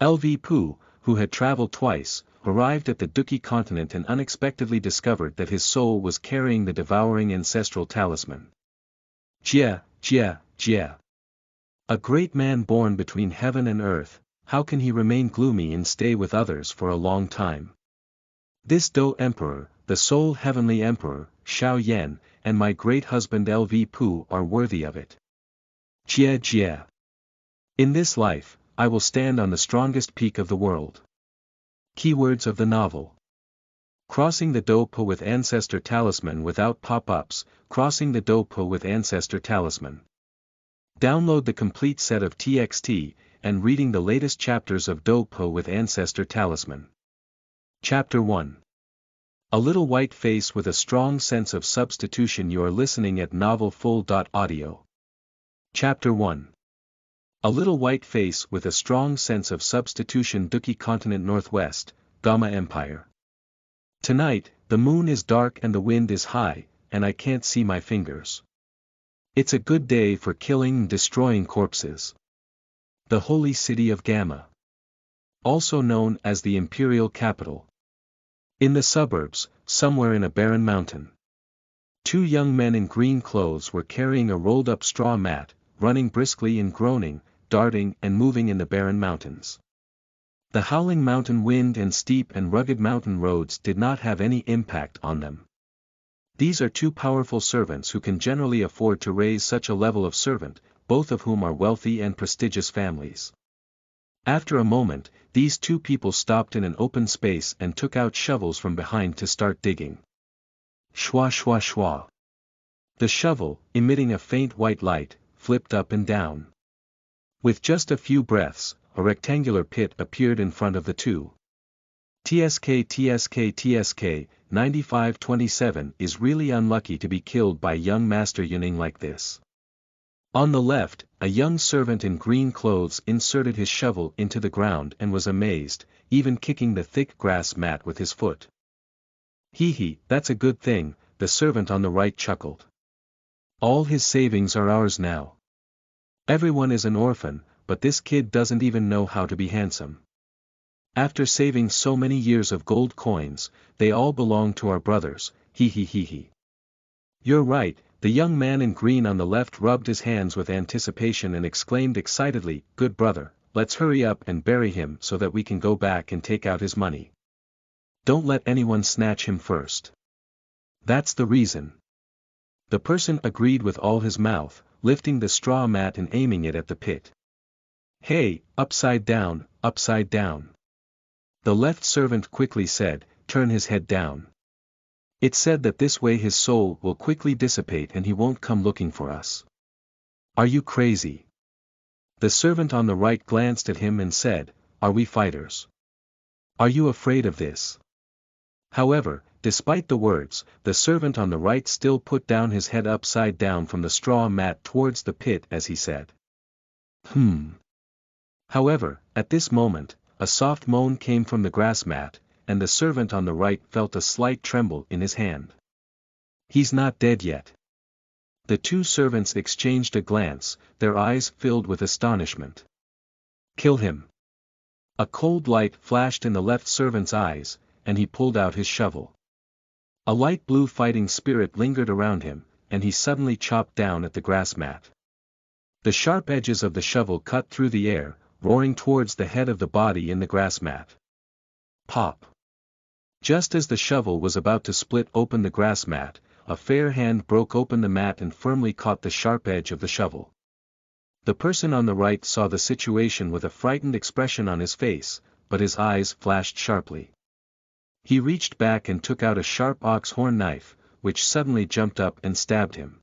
Lv Pu, who had traveled twice, arrived at the Douqi Continent and unexpectedly discovered that his soul was carrying the Devouring Ancestral Talisman. Jie Jie Jie. A great man born between heaven and earth, how can he remain gloomy and stay with others for a long time? This Dou Emperor, the sole heavenly emperor, Xiao Yan, and my great husband Lv Pu are worthy of it. Jie Jie. In this life, I will stand on the strongest peak of the world. Keywords of the novel. Crossing the Dou Emperor with Ancestor Talisman without pop-ups, crossing the Dou Emperor with Ancestor Talisman. Download the complete set of TXT, and reading the latest chapters of Dou Emperor with Ancestor Talisman. Chapter 1. A little white face with a strong sense of substitution. You are listening at novelfull.audio. Chapter 1. A little white face with a strong sense of substitution. Douqi Continent Northwest, Dou Empire. Tonight, the moon is dark and the wind is high, and I can't see my fingers. It's a good day for killing and destroying corpses. The holy city of Gamma. Also known as the imperial capital. In the suburbs, somewhere in a barren mountain. Two young men in green clothes were carrying a rolled-up straw mat, running briskly and groaning, darting and moving in the barren mountains. The howling mountain wind and steep and rugged mountain roads did not have any impact on them. These are two powerful servants who can generally afford to raise such a level of servant, both of whom are wealthy and prestigious families. After a moment, these two people stopped in an open space and took out shovels from behind to start digging. Shwa shwa shwa. The shovel, emitting a faint white light, flipped up and down. With just a few breaths, a rectangular pit appeared in front of the two. TSK 9527 is really unlucky to be killed by young Master Yuning like this. On the left, a young servant in green clothes inserted his shovel into the ground and was amazed, even kicking the thick grass mat with his foot. Hee, that's a good thing, the servant on the right chuckled. All his savings are ours now. Everyone is an orphan, but this kid doesn't even know how to be handsome. After saving so many years of gold coins, they all belong to our brothers, hee. You're right, the young man in green on the left rubbed his hands with anticipation and exclaimed excitedly, good brother, let's hurry up and bury him so that we can go back and take out his money. Don't let anyone snatch him first. That's the reason. The person agreed with all his mouth, lifting the straw mat and aiming it at the pit. Hey, upside down, upside down. The left servant quickly said, turn his head down. It said that this way his soul will quickly dissipate and he won't come looking for us. Are you crazy? The servant on the right glanced at him and said, are we fighters? Are you afraid of this? However, despite the words, the servant on the right still put down his head upside down from the straw mat towards the pit as he said. However, at this moment, a soft moan came from the grass mat, and the servant on the right felt a slight tremble in his hand. He's not dead yet. The two servants exchanged a glance, their eyes filled with astonishment. Kill him. A cold light flashed in the left servant's eyes, and he pulled out his shovel. A light blue fighting spirit lingered around him, and he suddenly chopped down at the grass mat. The sharp edges of the shovel cut through the air, roaring towards the head of the body in the grass mat. Pop. Just as the shovel was about to split open the grass mat, a fair hand broke open the mat and firmly caught the sharp edge of the shovel. The person on the right saw the situation with a frightened expression on his face, but his eyes flashed sharply. He reached back and took out a sharp ox horn knife, which suddenly jumped up and stabbed him.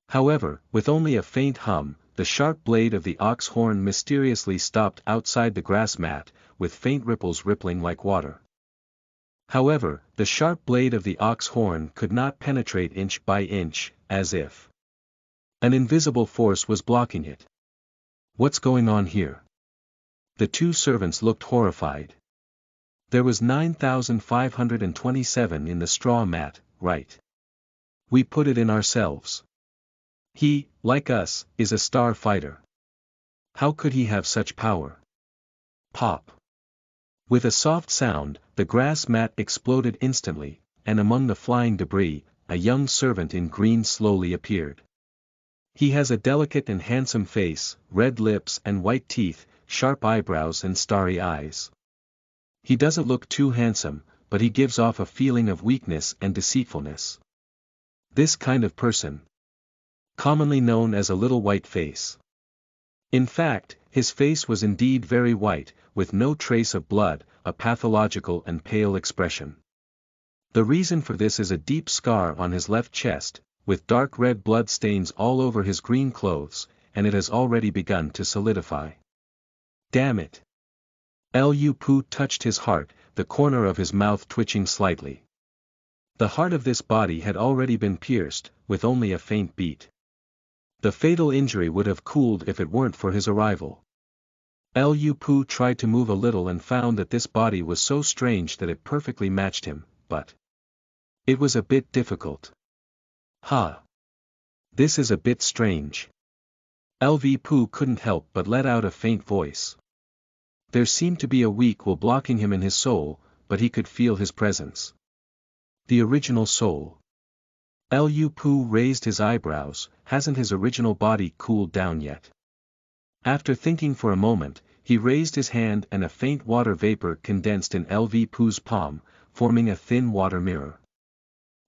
However, with only a faint hum, the sharp blade of the ox horn mysteriously stopped outside the grass mat, with faint ripples rippling like water. However, the sharp blade of the ox horn could not penetrate inch by inch, as if an invisible force was blocking it. What's going on here? The two servants looked horrified. There was 9,527 in the straw mat, right? We put it in ourselves. He, like us, is a star fighter. How could he have such power? Pop. With a soft sound, the grass mat exploded instantly, and among the flying debris, a young servant in green slowly appeared. He has a delicate and handsome face, red lips and white teeth, sharp eyebrows and starry eyes. He doesn't look too handsome, but he gives off a feeling of weakness and deceitfulness. This kind of person, commonly known as a little white face. In fact, his face was indeed very white, with no trace of blood, a pathological and pale expression. The reason for this is a deep scar on his left chest, with dark red blood stains all over his green clothes, and it has already begun to solidify. Damn it! Lv Pu touched his heart, the corner of his mouth twitching slightly. The heart of this body had already been pierced, with only a faint beat. The fatal injury would have cooled if it weren't for his arrival. Lv Pu tried to move a little and found that this body was so strange that it perfectly matched him, but it was a bit difficult. This is a bit strange. Lv Pu couldn't help but let out a faint voice. There seemed to be a weak will blocking him in his soul, but he could feel his presence. The original soul. Lv Pu raised his eyebrows. Hasn't his original body cooled down yet? After thinking for a moment, he raised his hand and a faint water vapor condensed in Lv Pu's palm, forming a thin water mirror.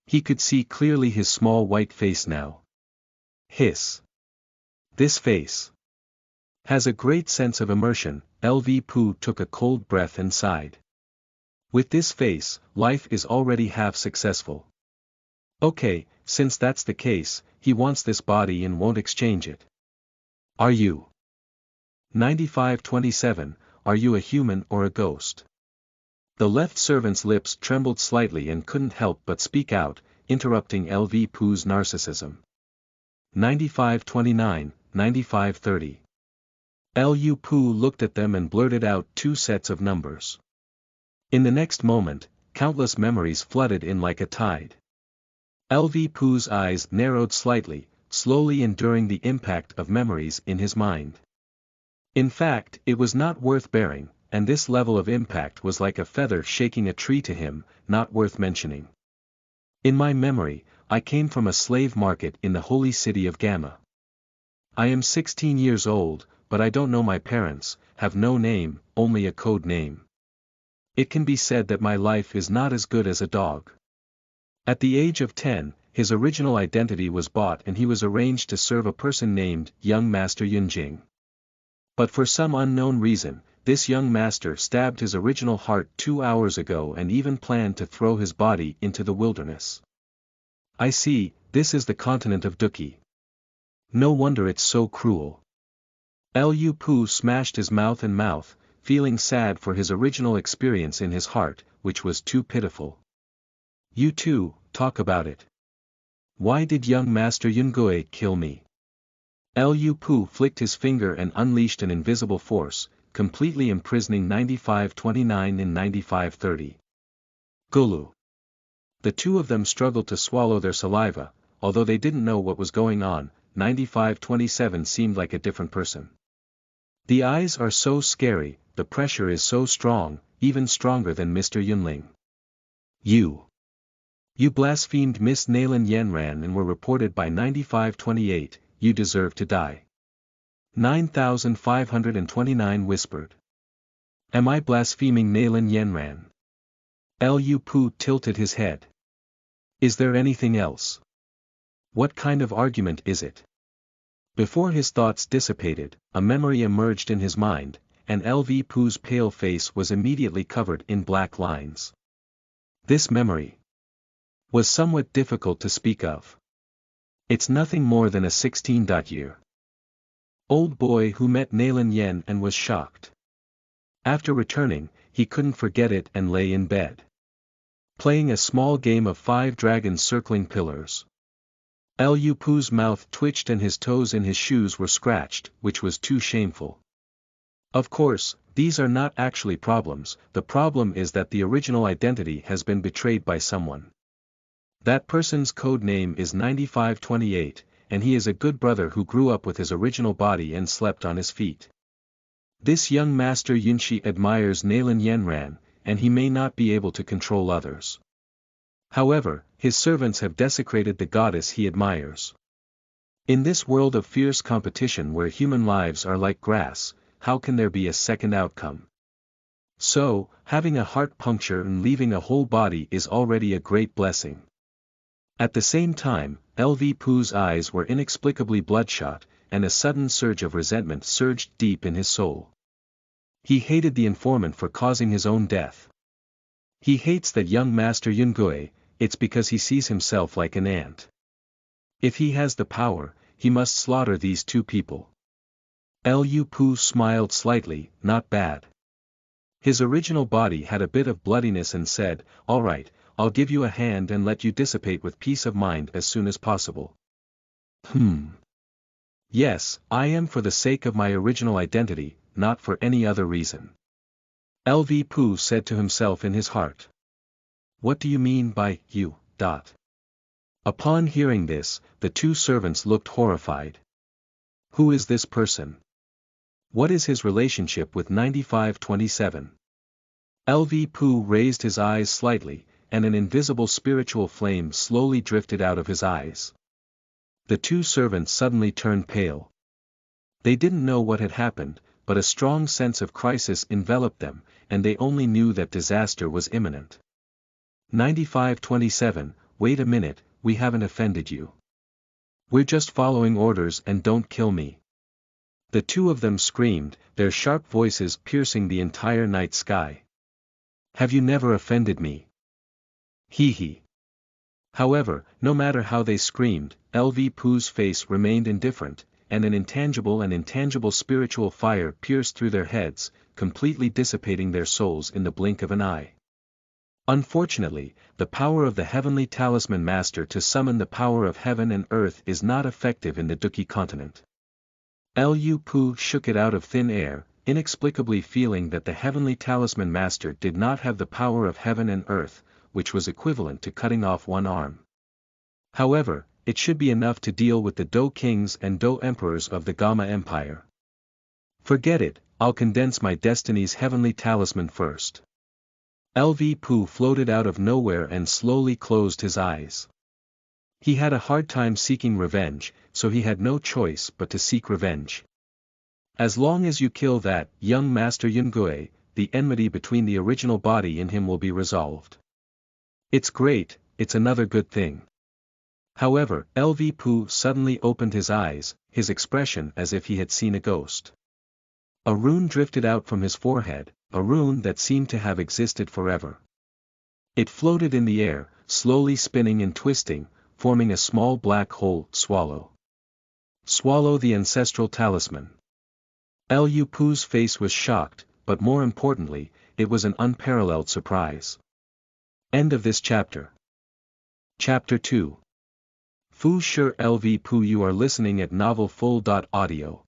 He could see clearly his small white face now. Hiss. This face has a great sense of immersion. Lv Pu took a cold breath and sighed. With this face, life is already half successful. Okay, since that's the case, he wants this body and won't exchange it. Are you? 9527, are you a human or a ghost? The left servant's lips trembled slightly and couldn't help but speak out, interrupting Lv Pu's narcissism. 9529, 9530. Lv Pu looked at them and blurted out two sets of numbers. In the next moment, countless memories flooded in like a tide. Lv Pu's eyes narrowed slightly, slowly enduring the impact of memories in his mind. In fact, it was not worth bearing, and this level of impact was like a feather shaking a tree to him, not worth mentioning. In my memory, I came from a slave market in the holy city of Gamma. I am 16 years old, but I don't know my parents, have no name, only a code name. It can be said that my life is not as good as a dog. At the age of 10, his original identity was bought and he was arranged to serve a person named Young Master Yunjing. But for some unknown reason, this young master stabbed his original heart 2 hours ago and even planned to throw his body into the wilderness. I see, this is the continent of Douqi. No wonder it's so cruel. Lv Pu smashed his mouth, feeling sad for his original experience in his heart, which was too pitiful. You too, talk about it. Why did young Master Yungue kill me? Lv Pu flicked his finger and unleashed an invisible force, completely imprisoning 9529 and 9530. Gulu. The two of them struggled to swallow their saliva, although they didn't know what was going on. 9527 seemed like a different person. The eyes are so scary, the pressure is so strong, even stronger than Mr. Yunling. You blasphemed Miss Nalan Yanran and were reported by 9528, you deserve to die. 9529 whispered. Am I blaspheming Nalan Yanran? Lv Pu tilted his head. Is there anything else? What kind of argument is it? Before his thoughts dissipated, a memory emerged in his mind, and Lv Pu's pale face was immediately covered in black lines. This memory was somewhat difficult to speak of. It's nothing more than a 16-year old boy who met Nalan Yen and was shocked. After returning, he couldn't forget it and lay in bed, playing a small game of 5 dragons circling pillars. Lv Pu's mouth twitched and his toes in his shoes were scratched, which was too shameful. Of course, these are not actually problems, the problem is that the original identity has been betrayed by someone. That person's code name is 9528, and he is a good brother who grew up with his original body and slept on his feet. This young master Yunshi admires Nalin Yanran, and he may not be able to control others. However, his servants have desecrated the goddess he admires. In this world of fierce competition where human lives are like grass, how can there be a second outcome? So, having a heart puncture and leaving a whole body is already a great blessing. At the same time, Lv Pu's eyes were inexplicably bloodshot, and a sudden surge of resentment surged deep in his soul. He hated the informant for causing his own death. He hates that young master Yungui, it's because he sees himself like an ant. If he has the power, he must slaughter these two people. Lv Pu smiled slightly, not bad. His original body had a bit of bloodiness and said, "All right, I'll give you a hand and let you dissipate with peace of mind as soon as possible." Yes, I am for the sake of my original identity, not for any other reason. Lv Pu said to himself in his heart. What do you mean by, you? Upon hearing this, the two servants looked horrified. Who is this person? What is his relationship with 9527? Lv Pu raised his eyes slightly, and an invisible spiritual flame slowly drifted out of his eyes. The two servants suddenly turned pale. They didn't know what had happened, but a strong sense of crisis enveloped them, and they only knew that disaster was imminent. 9527, wait a minute, we haven't offended you. We're just following orders and don't kill me. The two of them screamed, their sharp voices piercing the entire night sky. Have you never offended me? Hee. However, no matter how they screamed, Lv Pu's face remained indifferent, and an intangible spiritual fire pierced through their heads, completely dissipating their souls in the blink of an eye. Unfortunately, the power of the Heavenly Talisman Master to summon the power of heaven and earth is not effective in the Douqi Continent. Lv Pu shook it out of thin air, inexplicably feeling that the Heavenly Talisman Master did not have the power of heaven and earth, which was equivalent to cutting off one arm. However, it should be enough to deal with the Dou Kings and Dou Emperors of the Gamma Empire. Forget it, I'll condense my destiny's Heavenly Talisman first. Lv Pu floated out of nowhere and slowly closed his eyes. He had a hard time seeking revenge, so he had no choice but to seek revenge. As long as you kill that young master Yungui, the enmity between the original body in him will be resolved. It's great, it's another good thing. However, Lv Pu suddenly opened his eyes, his expression as if he had seen a ghost. A rune drifted out from his forehead, a rune that seemed to have existed forever. It floated in the air, slowly spinning and twisting, forming a small black hole, swallow. Swallow the ancestral talisman. Lv Pu's face was shocked, but more importantly, it was an unparalleled surprise. End of this chapter. Chapter 2. Fu Shi Lv Pu. You are listening at novelfull.audio.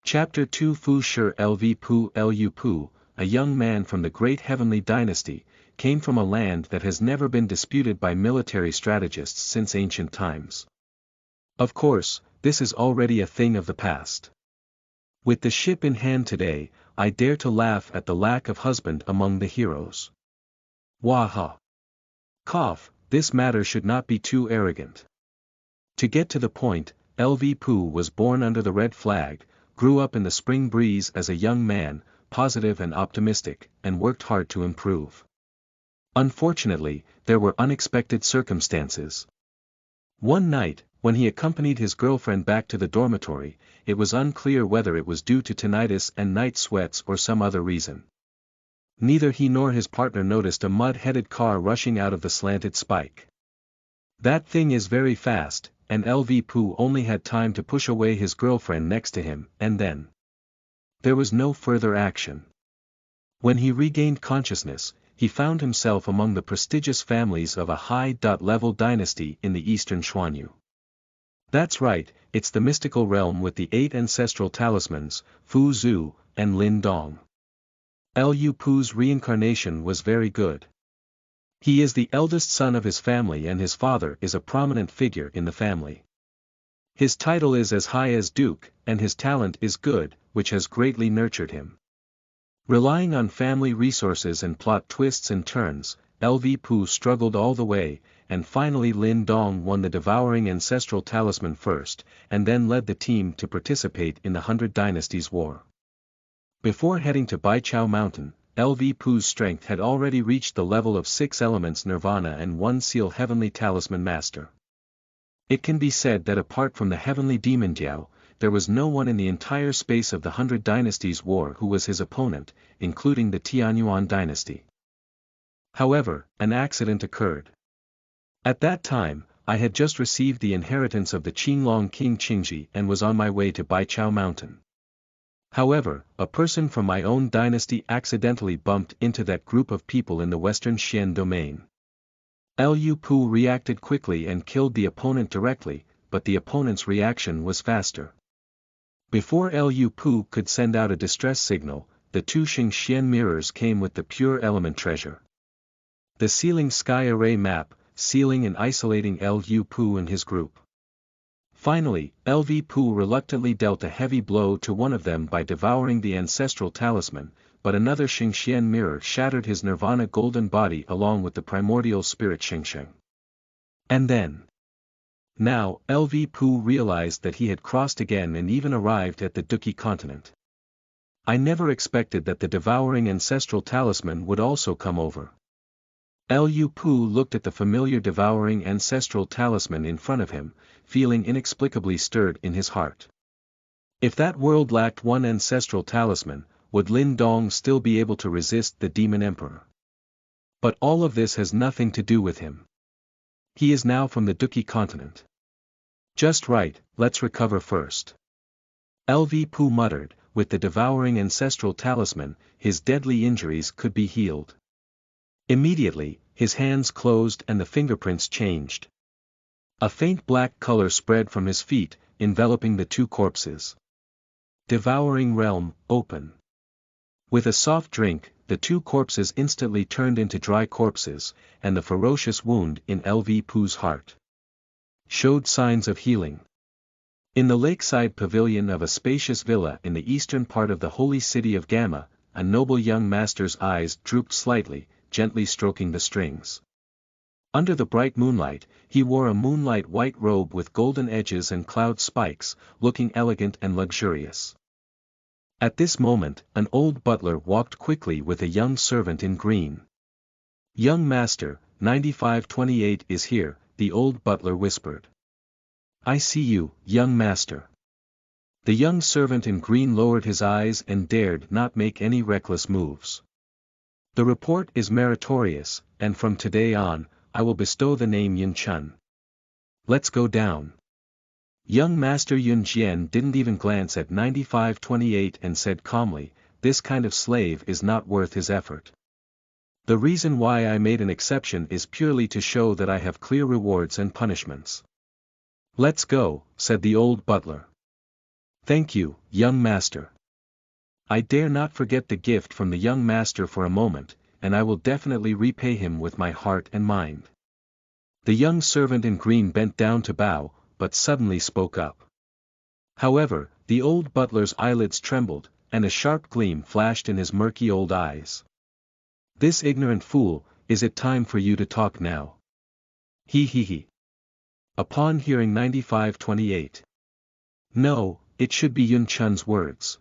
Chapter 2. Fu Shi Lv Pu. Lv Pu, a young man from the great heavenly dynasty, came from a land that has never been disputed by military strategists since ancient times. Of course, this is already a thing of the past. With the ship in hand today, I dare to laugh at the lack of husband among the heroes. Waha. Cough, this matter should not be too arrogant. To get to the point, Lv Pu was born under the red flag, grew up in the spring breeze as a young man, positive and optimistic, and worked hard to improve. Unfortunately, there were unexpected circumstances. One night, when he accompanied his girlfriend back to the dormitory, it was unclear whether it was due to tinnitus and night sweats or some other reason. Neither he nor his partner noticed a mud-headed car rushing out of the slanted spike. That thing is very fast, and Lv Pu only had time to push away his girlfriend next to him, and then there was no further action. When he regained consciousness, he found himself among the prestigious families of a high-level dynasty in the eastern Xuanyu. That's right, it's the mystical realm with the 8 ancestral talismans, Fu Zhu, and Lin Dong. Lv Pu's reincarnation was very good. He is the eldest son of his family and his father is a prominent figure in the family. His title is as high as Duke, and his talent is good, which has greatly nurtured him. Relying on family resources and plot twists and turns, Lv Pu struggled all the way, and finally Lin Dong won the Devouring Ancestral Talisman first, and then led the team to participate in the 100 Dynasties War. Before heading to Baichao Mountain, Lv Pu's strength had already reached the level of 6 elements Nirvana and 1 seal Heavenly Talisman Master. It can be said that apart from the Heavenly Demon Diao, there was no one in the entire space of the 100 Dynasties War who was his opponent, including the Tianyuan dynasty. However, an accident occurred. At that time, I had just received the inheritance of the Qinglong King Qingji and was on my way to Baichao Mountain. However, a person from my own dynasty accidentally bumped into that group of people in the western Xian domain. Lv Pu reacted quickly and killed the opponent directly, but the opponent's reaction was faster. Before Lv Pu could send out a distress signal, the 2 Xingxian mirrors came with the pure element treasure. The sealing sky array map, sealing and isolating Lv Pu and his group. Finally, Lv Pu reluctantly dealt a heavy blow to one of them by devouring the ancestral talisman, but another Xingxian mirror shattered his nirvana golden body along with the primordial spirit Xingsheng. And then. Now, Lv Pu realized that he had crossed again and even arrived at the Douqi Continent. I never expected that the devouring ancestral talisman would also come over. Lv Pu looked at the familiar devouring ancestral talisman in front of him, feeling inexplicably stirred in his heart. If that world lacked one ancestral talisman, would Lin Dong still be able to resist the Demon Emperor? But all of this has nothing to do with him. He is now from the Douqi Continent. Just right, let's recover first. Lv Pu muttered, with the devouring ancestral talisman, his deadly injuries could be healed. Immediately, his hands closed and the fingerprints changed. A faint black color spread from his feet, enveloping the 2 corpses. Devouring Realm, open. With a soft drink, the 2 corpses instantly turned into dry corpses, and the ferocious wound in Lv Pu's heart showed signs of healing. In the lakeside pavilion of a spacious villa in the eastern part of the holy city of Gamma, a noble young master's eyes drooped slightly, gently stroking the strings. Under the bright moonlight, he wore a moonlight white robe with golden edges and cloud spikes, looking elegant and luxurious. At this moment, an old butler walked quickly with a young servant in green. "Young master, 9528 is here," the old butler whispered. "I see you, young master." The young servant in green lowered his eyes and dared not make any reckless moves. "The report is meritorious, and from today on, I will bestow the name Yun Chun. Let's go down." Young Master Yun Jian didn't even glance at 9528 and said calmly, "This kind of slave is not worth his effort. The reason why I made an exception is purely to show that I have clear rewards and punishments." "Let's go," said the old butler. "Thank you, young master. I dare not forget the gift from the young master for a moment, and I will definitely repay him with my heart and mind." The young servant in green bent down to bow, but suddenly spoke up. However, the old butler's eyelids trembled, and a sharp gleam flashed in his murky old eyes. "This ignorant fool, is it time for you to talk now?" He. Upon hearing 9528. No, it should be Yun Chun's words.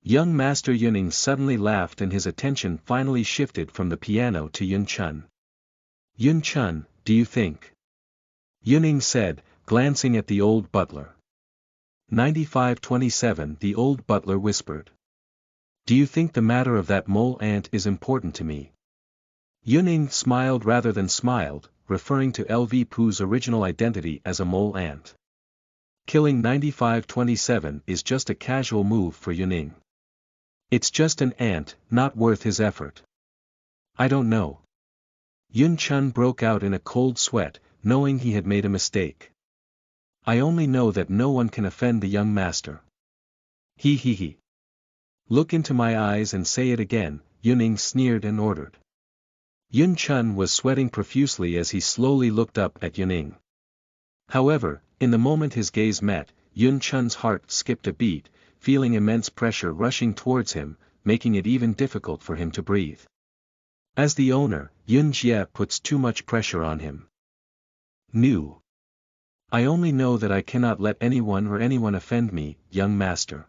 Young Master Yuning suddenly laughed and his attention finally shifted from the piano to Yun Chun. "Yun Chun, do you think?" Yuning said, glancing at the old butler. 9527 the old butler whispered. "Do you think the matter of that mole ant is important to me?" Yuning smiled rather than smiled, referring to Lv Pu's original identity as a mole ant. Killing 9527 is just a casual move for Yuning. It's just an ant, not worth his effort. "I don't know." Yun Chun broke out in a cold sweat, knowing he had made a mistake. "I only know that no one can offend the young master." He. "Look into my eyes and say it again," Yuning sneered and ordered. Yun Chun was sweating profusely as he slowly looked up at Yuning. However, In the moment his gaze met, Yun Chun's heart skipped a beat, feeling immense pressure rushing towards him, making it even difficult for him to breathe. As the owner, Yun Jie puts too much pressure on him. New. I only know that I cannot let anyone offend me, young master.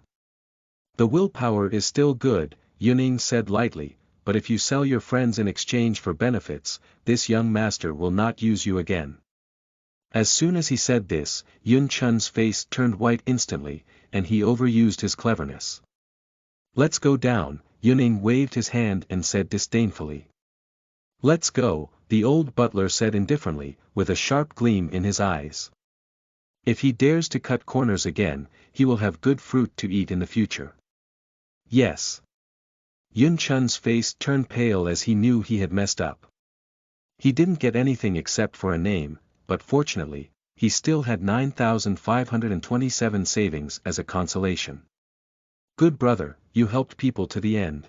The willpower is still good, Yuning said lightly, but if you sell your friends in exchange for benefits, this young master will not use you again. As soon as he said this, Yun Chun's face turned white instantly, and he overused his cleverness. Let's go down, Yuning waved his hand and said disdainfully. Let's go, the old butler said indifferently, with a sharp gleam in his eyes. If he dares to cut corners again, he will have good fruit to eat in the future. Yes. Yun Chun's face turned pale as he knew he had messed up. He didn't get anything except for a name, but fortunately, he still had 9,527 savings as a consolation. Good brother, you helped people to the end.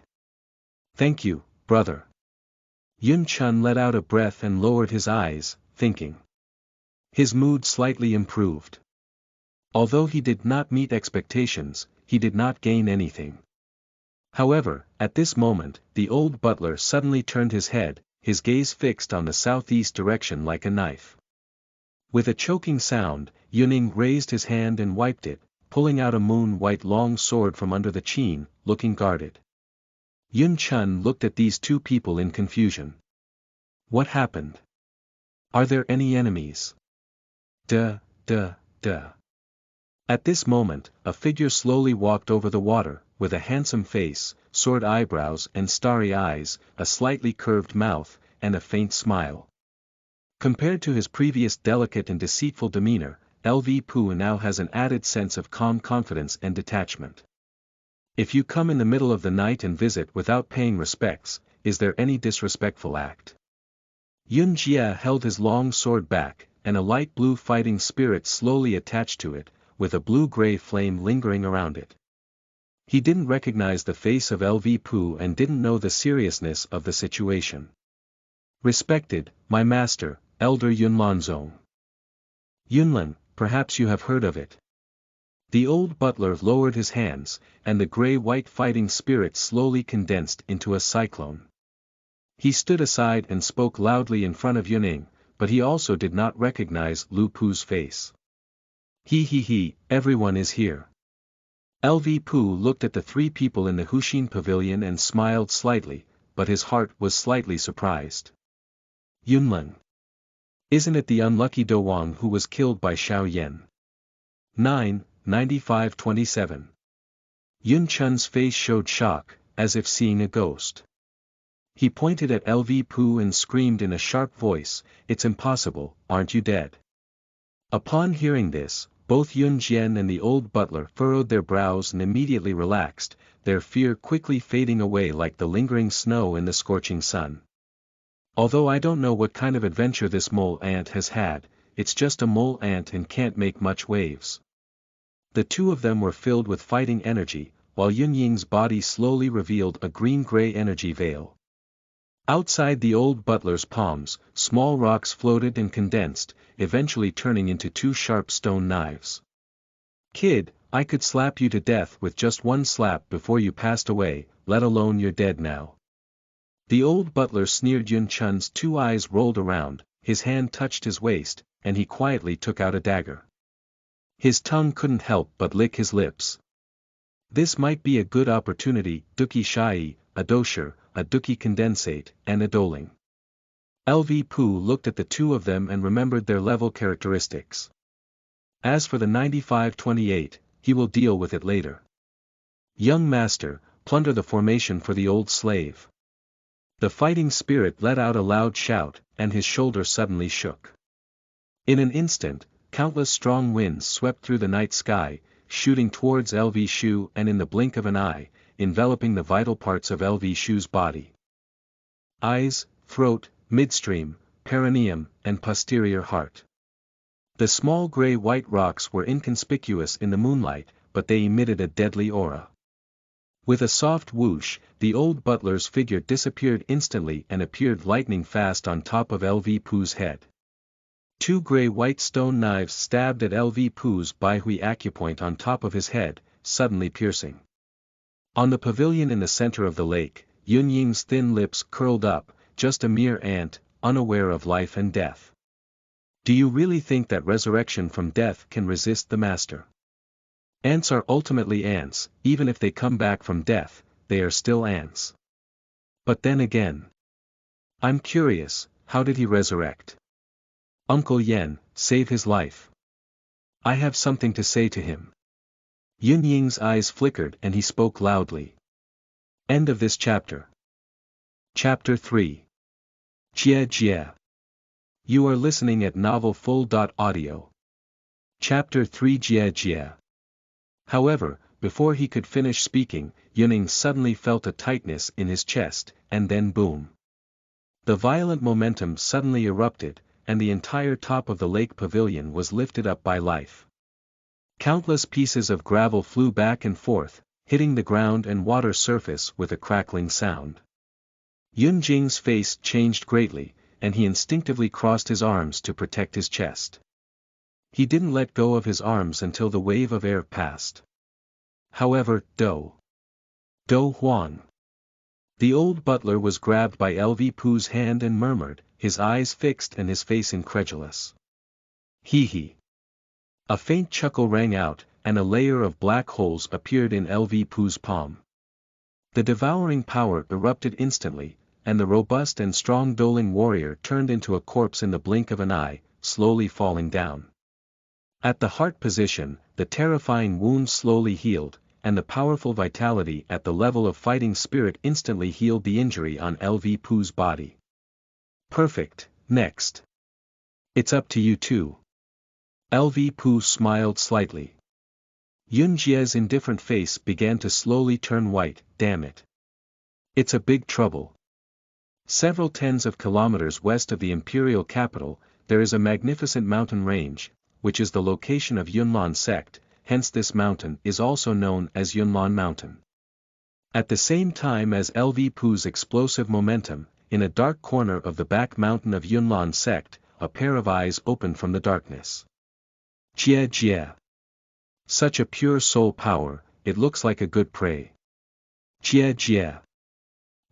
Thank you, brother. Yun Chun let out a breath and lowered his eyes, thinking. His mood slightly improved. Although he did not meet expectations, he did not gain anything. However, at this moment, the old butler suddenly turned his head, his gaze fixed on the southeast direction like a knife. With a choking sound, Yuning raised his hand and wiped it, pulling out a moon-white long sword from under the chin, looking guarded. Yun Chun looked at these two people in confusion. What happened? Are there any enemies? Duh. At this moment, a figure slowly walked over the water, with a handsome face, sword eyebrows and starry eyes, a slightly curved mouth, and a faint smile. Compared to his previous delicate and deceitful demeanor, Lv Pu now has an added sense of calm confidence and detachment. If you come in the middle of the night and visit without paying respects, is there any disrespectful act? Yun Jie held his long sword back, and a light blue fighting spirit slowly attached to it, with a blue-gray flame lingering around it. He didn't recognize the face of Lv Pu and didn't know the seriousness of the situation. Respected, my master, Elder Yunlanzong. Yunlan, perhaps you have heard of it. The old butler lowered his hands, and the gray-white fighting spirit slowly condensed into a cyclone. He stood aside and spoke loudly in front of Yuning, but he also did not recognize Lu Pu's face. He, everyone is here. Lv Pu looked at the three people in the Huxin pavilion and smiled slightly, but his heart was slightly surprised. Yunlan. Isn't it the unlucky Douang who was killed by Xiao Yan? 9:95:27. Yun Chun's face showed shock, as if seeing a ghost. He pointed at Lv Pu and screamed in a sharp voice, "It's impossible, aren't you dead?" Upon hearing this, both Yun Jian and the old butler furrowed their brows and immediately relaxed, their fear quickly fading away like the lingering snow in the scorching sun. Although I don't know what kind of adventure this mole ant has had, it's just a mole ant and can't make much waves. The two of them were filled with fighting energy, while Yun Ying's body slowly revealed a green-gray energy veil. Outside the old butler's palms, small rocks floated and condensed, eventually turning into two sharp stone knives. Kid, I could slap you to death with just one slap before you passed away, let alone you're dead now. The old butler sneered. Yun Chun's two eyes rolled around, his hand touched his waist, and he quietly took out a dagger. His tongue couldn't help but lick his lips. This might be a good opportunity. Douqi Shai, a dosher, a Douqi Condensate, and a doling. Lv Pu looked at the two of them and remembered their level characteristics. As for the 9528, he will deal with it later. Young master, plunder the formation for the old slave. The fighting spirit let out a loud shout, and his shoulder suddenly shook. In an instant, countless strong winds swept through the night sky, shooting towards Lv Shu and in the blink of an eye, enveloping the vital parts of Lv Shu's body. Eyes, throat, midstream, perineum, and posterior heart. The small gray-white rocks were inconspicuous in the moonlight, but they emitted a deadly aura. With a soft whoosh, the old butler's figure disappeared instantly and appeared lightning fast on top of Lv Pu's head. Two gray-white stone knives stabbed at Lv Pu's Baihui acupoint on top of his head, suddenly piercing. On the pavilion in the center of the lake, Yun Ying's thin lips curled up, just a mere ant, unaware of life and death. Do you really think that resurrection from death can resist the master? Ants are ultimately ants, even if they come back from death, they are still ants. But then again. I'm curious, how did he resurrect? Uncle Yen, save his life. I have something to say to him. Yun Ying's eyes flickered and he spoke loudly. End of this chapter. Chapter 3. Jie Jie. You are listening at novelfull.audio. Chapter 3 Jie Jie. However, before he could finish speaking, Yuning suddenly felt a tightness in his chest, and then boom. The violent momentum suddenly erupted, and the entire top of the lake pavilion was lifted up by life. Countless pieces of gravel flew back and forth, hitting the ground and water surface with a crackling sound. Yun Jing's face changed greatly, and he instinctively crossed his arms to protect his chest. He didn't let go of his arms until the wave of air passed. However, Dou Huan. The old butler was grabbed by Lv Pu's hand and murmured, his eyes fixed and his face incredulous. Hee. A faint chuckle rang out, and a layer of black holes appeared in Lv Pu's palm. The devouring power erupted instantly, and the robust and strong Douling warrior turned into a corpse in the blink of an eye, slowly falling down. At the heart position, the terrifying wound slowly healed, and the powerful vitality at the level of fighting spirit instantly healed the injury on Lv Pu's body. Perfect, next. It's up to you too. Lv Pu smiled slightly. Yun Jie's indifferent face began to slowly turn white, damn it. It's a big trouble. Several tens of kilometers west of the imperial capital, there is a magnificent mountain range, which is the location of Yunlan sect, hence this mountain is also known as Yunlan Mountain. At the same time as Lv Pu's explosive momentum, in a dark corner of the back mountain of Yunlan sect, a pair of eyes opened from the darkness. Jie Jie. Such a pure soul power, it looks like a good prey. Jie Jie.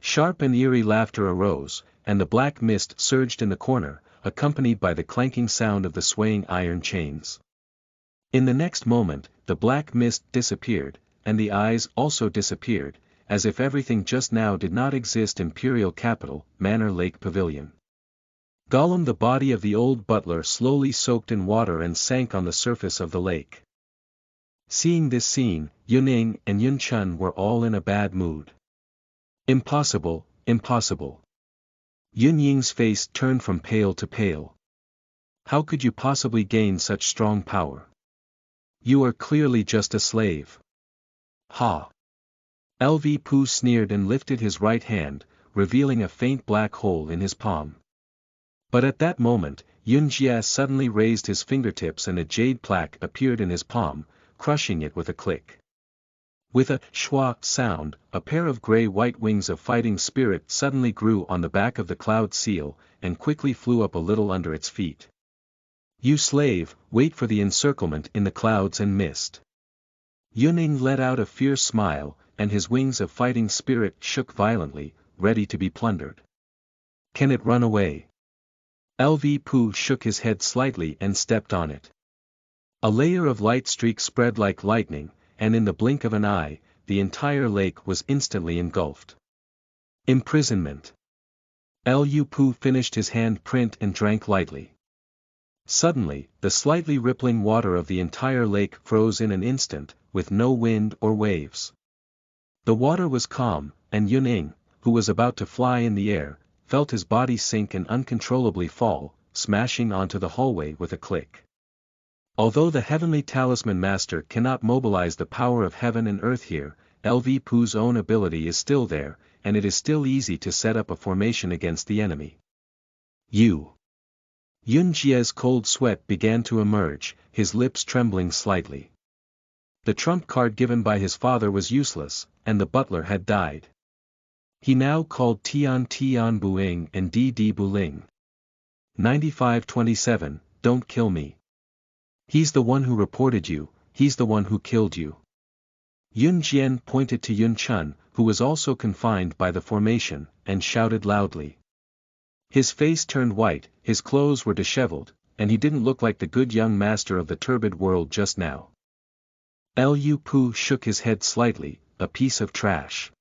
Sharp and eerie laughter arose, and the black mist surged in the corner, accompanied by the clanking sound of the swaying iron chains. In the next moment, the black mist disappeared, and the eyes also disappeared, as if everything just now did not exist. Imperial capital, Manor Lake Pavilion. Gollum, the body of the old butler, slowly soaked in water and sank on the surface of the lake. Seeing this scene, Yuning and Yun Chun were all in a bad mood. Impossible, impossible. Yun Ying's face turned from pale to pale. How could you possibly gain such strong power? You are clearly just a slave. Ha! Lv Pu sneered and lifted his right hand, revealing a faint black hole in his palm. But at that moment, Yun Jie suddenly raised his fingertips and a jade plaque appeared in his palm, crushing it with a click. With a schwa sound, a pair of gray-white wings of fighting spirit suddenly grew on the back of the cloud seal, and quickly flew up a little under its feet. You slave, wait for the encirclement in the clouds and mist. Yuning let out a fierce smile, and his wings of fighting spirit shook violently, ready to be plundered. Can it run away? Lv Pu shook his head slightly and stepped on it. A layer of light streak spread like lightning, and in the blink of an eye, the entire lake was instantly engulfed. Imprisonment. Lu Pu finished his hand print and drank lightly. Suddenly, the slightly rippling water of the entire lake froze in an instant, with no wind or waves. The water was calm, and Yuning, who was about to fly in the air, felt his body sink and uncontrollably fall, smashing onto the hallway with a click. Although the heavenly talisman master cannot mobilize the power of heaven and earth here, Lv Pu's own ability is still there, and it is still easy to set up a formation against the enemy. Yun Jie's cold sweat began to emerge, his lips trembling slightly. The trump card given by his father was useless, and the butler had died. He now called Tian Buing and Di Buling. 9527, don't kill me. He's the one who reported you, he's the one who killed you. Yun Jian pointed to Yun Chun, who was also confined by the formation, and shouted loudly. His face turned white, his clothes were disheveled, and he didn't look like the good young master of the turbid world just now. Lv Pu shook his head slightly, a piece of trash.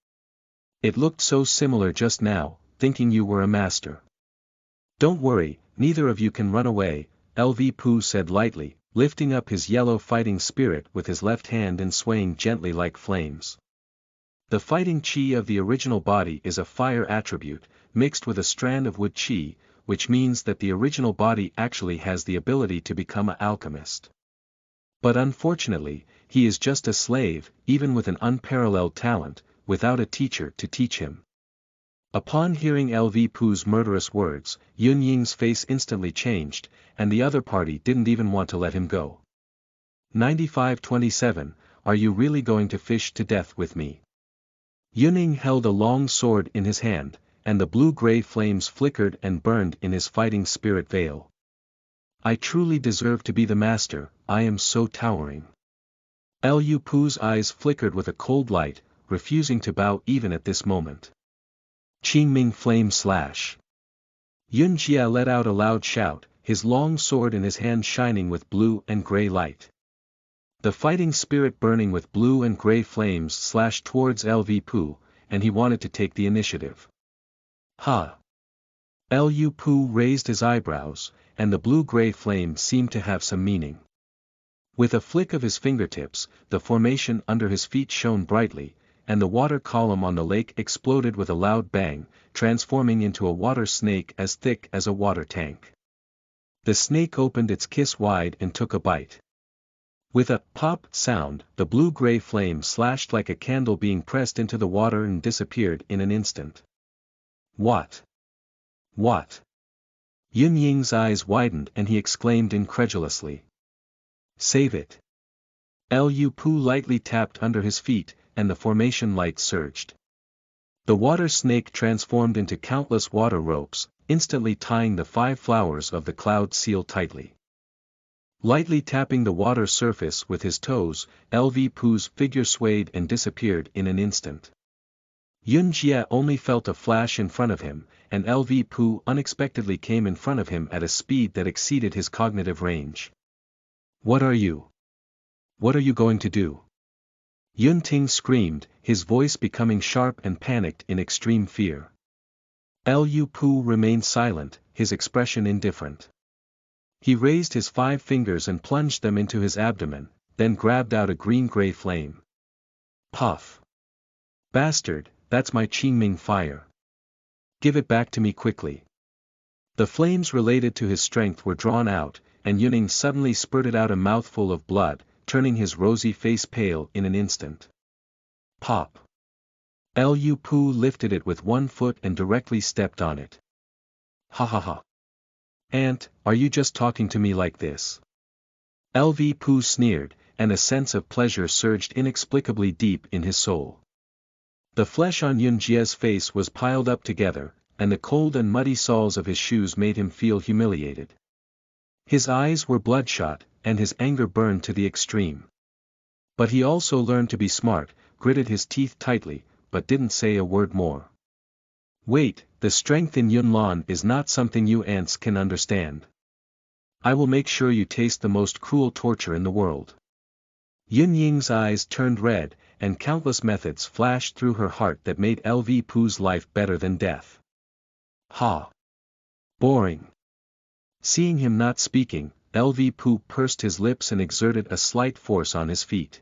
It looked so similar just now, thinking you were a master. Don't worry, neither of you can run away, Lv Pu said lightly, lifting up his yellow fighting spirit with his left hand and swaying gently like flames. The fighting chi of the original body is a fire attribute, mixed with a strand of wood chi, which means that the original body actually has the ability to become an alchemist. But unfortunately, he is just a slave, even with an unparalleled talent, without a teacher to teach him. Upon hearing Lv Pu's murderous words, Yun Ying's face instantly changed, and the other party didn't even want to let him go. 95-27, are you really going to fish to death with me? Yun Ying held a long sword in his hand, and the blue-gray flames flickered and burned in his fighting spirit veil. I truly deserve to be the master, I am so towering. Lv Pu's eyes flickered with a cold light, refusing to bow even at this moment. Qingming flame slash. Yun Jie let out a loud shout, his long sword in his hand shining with blue and gray light. The fighting spirit burning with blue and gray flames slashed towards Lv Pu, and he wanted to take the initiative. Ha! Lv Pu raised his eyebrows, and the blue-gray flame seemed to have some meaning. With a flick of his fingertips, the formation under his feet shone brightly, and the water column on the lake exploded with a loud bang, transforming into a water snake as thick as a water tank. The snake opened its kiss wide and took a bite. With a pop sound, the blue-gray flame slashed like a candle being pressed into the water and disappeared in an instant. What? What? Yun Ying's eyes widened and he exclaimed incredulously. Save it. Lv Pu lightly tapped under his feet, and the formation light surged. The water snake transformed into countless water ropes, instantly tying the 5 flowers of the cloud seal tightly. Lightly tapping the water surface with his toes, Lv Pu's figure swayed and disappeared in an instant. Yun Jie only felt a flash in front of him, and Lv Pu unexpectedly came in front of him at a speed that exceeded his cognitive range. What are you? What are you going to do? Yun Ting screamed, his voice becoming sharp and panicked in extreme fear. Lv Pu remained silent, his expression indifferent. He raised his 5 fingers and plunged them into his abdomen, then grabbed out a green-gray flame. Puff! Bastard, that's my Qingming fire. Give it back to me quickly. The flames related to his strength were drawn out, and Yuning suddenly spurted out a mouthful of blood, turning his rosy face pale in an instant. Pop! Lv Pu lifted it with 1 foot and directly stepped on it. Ha ha ha. Aunt, are you just talking to me like this? Lv Pu sneered, and a sense of pleasure surged inexplicably deep in his soul. The flesh on Yun Jie's face was piled up together, and the cold and muddy soles of his shoes made him feel humiliated. His eyes were bloodshot, and his anger burned to the extreme. But he also learned to be smart, gritted his teeth tightly, but didn't say a word more. Wait, the strength in Yunlan is not something you ants can understand. I will make sure you taste the most cruel torture in the world. Yun Ying's eyes turned red, and countless methods flashed through her heart that made Lv Pu's life better than death. Ha! Boring. Seeing him not speaking, Lv Pu pursed his lips and exerted a slight force on his feet.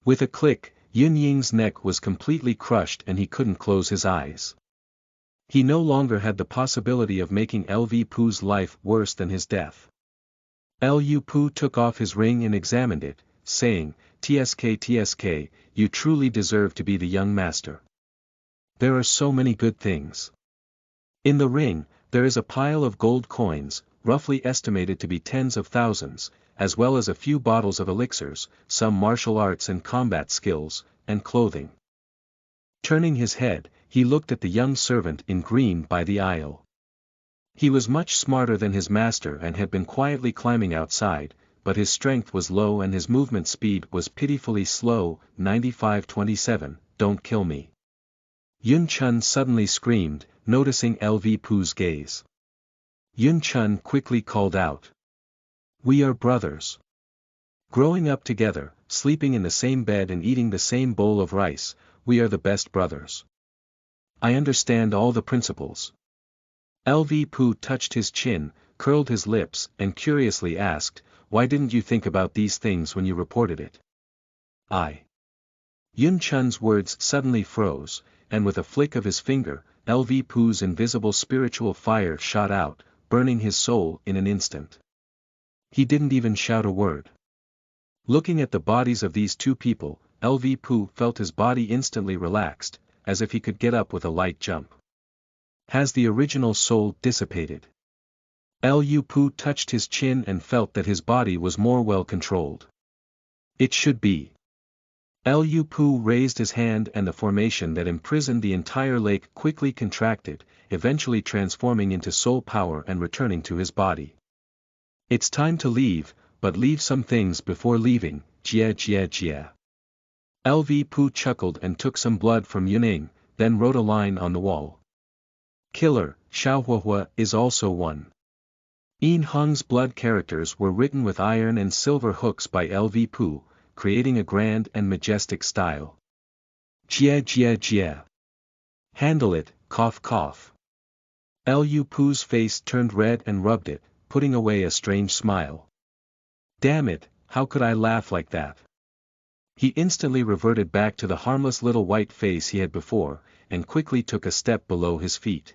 With a click, Yun Ying's neck was completely crushed and he couldn't close his eyes. He no longer had the possibility of making Lv Pu's life worse than his death. Lv Pu took off his ring and examined it, saying, "Tsk, you truly deserve to be the young master. There are so many good things. In the ring, there is a pile of gold coins, roughly estimated to be tens of thousands, as well as a few bottles of elixirs, some martial arts and combat skills, and clothing." Turning his head, he looked at the young servant in green by the aisle. He was much smarter than his master and had been quietly climbing outside, but his strength was low and his movement speed was pitifully slow. 95-27, don't kill me. Yun Chun suddenly screamed, noticing Lv Pu's gaze. Yun Chun quickly called out. We are brothers. Growing up together, sleeping in the same bed and eating the same bowl of rice, we are the best brothers. I understand all the principles. Lv Pu touched his chin, curled his lips and curiously asked, why didn't you think about these things when you reported it? Yun Chun's words suddenly froze, and with a flick of his finger, Lv Pu's invisible spiritual fire shot out, burning his soul in an instant. He didn't even shout a word. Looking at the bodies of these two people, Lv Pu felt his body instantly relaxed, as if he could get up with a light jump. Has the original soul dissipated? Lu Pu touched his chin and felt that his body was more well controlled. It should be. Lu Pu raised his hand and the formation that imprisoned the entire lake quickly contracted, eventually transforming into soul power and returning to his body. It's time to leave, but leave some things before leaving. Jie Jie Jie. Lv Pu chuckled and took some blood from Yuning, then wrote a line on the wall. Killer, Xiaohuahua is also one. Yin Hong's blood characters were written with iron and silver hooks by Lv Pu, creating a grand and majestic style. Jie Jie Jie. Handle it, cough cough. Lu Pu's face turned red and rubbed it, putting away a strange smile. Damn it, how could I laugh like that? He instantly reverted back to the harmless little white face he had before, and quickly took a step below his feet.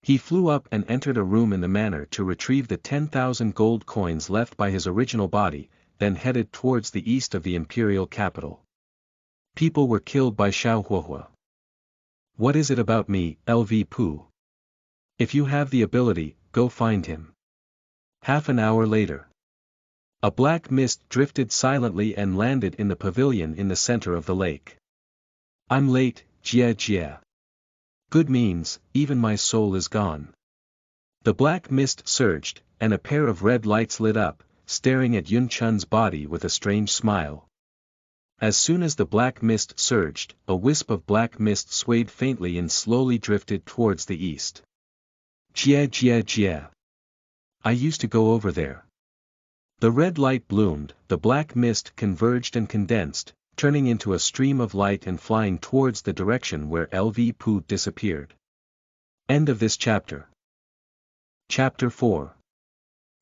He flew up and entered a room in the manor to retrieve the 10,000 gold coins left by his original body, then headed towards the east of the imperial capital. People were killed by Xiaohuahua. What is it about me, Lv Pu? If you have the ability, go find him. Half an hour later. A black mist drifted silently and landed in the pavilion in the center of the lake. I'm late, Jie Jie. Good means, even my soul is gone. The black mist surged, and a pair of red lights lit up, staring at Yun Chun's body with a strange smile. As soon as the black mist surged, a wisp of black mist swayed faintly and slowly drifted towards the east. Jie Jie Jie. I used to go over there. The red light bloomed, the black mist converged and condensed, turning into a stream of light and flying towards the direction where Lv Pu disappeared. End of this chapter. Chapter 4.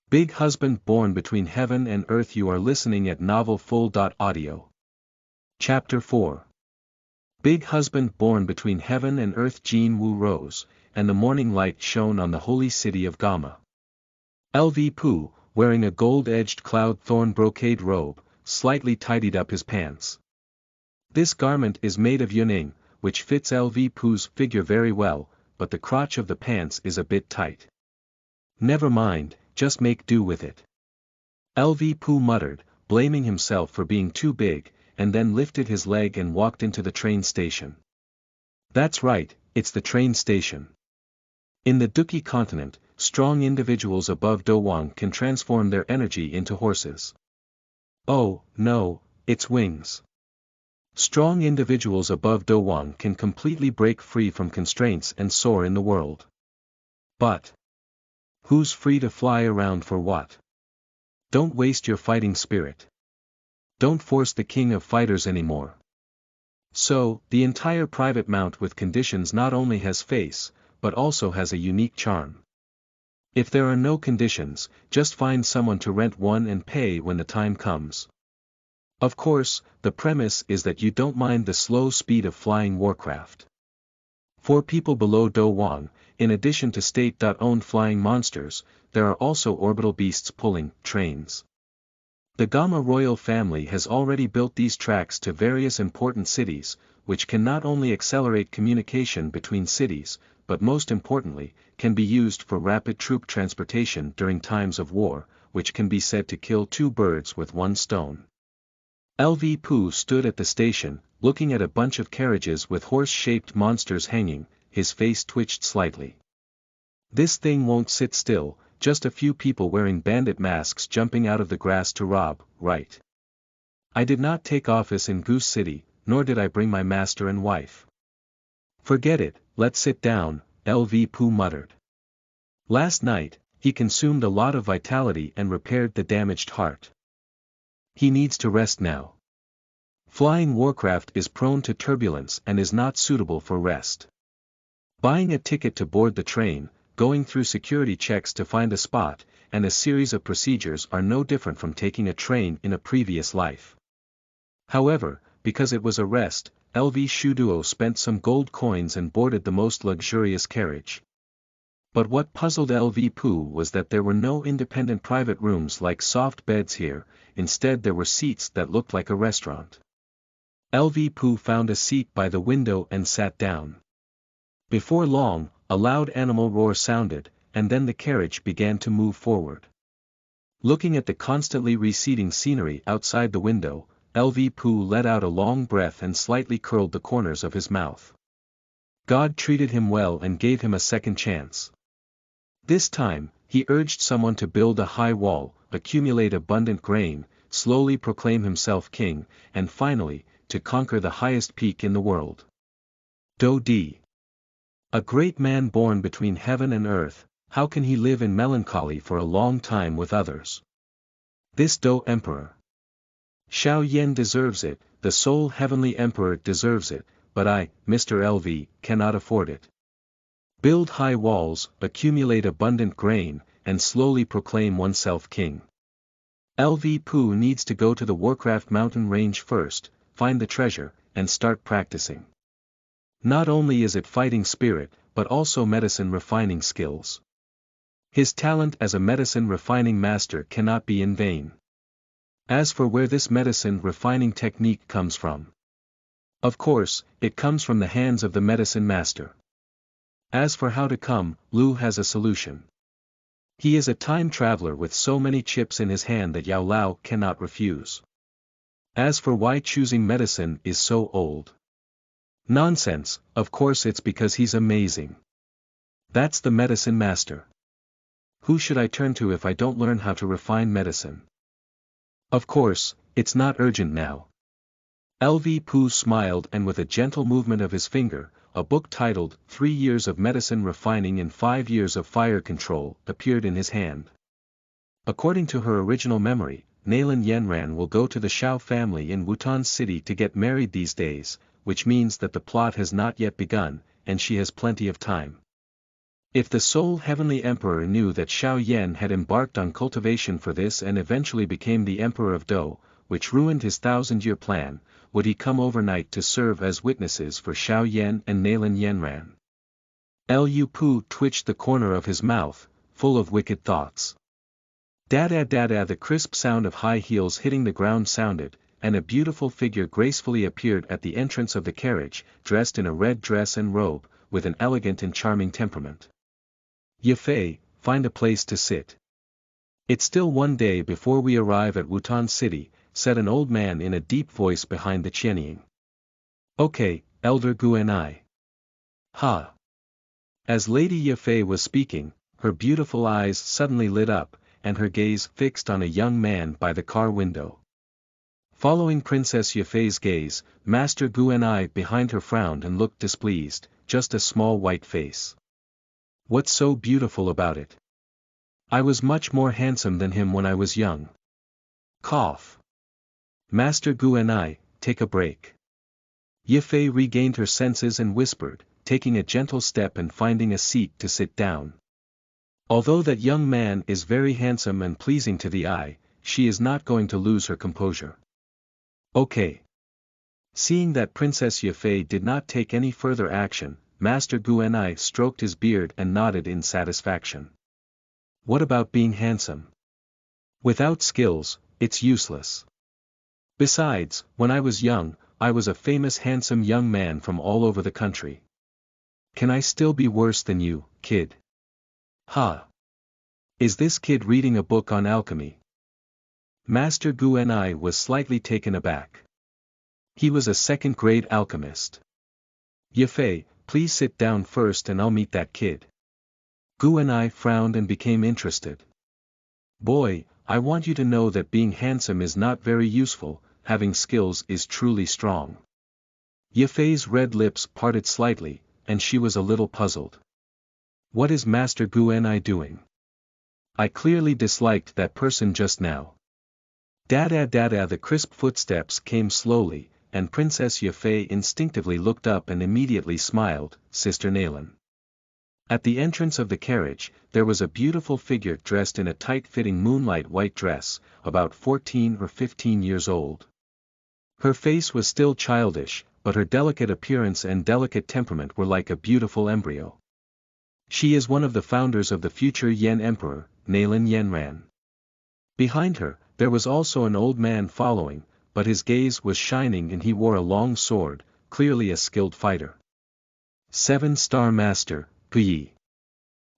Big Husband Born Between Heaven and Earth. You are listening at novelfull.audio. Chapter 4. Big Husband Born Between Heaven and Earth. Jin Wu rose, and the morning light shone on the holy city of Gama. Lv Pu, wearing a gold-edged cloud thorn brocade robe, slightly tidied up his pants. This garment is made of Yuning, which fits Lv Pu's figure very well, but the crotch of the pants is a bit tight. Never mind, just make do with it. Lv Pu muttered, blaming himself for being too big, and then lifted his leg and walked into the train station. That's right, it's the train station. In the Douqi Continent, strong individuals above Douwang can transform their energy into horses. Oh, no, it's wings. Strong individuals above Douwang can completely break free from constraints and soar in the world. But who's free to fly around for what? Don't waste your fighting spirit. Don't force the king of fighters anymore. So, the entire private mount with conditions not only has face, but also has a unique charm. If there are no conditions, just find someone to rent one and pay when the time comes. Of course, the premise is that you don't mind the slow speed of flying warcraft. For people below Douwang, in addition to state-owned flying monsters, there are also orbital beasts pulling trains. The Gama royal family has already built these tracks to various important cities, which can not only accelerate communication between cities, but most importantly, can be used for rapid troop transportation during times of war, which can be said to kill two birds with one stone. Lv Pu stood at the station, looking at a bunch of carriages with horse-shaped monsters hanging, his face twitched slightly. This thing won't sit still, just a few people wearing bandit masks jumping out of the grass to rob, right? I did not take office in Goose City, nor did I bring my master and wife. Forget it, let's sit down, Lv Pu muttered. Last night, he consumed a lot of vitality and repaired the damaged heart. He needs to rest now. Flying warcraft is prone to turbulence and is not suitable for rest. Buying a ticket to board the train, going through security checks to find a spot, and a series of procedures are no different from taking a train in a previous life. However, because it was a rest, Lv Shuduo spent some gold coins and boarded the most luxurious carriage. But what puzzled Lv Pu was that there were no independent private rooms like soft beds here, instead there were seats that looked like a restaurant. Lv Pu found a seat by the window and sat down. Before long, a loud animal roar sounded, and then the carriage began to move forward. Looking at the constantly receding scenery outside the window, Lv Pu let out a long breath and slightly curled the corners of his mouth. God treated him well and gave him a second chance. This time, he urged someone to build a high wall, accumulate abundant grain, slowly proclaim himself king, and finally, to conquer the highest peak in the world. Dou Di. A great man born between heaven and earth, how can he live in melancholy for a long time with others? This Dou Emperor. Xiao Yan deserves it, the sole heavenly emperor deserves it, but I, Mr. Lv, cannot afford it. Build high walls, accumulate abundant grain, and slowly proclaim oneself king. Lv Pu needs to go to the Warcraft mountain range first, find the treasure, and start practicing. Not only is it fighting spirit, but also medicine refining skills. His talent as a medicine refining master cannot be in vain. As for where this medicine refining technique comes from. Of course, it comes from the hands of the medicine master. As for how to come, Lu has a solution. He is a time traveler with so many chips in his hand that Yao Lao cannot refuse. As for why choosing medicine is so old. Nonsense, of course it's because he's amazing. That's the medicine master. Who should I turn to if I don't learn how to refine medicine? Of course, it's not urgent now. Lv Pu smiled and with a gentle movement of his finger, a book titled 3 Years of Medicine Refining in 5 Years of Fire Control appeared in his hand. According to her original memory, Nalan Yanran will go to the Xiao family in Wutan City to get married these days, which means that the plot has not yet begun, and she has plenty of time. If the sole heavenly emperor knew that Xiao Yan had embarked on cultivation for this and eventually became the emperor of Dou, which ruined his 1,000-year plan, would he come overnight to serve as witnesses for Xiao Yan and Nalan Yanran? Lu Pu twitched the corner of his mouth, full of wicked thoughts. Da-da-da-da, the crisp sound of high heels hitting the ground sounded, and a beautiful figure gracefully appeared at the entrance of the carriage, dressed in a red dress and robe, with an elegant and charming temperament. Ye Fei, find a place to sit. It's still one day before we arrive at Wutan City, said an old man in a deep voice behind the Qianying. Okay, Elder Gu and I. Ha! As Lady Ye Fei was speaking, her beautiful eyes suddenly lit up, and her gaze fixed on a young man by the car window. Following Princess Ye Fei's gaze, Master Gu and I behind her frowned and looked displeased, just a small white face. What's so beautiful about it? I was much more handsome than him when I was young. Cough. Master Gu and I, take a break. Ye Fei regained her senses and whispered, taking a gentle step and finding a seat to sit down. Although that young man is very handsome and pleasing to the eye, she is not going to lose her composure. Okay. Seeing that Princess Ye Fei did not take any further action, Master Gu and I stroked his beard and nodded in satisfaction. What about being handsome? Without skills, it's useless. Besides, when I was young, I was a famous handsome young man from all over the country. Can I still be worse than you, kid? Ha! Is this kid reading a book on alchemy? Master Gu and I was slightly taken aback. He was a second-grade alchemist. Ye Fei, please sit down first and I'll meet that kid. Guanai frowned and became interested. Boy, I want you to know that being handsome is not very useful, having skills is truly strong. Yefei's red lips parted slightly, and she was a little puzzled. What is Master Guanai doing? I clearly disliked that person just now. Dada dada, the crisp footsteps came slowly, and Princess Yefei instinctively looked up and immediately smiled, Sister Nalan. At the entrance of the carriage, there was a beautiful figure dressed in a tight-fitting moonlight white dress, about 14 or 15 years old. Her face was still childish, but her delicate appearance and delicate temperament were like a beautiful embryo. She is one of the founders of the future Yan Emperor, Nalan Yanran. Behind her, there was also an old man following, but his gaze was shining and he wore a long sword, clearly a skilled fighter. 7-star Master, Puyi.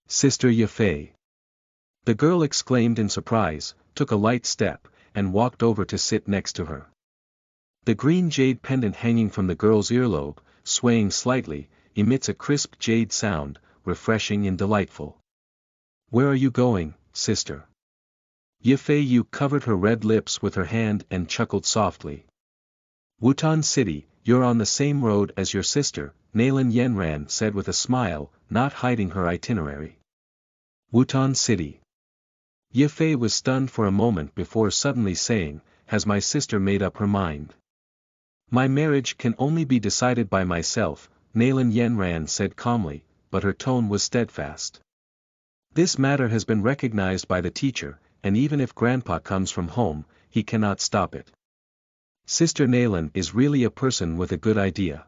Sister Yefei. The girl exclaimed in surprise, took a light step, and walked over to sit next to her. The green jade pendant hanging from the girl's earlobe, swaying slightly, emits a crisp jade sound, refreshing and delightful. Where are you going, sister? Yefei Yu covered her red lips with her hand and chuckled softly. Wutan City, you're on the same road as your sister, Nalan Yanran said with a smile, not hiding her itinerary. Wutan City. Yefei was stunned for a moment before suddenly saying, has my sister made up her mind? My marriage can only be decided by myself, Nalan Yanran said calmly, but her tone was steadfast. This matter has been recognized by the teacher, and even if Grandpa comes from home, he cannot stop it. Sister Nalan is really a person with a good idea.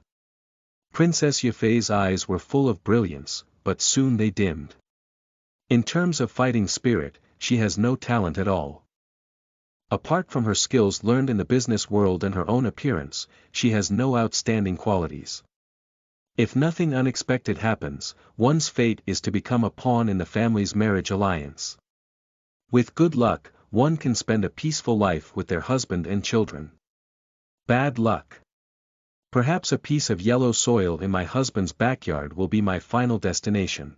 Princess Yefei's eyes were full of brilliance, but soon they dimmed. In terms of fighting spirit, she has no talent at all. Apart from her skills learned in the business world and her own appearance, she has no outstanding qualities. If nothing unexpected happens, one's fate is to become a pawn in the family's marriage alliance. With good luck, one can spend a peaceful life with their husband and children. Bad luck. Perhaps a piece of yellow soil in my husband's backyard will be my final destination.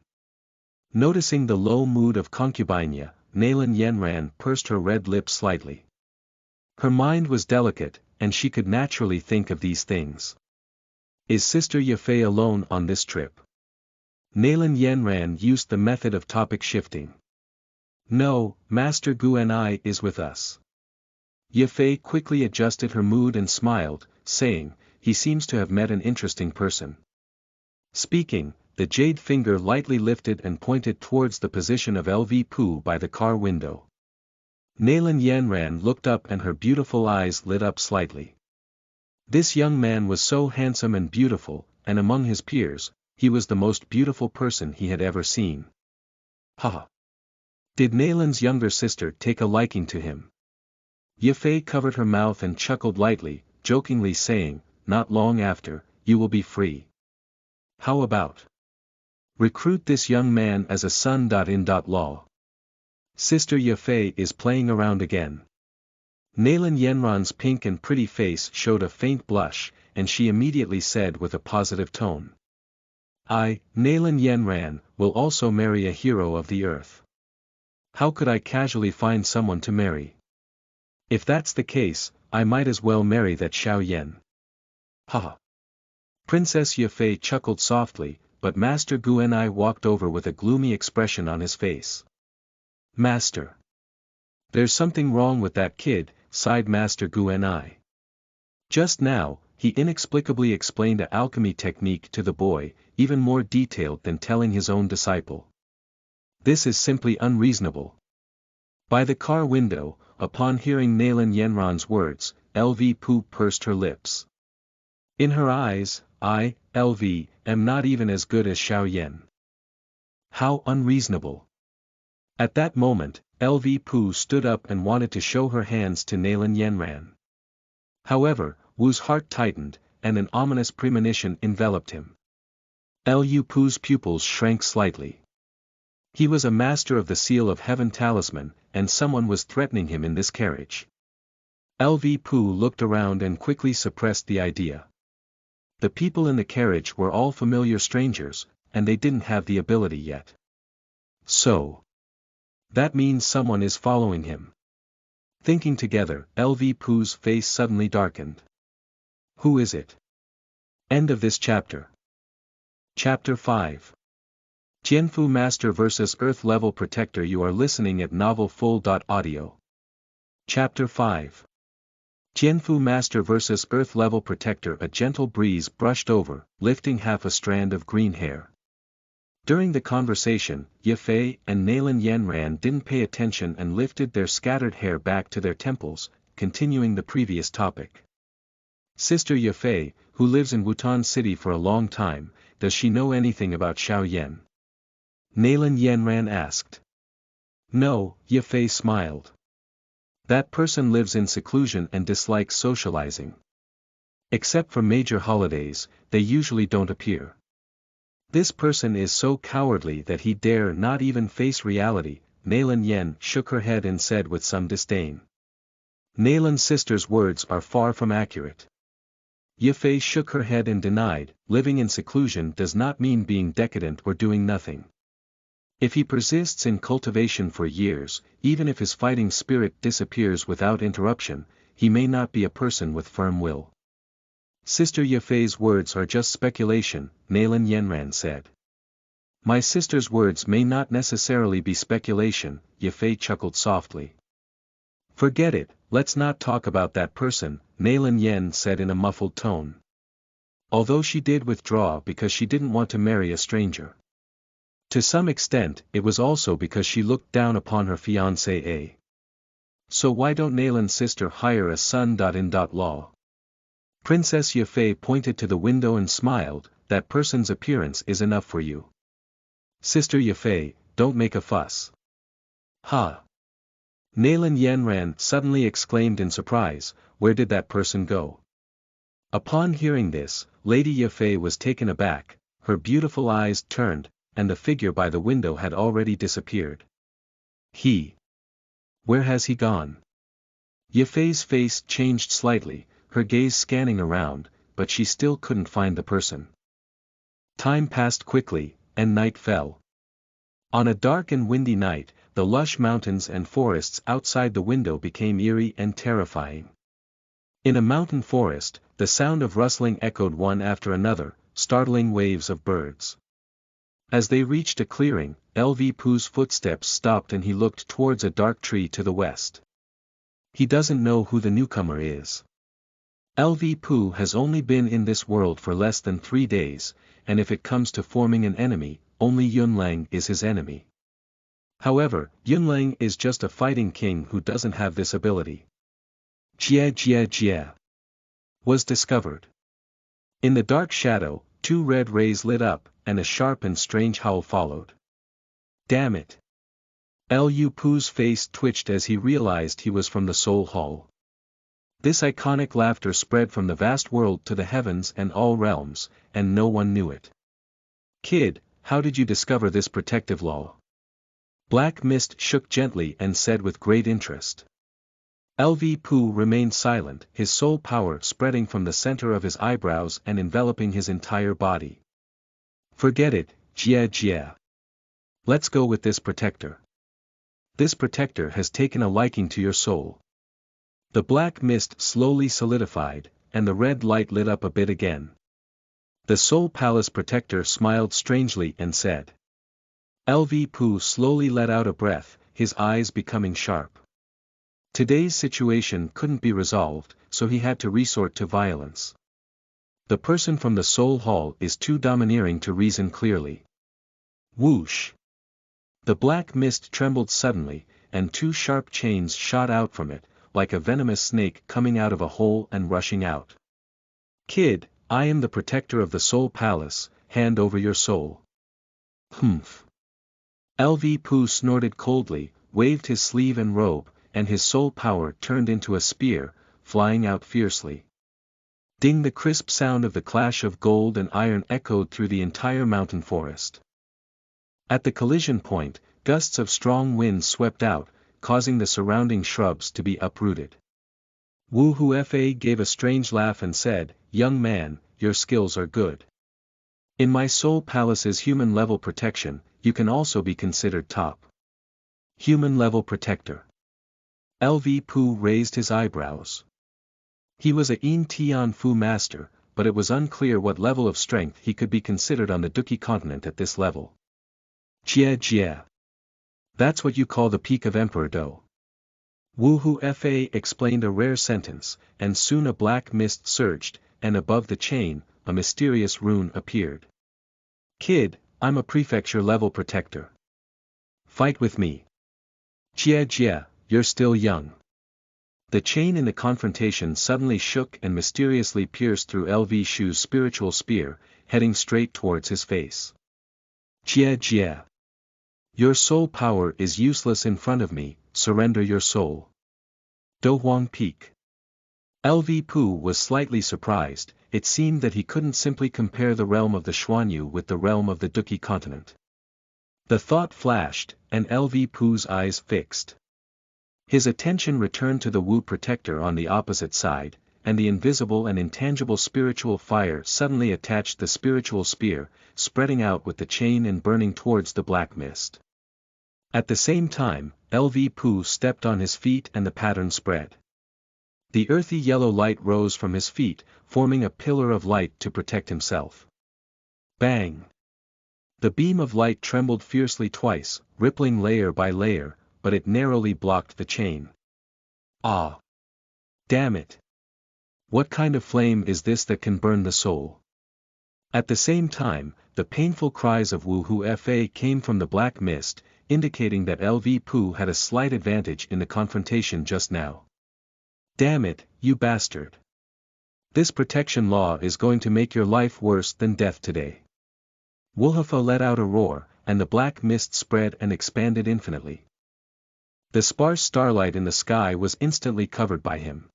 Noticing the low mood of concubinea, Nalan Yanran pursed her red lips slightly. Her mind was delicate, and she could naturally think of these things. Is Sister Yefei alone on this trip? Nalan Yanran used the method of topic shifting. No, Master Guanai is with us. Yefei quickly adjusted her mood and smiled, saying, he seems to have met an interesting person. Speaking, the jade finger lightly lifted and pointed towards the position of Lv Pu by the car window. Nalan Yanran looked up and her beautiful eyes lit up slightly. This young man was so handsome and beautiful, and among his peers, he was the most beautiful person he had ever seen. Haha! Did Nalan's younger sister take a liking to him? Yefei covered her mouth and chuckled lightly, jokingly saying, not long after, you will be free. How about? Recruit this young man as a son.in.law. Sister Yefei is playing around again. Nalan Yanran's pink and pretty face showed a faint blush, and she immediately said with a positive tone. I, Nalan Yanran, will also marry a hero of the earth. How could I casually find someone to marry? If that's the case, I might as well marry that Xiao Yan. Haha. Princess Yefei chuckled softly, but Master Guanai walked over with a gloomy expression on his face. Master. There's something wrong with that kid, sighed Master Guanai. Just now, he inexplicably explained an alchemy technique to the boy, even more detailed than telling his own disciple. This is simply unreasonable. By the car window, upon hearing Nalan Yanran's words, Lv Pu pursed her lips. In her eyes, I, Lv, am not even as good as Xiao Yan. How unreasonable. At that moment, Lv Pu stood up and wanted to show her hands to Nalan Yanran. However, Wu's heart tightened, and an ominous premonition enveloped him. Lu Pu's pupils shrank slightly. He was a master of the Seal of Heaven talisman, and someone was threatening him in this carriage. Lv Pu looked around and quickly suppressed the idea. The people in the carriage were all familiar strangers, and they didn't have the ability yet. So. That means someone is following him. Thinking together, Lv Pu's face suddenly darkened. Who is it? End of this chapter. Chapter 5. Tianfu Master vs Earth Level Protector. You are listening at novelfull.audio. Chapter 5. Tianfu Master vs Earth Level Protector. A gentle breeze brushed over, lifting half a strand of green hair. During the conversation, Ye Fei and Nalan Yanran didn't pay attention and lifted their scattered hair back to their temples, continuing the previous topic. Sister Ye Fei, who lives in Wutan City for a long time, does she know anything about Xiao Yan? Nalan Yanran asked. No, Ye Fei smiled. That person lives in seclusion and dislikes socializing. Except for major holidays, they usually don't appear. This person is so cowardly that he dare not even face reality. Nalan Yan shook her head and said with some disdain. Nalan's sister's words are far from accurate. Ye Fei shook her head and denied, living in seclusion does not mean being decadent or doing nothing. If he persists in cultivation for years, even if his fighting spirit disappears without interruption, he may not be a person with firm will. Sister Ye Fei's words are just speculation, Nalan Yanran said. My sister's words may not necessarily be speculation, Ye Fei chuckled softly. Forget it, let's not talk about that person, Nalan Yan said in a muffled tone. Although she did withdraw because she didn't want to marry a stranger. To some extent, it was also because she looked down upon her fiancé. So why don't Nalan's sister hire a son-in-law? Princess Ye Fei pointed to the window and smiled, that person's appearance is enough for you. Sister Ye Fei, don't make a fuss. Ha! Nalan Yanran suddenly exclaimed in surprise, where did that person go? Upon hearing this, Lady Ye Fei was taken aback, her beautiful eyes turned, and the figure by the window had already disappeared. Where has he gone? Ye Fei's face changed slightly, her gaze scanning around, but she still couldn't find the person. Time passed quickly, and night fell. On a dark and windy night, the lush mountains and forests outside the window became eerie and terrifying. In a mountain forest, the sound of rustling echoed one after another, startling waves of birds. As they reached a clearing, Lv Pu's footsteps stopped and he looked towards a dark tree to the west. He doesn't know who the newcomer is. Lv Pu has only been in this world for less than 3 days, and if it comes to forming an enemy, only Yunlang is his enemy. However, Yunlang is just a fighting king who doesn't have this ability. Jie Jie was discovered. In the dark shadow, 2 red rays lit up, and a sharp and strange howl followed. Damn it! Lv Pu's face twitched as he realized he was from the Soul Hall. This iconic laughter spread from the vast world to the heavens and all realms, and no one knew it. Kid, how did you discover this protective law? Black Mist shook gently and said with great interest. Lv Pu remained silent, his soul power spreading from the center of his eyebrows and enveloping his entire body. Forget it, Jie Jie. Let's go with this protector. This protector has taken a liking to your soul. The black mist slowly solidified, and the red light lit up a bit again. The Soul Palace protector smiled strangely and said. Lv Pu slowly let out a breath, his eyes becoming sharp. Today's situation couldn't be resolved, so he had to resort to violence. The person from the Soul Hall is too domineering to reason clearly. Whoosh! The black mist trembled suddenly, and 2 sharp chains shot out from it, like a venomous snake coming out of a hole and rushing out. Kid, I am the protector of the Soul Palace, hand over your soul. Humph. Lv Pu snorted coldly, waved his sleeve and robe, and his soul power turned into a spear, flying out fiercely. Ding! The crisp sound of the clash of gold and iron echoed through the entire mountain forest. At the collision point, gusts of strong wind swept out, causing the surrounding shrubs to be uprooted. Wu Hu Fa gave a strange laugh and said, young man, your skills are good. In my soul palace's human-level protection, you can also be considered top. Human-level protector. Lv Pu raised his eyebrows. He was a Tianfu master, but it was unclear what level of strength he could be considered on the Douqi Continent at this level. Jie Jie. That's what you call the peak of Emperor Dou. Wu Fa explained a rare sentence, and soon a black mist surged, and above the chain, a mysterious rune appeared. Kid, I'm a prefecture-level protector. Fight with me. Jie Jie, you're still young. The chain in the confrontation suddenly shook and mysteriously pierced through Lv Shu's spiritual spear, heading straight towards his face. Jie Jie. Your soul power is useless in front of me, surrender your soul. Do Huang Peak. Lv Pu was slightly surprised, it seemed that he couldn't simply compare the realm of the Xuanyu with the realm of the Douqi Continent. The thought flashed, and Lv Pu's eyes fixed. His attention returned to the Wu protector on the opposite side, and the invisible and intangible spiritual fire suddenly attached the spiritual spear, spreading out with the chain and burning towards the black mist. At the same time, Lv Pu stepped on his feet and the pattern spread. The earthy yellow light rose from his feet, forming a pillar of light to protect himself. Bang! The beam of light trembled fiercely twice, rippling layer by layer, but it narrowly blocked the chain. Ah! Damn it! What kind of flame is this that can burn the soul? At the same time, the painful cries of Wu Fa came from the black mist, indicating that Lv Pu had a slight advantage in the confrontation just now. Damn it, you bastard! This protection law is going to make your life worse than death today. Wu Fa let out a roar, and the black mist spread and expanded infinitely. The sparse starlight in the sky was instantly covered by him.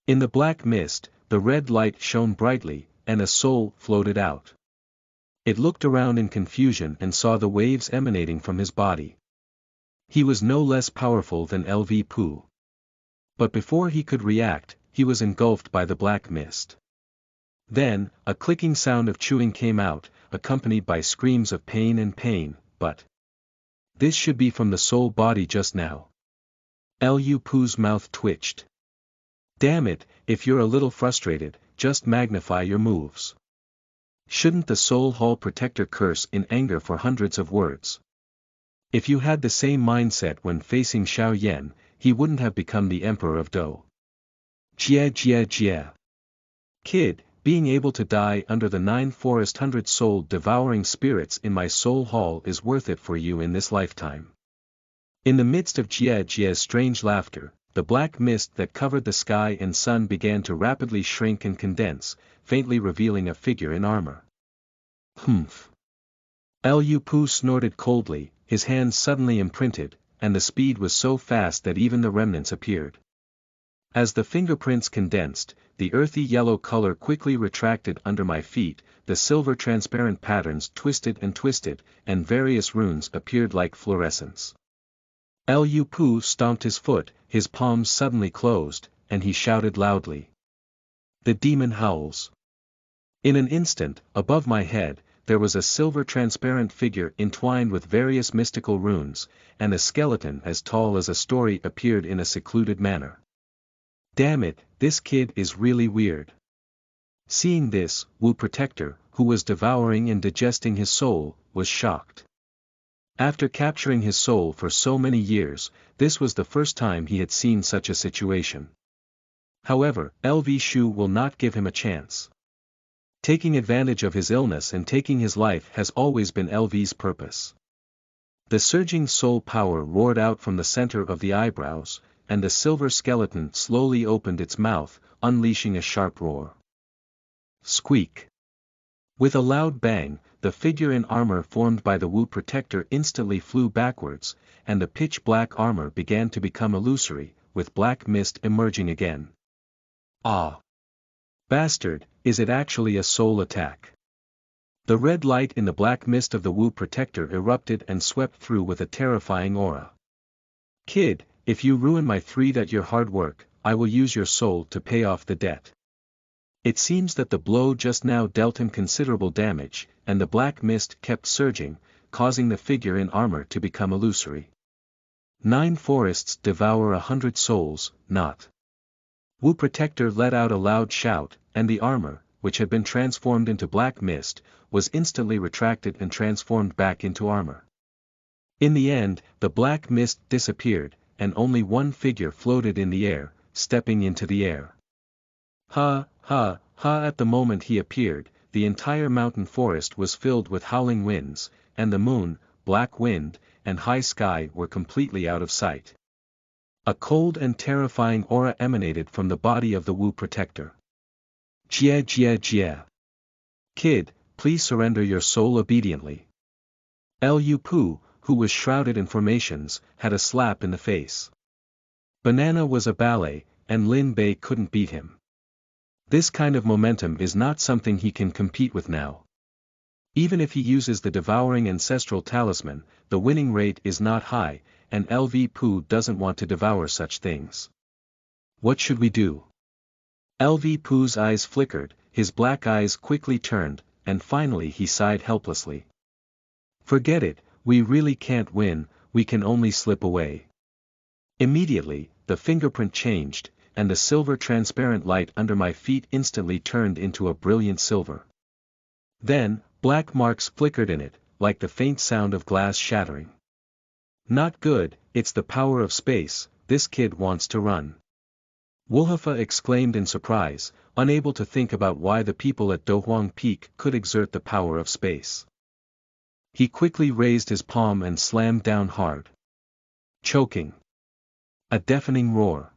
In the black mist, the red light shone brightly, and a soul floated out. It looked around in confusion and saw the waves emanating from his body. He was no less powerful than Lv Pu. But before he could react, he was engulfed by the black mist. Then, a clicking sound of chewing came out, accompanied by screams of pain, but this should be from the soul body just now. Lv Pu's mouth twitched. Damn it, if you're a little frustrated, just magnify your moves. Shouldn't the soul hall protector curse in anger for hundreds of words? If you had the same mindset when facing Xiao Yan, he wouldn't have become the Emperor of Dou. Jie Jie Jie. Kid, being able to die under the 9 forest 100-souled devouring spirits in my soul hall is worth it for you in this lifetime. In the midst of Jie Jie's strange laughter, the black mist that covered the sky and sun began to rapidly shrink and condense, faintly revealing a figure in armor. Humph. Lv Pu snorted coldly, his hands suddenly imprinted, and the speed was so fast that even the remnants appeared. As the fingerprints condensed, the earthy yellow color quickly retracted under my feet, the silver transparent patterns twisted, and various runes appeared like fluorescence. Lv Pu stomped his foot, his palms suddenly closed, and he shouted loudly. The demon howls. In an instant, above my head, there was a silver transparent figure entwined with various mystical runes, and a skeleton as tall as a story appeared in a secluded manner. Damn it, this kid is really weird. Seeing this, Wu Protector, who was devouring and digesting his soul, was shocked. After capturing his soul for so many years, this was the first time he had seen such a situation. However, Lv Shu will not give him a chance. Taking advantage of his illness and taking his life has always been Lv's purpose. The surging soul power roared out from the center of the eyebrows, and the silver skeleton slowly opened its mouth, unleashing a sharp roar. Squeak! With a loud bang, the figure in armor formed by the Wu Protector instantly flew backwards, and the pitch-black armor began to become illusory, with black mist emerging again. Ah! Bastard, is it actually a soul attack? The red light in the black mist of the Wu Protector erupted and swept through with a terrifying aura. Kid, if you ruin my 3 that your hard work, I will use your soul to pay off the debt. It seems that the blow just now dealt him considerable damage, and the black mist kept surging, causing the figure in armor to become illusory. 9 forests devour 100 souls, not. Wu Protector let out a loud shout, and the armor, which had been transformed into black mist, was instantly retracted and transformed back into armor. In the end, the black mist disappeared, and only one figure floated in the air, stepping into the air. Ha, ha, ha! At the moment he appeared, the entire mountain forest was filled with howling winds, and the moon, black wind, and high sky were completely out of sight. A cold and terrifying aura emanated from the body of the Wu Protector. Jie Jie Jie. Kid, please surrender your soul obediently. Lv Pu, who was shrouded in formations, had a slap in the face. Banana was a ballet, and Lin Bei couldn't beat him. This kind of momentum is not something he can compete with now. Even if he uses the Devouring Ancestral Talisman, the winning rate is not high, and Lv Pu doesn't want to devour such things. What should we do? Lv Pu's eyes flickered, his black eyes quickly turned, and finally he sighed helplessly. Forget it, we really can't win, we can only slip away. Immediately, the fingerprint changed, and the silver transparent light under my feet instantly turned into a brilliant silver. Then, black marks flickered in it, like the faint sound of glass shattering. Not good, it's the power of space, this kid wants to run. Wulhafa exclaimed in surprise, unable to think about why the people at Douhuang Peak could exert the power of space. He quickly raised his palm and slammed down hard. Choking. A deafening roar.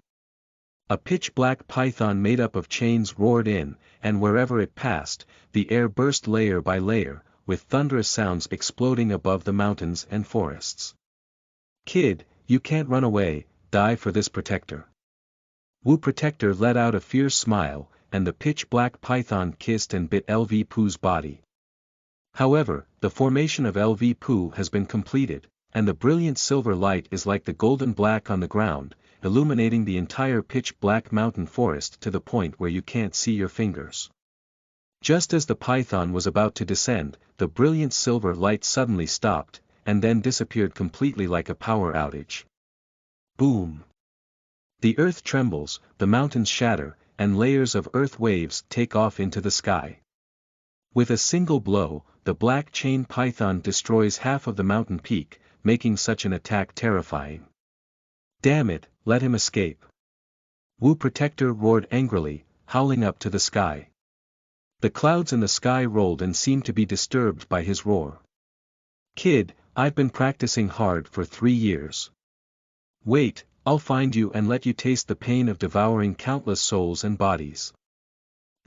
A pitch-black python made up of chains roared in, and wherever it passed, the air burst layer by layer, with thunderous sounds exploding above the mountains and forests. Kid, you can't run away, die for this protector. Wu Protector let out a fierce smile, and the pitch-black python kissed and bit Lv Pu's body. However, the formation of Lv Pu has been completed, and the brilliant silver light is like the golden black on the ground, illuminating the entire pitch-black mountain forest to the point where you can't see your fingers. Just as the python was about to descend, the brilliant silver light suddenly stopped, and then disappeared completely like a power outage. Boom! The earth trembles, the mountains shatter, and layers of earth waves take off into the sky. With a single blow, the black chain python destroys half of the mountain peak, making such an attack terrifying. Damn it, let him escape. Wu Protector roared angrily, howling up to the sky. The clouds in the sky rolled and seemed to be disturbed by his roar. Kid, I've been practicing hard for 3 years. Wait, I'll find you and let you taste the pain of devouring countless souls and bodies.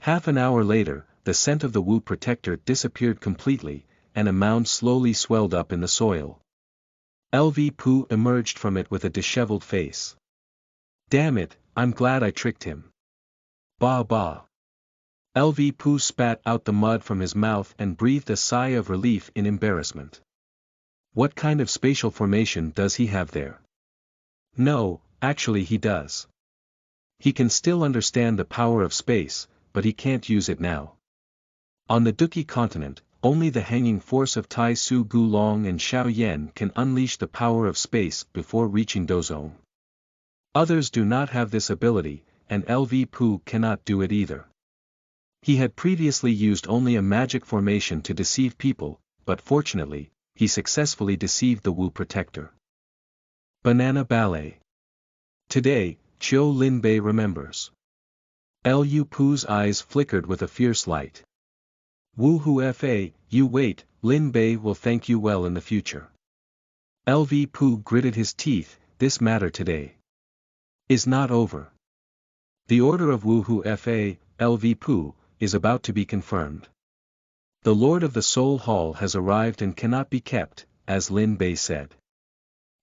Half an hour later, the scent of the Wu Protector disappeared completely, and a mound slowly swelled up in the soil. Lv Pu emerged from it with a disheveled face. Damn it, I'm glad I tricked him. Ba ba. Lv Pu spat out the mud from his mouth and breathed a sigh of relief in embarrassment. What kind of spatial formation does he have there? No, actually he does. He can still understand the power of space, but he can't use it now. On the Douqi Continent, only the hanging force of Tai Su Gulong and Xiao Yan can unleash the power of space before reaching Dozong. Others do not have this ability, and Lv Pu cannot do it either. He had previously used only a magic formation to deceive people, but fortunately, he successfully deceived the Wu Protector. Banana Ballet. Today, Qiu Linbei remembers. Lv Pu's eyes flickered with a fierce light. Wu Hu Fa, you wait, Lin Bei will thank you well in the future. Lv Pu gritted his teeth, this matter today is not over. The order of Wu Hu Fa, Lv Pu, is about to be confirmed. The Lord of the Soul Hall has arrived and cannot be kept, as Lin Bei said.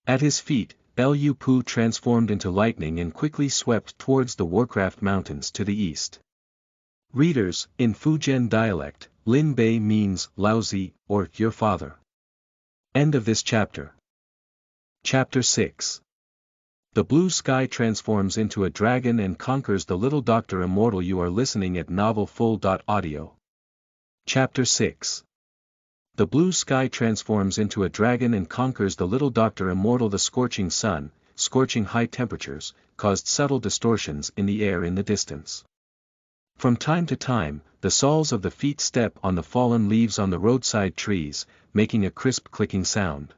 At his feet, Lv Pu transformed into lightning and quickly swept towards the Warcraft Mountains to the east. Readers, in Fujian dialect, Lin Bei means lousy, or your father. End of this chapter. Chapter 6. The blue sky transforms into a dragon and conquers the little Dr. Immortal. You are listening at novelfull.audio. Chapter 6. The blue sky transforms into a dragon and conquers the little Dr. Immortal. The scorching sun, scorching high temperatures, caused subtle distortions in the air in the distance. From time to time, the soles of the feet step on the fallen leaves on the roadside trees, making a crisp clicking sound.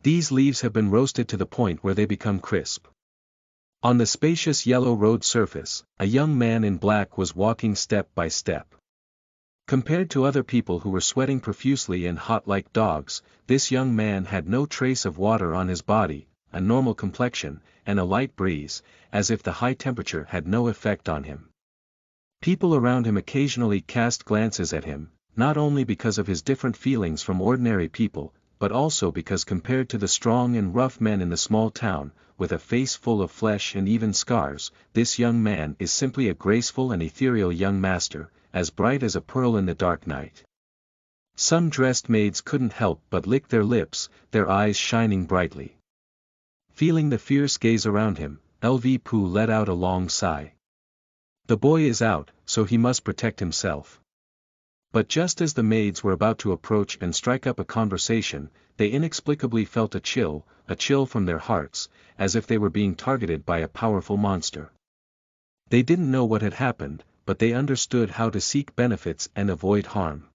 These leaves have been roasted to the point where they become crisp. On the spacious yellow road surface, a young man in black was walking step by step. Compared to other people who were sweating profusely and hot like dogs, this young man had no trace of water on his body, a normal complexion, and a light breeze, as if the high temperature had no effect on him. People around him occasionally cast glances at him, not only because of his different feelings from ordinary people, but also because compared to the strong and rough men in the small town, with a face full of flesh and even scars, this young man is simply a graceful and ethereal young master, as bright as a pearl in the dark night. Some dressed maids couldn't help but lick their lips, their eyes shining brightly. Feeling the fierce gaze around him, Lv Pu let out a long sigh. The boy is out, so he must protect himself. But just as the maids were about to approach and strike up a conversation, they inexplicably felt a chill from their hearts, as if they were being targeted by a powerful monster. They didn't know what had happened, but they understood how to seek benefits and avoid harm.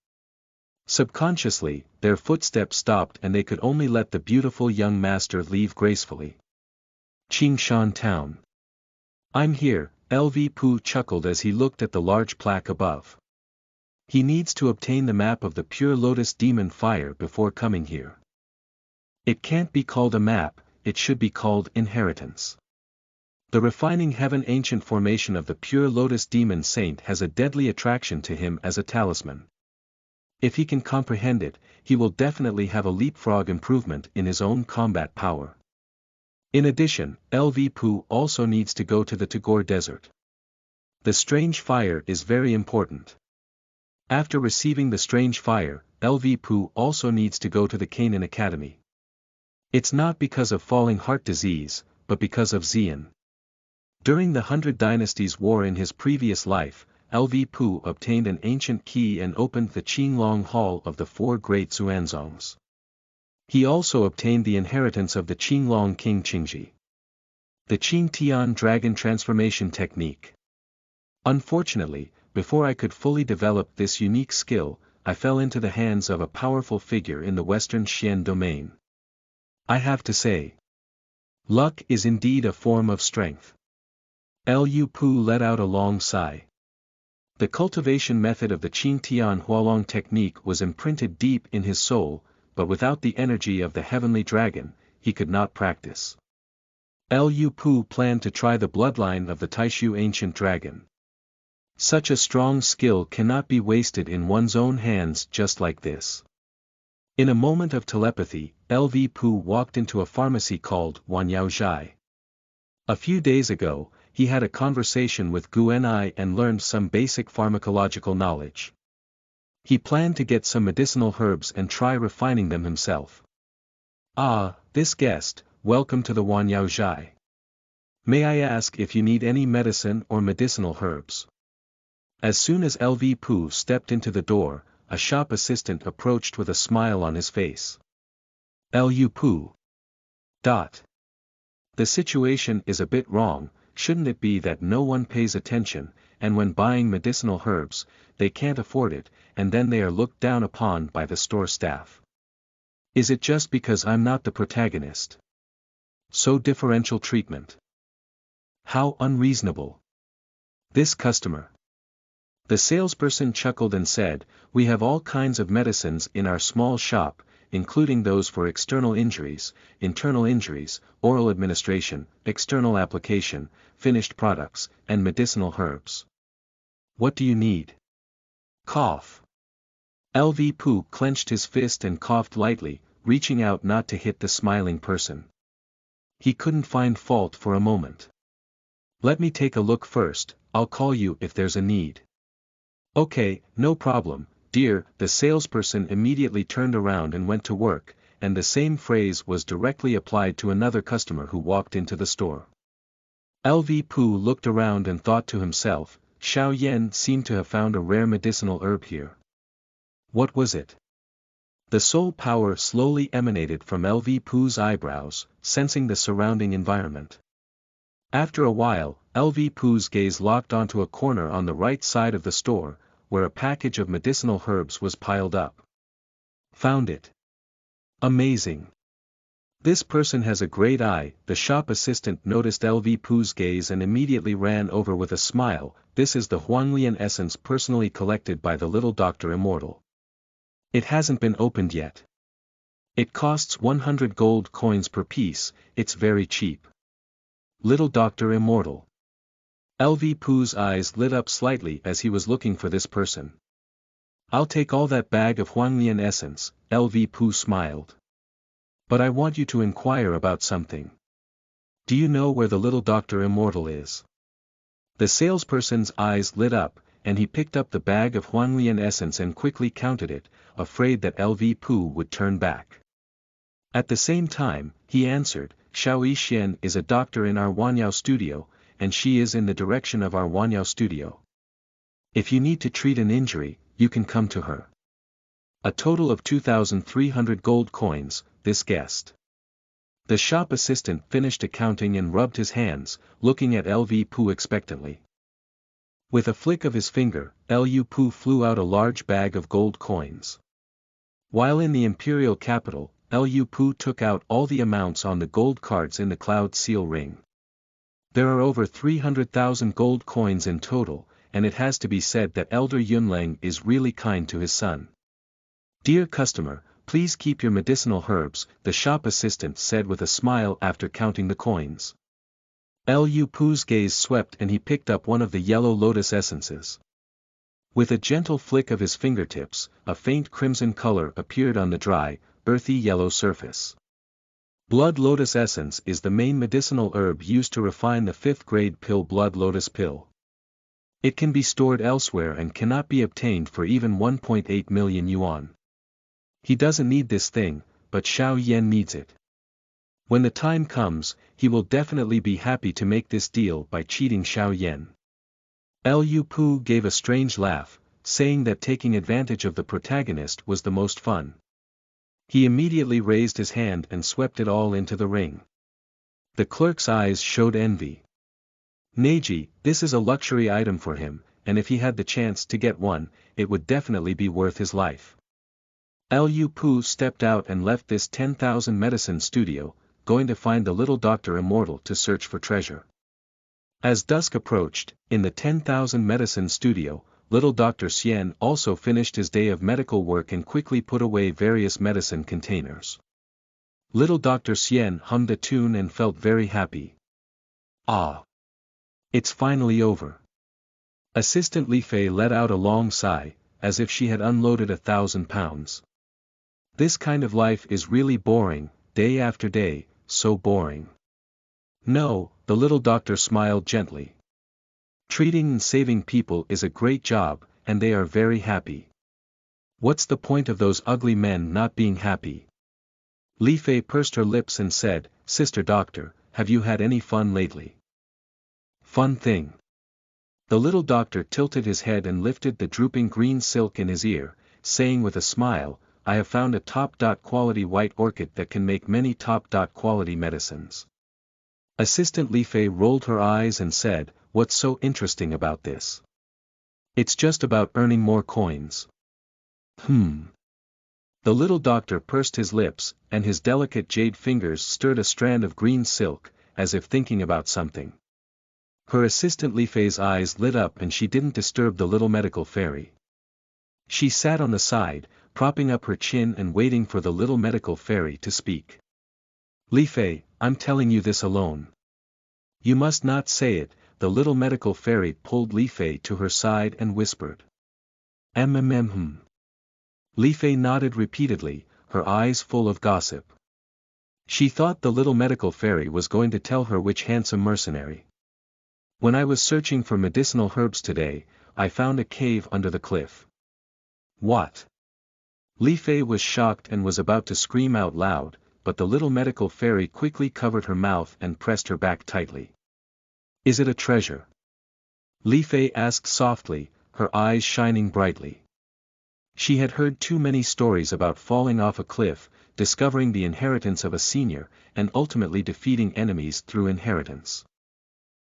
Subconsciously, their footsteps stopped and they could only let the beautiful young master leave gracefully. Qingshan Town. I'm here, Lv Pu chuckled as he looked at the large plaque above. He needs to obtain the map of the pure lotus demon fire before coming here. It can't be called a map, it should be called inheritance. The refining heaven ancient formation of the pure lotus demon saint has a deadly attraction to him as a talisman. If he can comprehend it, he will definitely have a leapfrog improvement in his own combat power. In addition, Lv Pu also needs to go to the Tagore Desert. The strange fire is very important. After receiving the strange fire, Lv Pu also needs to go to the Canaan Academy. It's not because of falling heart disease, but because of Xian. During the 100 Dynasties War in his previous life, Lv Pu obtained an ancient key and opened the Qinglong Hall of the 4 great Xuanzongs. He also obtained the inheritance of the Qinglong King Qingji. The Qing Tian Dragon Transformation Technique. Unfortunately, before I could fully develop this unique skill, I fell into the hands of a powerful figure in the Western Xian domain. I have to say, luck is indeed a form of strength. Lv Pu let out a long sigh. The cultivation method of the Qing Tian Hualong technique was imprinted deep in his soul, but without the energy of the heavenly dragon, he could not practice. Lv Pu planned to try the bloodline of the Taishu ancient dragon. Such a strong skill cannot be wasted in one's own hands just like this. In a moment of telepathy, Lv Pu walked into a pharmacy called Wanyaozhai. A few days ago, he had a conversation with Guanai and learned some basic pharmacological knowledge. He planned to get some medicinal herbs and try refining them himself. Ah, this guest, welcome to the Wanyaozhai. May I ask if you need any medicine or medicinal herbs? As soon as Lv Pu stepped into the door, a shop assistant approached with a smile on his face. Lv Pu. The situation is a bit wrong, shouldn't it be that no one pays attention, and when buying medicinal herbs, they can't afford it, and then they are looked down upon by the store staff? Is it just because I'm not the protagonist? So differential treatment. How unreasonable. This customer. The salesperson chuckled and said, we have all kinds of medicines in our small shop, including those for external injuries, internal injuries, oral administration, external application, finished products, and medicinal herbs. What do you need? Cough. Lv Pu clenched his fist and coughed lightly, reaching out not to hit the smiling person. He couldn't find fault for a moment. Let me take a look first, I'll call you if there's a need. Okay, no problem, dear. The salesperson immediately turned around and went to work, and the same phrase was directly applied to another customer who walked into the store. Lv Pu looked around and thought to himself, Xiao Yan seemed to have found a rare medicinal herb here. What was it? The soul power slowly emanated from Lv Pu's eyebrows, sensing the surrounding environment. After a while, Lv Pu's gaze locked onto a corner on the right side of the store, where a package of medicinal herbs was piled up. Found it. Amazing. This person has a great eye. The shop assistant noticed Lv Pu's gaze and immediately ran over with a smile. This is the Huanglian essence personally collected by the little Dr. Immortal. It hasn't been opened yet. It costs 100 gold coins per piece, it's very cheap. Little Dr. Immortal. Lv Pu's eyes lit up slightly as he was looking for this person. I'll take all that bag of Huanglian essence, Lv Pu smiled. But I want you to inquire about something. Do you know where the little Dr. Immortal is? The salesperson's eyes lit up, and he picked up the bag of Huanglian essence and quickly counted it, afraid that Lv Pu would turn back. At the same time, he answered, Xiao Yan is a doctor in our Wanyao studio, and she is in the direction of our Wanyao studio. If you need to treat an injury, you can come to her. A total of 2,300 gold coins, this guessed. The shop assistant finished accounting and rubbed his hands, looking at Lv Pu expectantly. With a flick of his finger, Lv Pu flew out a large bag of gold coins. While in the imperial capital, Lv Pu took out all the amounts on the gold cards in the cloud seal ring. There are over 300,000 gold coins in total, and it has to be said that Elder Yunlang is really kind to his son. Dear customer, please keep your medicinal herbs, the shop assistant said with a smile after counting the coins. Lv Pu's gaze swept and he picked up one of the yellow lotus essences. With a gentle flick of his fingertips, a faint crimson color appeared on the dry, earthy yellow surface. Blood lotus essence is the main medicinal herb used to refine the 5th grade pill blood lotus pill. It can be stored elsewhere and cannot be obtained for even 1.8 million yuan. He doesn't need this thing, but Xiao Yan needs it. When the time comes, he will definitely be happy to make this deal by cheating Xiao Yan. Lv Pu gave a strange laugh, saying that taking advantage of the protagonist was the most fun. He immediately raised his hand and swept it all into the ring. The clerk's eyes showed envy. Neji, this is a luxury item for him, and if he had the chance to get one, it would definitely be worth his life. Lv Pu stepped out and left this 10,000 medicine studio, going to find the little Dr. Immortal to search for treasure. As dusk approached, in the 10,000 medicine studio, little Dr. Xian also finished his day of medical work and quickly put away various medicine containers. Little Dr. Xian hummed a tune and felt very happy. Ah! It's finally over. Assistant Li Fei let out a long sigh, as if she had unloaded 1,000 pounds. This kind of life is really boring, day after day, so boring. No, the little doctor smiled gently. Treating and saving people is a great job, and they are very happy. What's the point of those ugly men not being happy? Li Fei pursed her lips and said, Sister Doctor, have you had any fun lately? Fun thing. The little doctor tilted his head and lifted the drooping green silk in his ear, saying with a smile, I have found a top-quality white orchid that can make many top-quality medicines. Assistant Li Fei rolled her eyes and said, What's so interesting about this? It's just about earning more coins. The little doctor pursed his lips, and his delicate jade fingers stirred a strand of green silk, as if thinking about something. Her assistant Li Fei's eyes lit up and she didn't disturb the little medical fairy. She sat on the side, propping up her chin and waiting for the little medical fairy to speak. Li Fei, I'm telling you this alone. You must not say it, the little medical fairy pulled Li Fei to her side and whispered. Li Fei nodded repeatedly, her eyes full of gossip. She thought the little medical fairy was going to tell her which handsome mercenary. When I was searching for medicinal herbs today, I found a cave under the cliff. What? Li Fei was shocked and was about to scream out loud, but the little medical fairy quickly covered her mouth and pressed her back tightly. Is it a treasure? Li Fei asked softly, her eyes shining brightly. She had heard too many stories about falling off a cliff, discovering the inheritance of a senior, and ultimately defeating enemies through inheritance.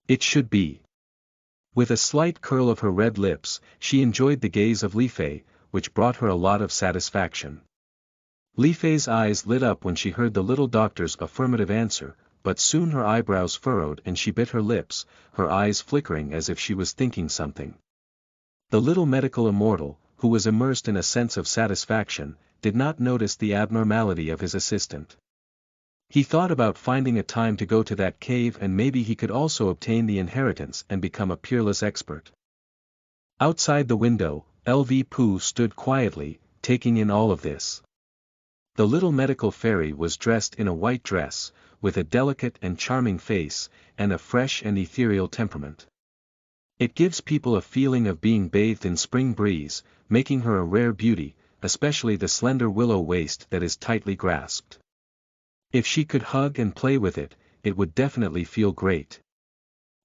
It should be. With a slight curl of her red lips, she enjoyed the gaze of Li Fei, which brought her a lot of satisfaction. Li Fei's eyes lit up when she heard the little doctor's affirmative answer, but soon her eyebrows furrowed and she bit her lips, her eyes flickering as if she was thinking something. The little medical immortal, who was immersed in a sense of satisfaction, did not notice the abnormality of his assistant. He thought about finding a time to go to that cave and maybe he could also obtain the inheritance and become a peerless expert. Outside the window, Lv Pu stood quietly, taking in all of this. The little medical fairy was dressed in a white dress, with a delicate and charming face, and a fresh and ethereal temperament. It gives people a feeling of being bathed in spring breeze, making her a rare beauty, especially the slender willow waist that is tightly grasped. If she could hug and play with it, it would definitely feel great.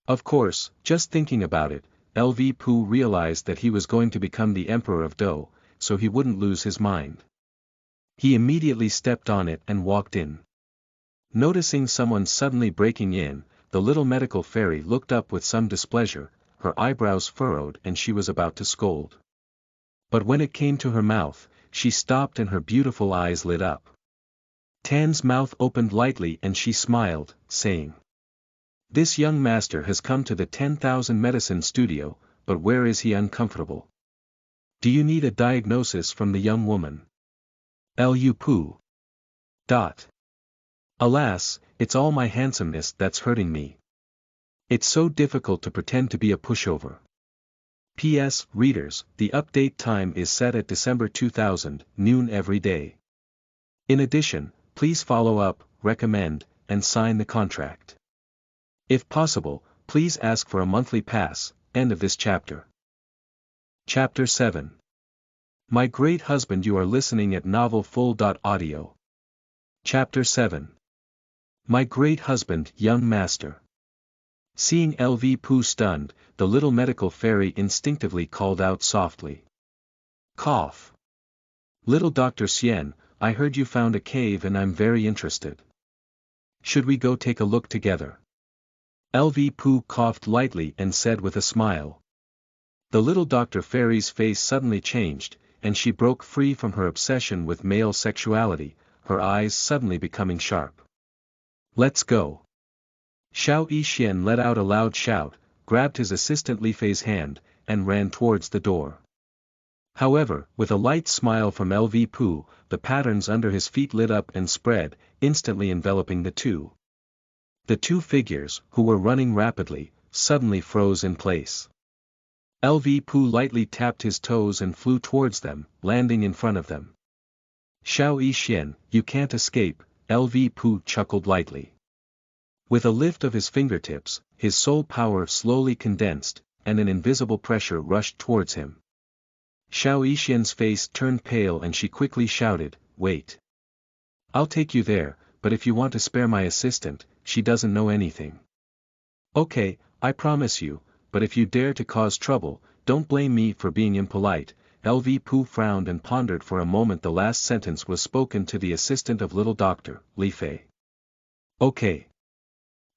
Of course, just thinking about it, Lv Pu realized that he was going to become the Emperor of Dou, so he wouldn't lose his mind. He immediately stepped on it and walked in. Noticing someone suddenly breaking in, the little medical fairy looked up with some displeasure, her eyebrows furrowed and she was about to scold. But when it came to her mouth, she stopped and her beautiful eyes lit up. Tan's mouth opened lightly and she smiled, saying, "This young master has come to the 10,000 medicine studio, but where is he uncomfortable? Do you need a diagnosis from the young woman?" Lv Pu. Alas, it's all my handsomeness that's hurting me. It's so difficult to pretend to be a pushover. P.S. Readers, the update time is set at December 2000, noon every day. In addition, please follow up, recommend, and sign the contract. If possible, please ask for a monthly pass. End of this chapter. Chapter 7. My Great Husband. You are listening at novelfull.audio. Chapter 7. My Great Husband, Young Master. Seeing Lv Pu stunned, the little medical fairy instinctively called out softly. Cough. Little Dr. Xian, I heard you found a cave and I'm very interested. Should we go take a look together? Lv Pu coughed lightly and said with a smile. The little Dr. Fairy's face suddenly changed, and she broke free from her obsession with male sexuality, her eyes suddenly becoming sharp. Let's go. Xiao Yan let out a loud shout, grabbed his assistant Li Fei's hand, and ran towards the door. However, with a light smile from Lv Pu, the patterns under his feet lit up and spread, instantly enveloping the two. The two figures, who were running rapidly, suddenly froze in place. Lv Pu lightly tapped his toes and flew towards them, landing in front of them. Xiao Yan, you can't escape, Lv Pu chuckled lightly. With a lift of his fingertips, his soul power slowly condensed, and an invisible pressure rushed towards him. Xiao Yan's face turned pale and she quickly shouted, "Wait. I'll take you there, but if you want to spare my assistant, she doesn't know anything." "Okay, I promise you, but if you dare to cause trouble, don't blame me for being impolite." Lv Pu frowned and pondered for a moment. The last sentence was spoken to the assistant of little Dr. Li Fei. "Okay.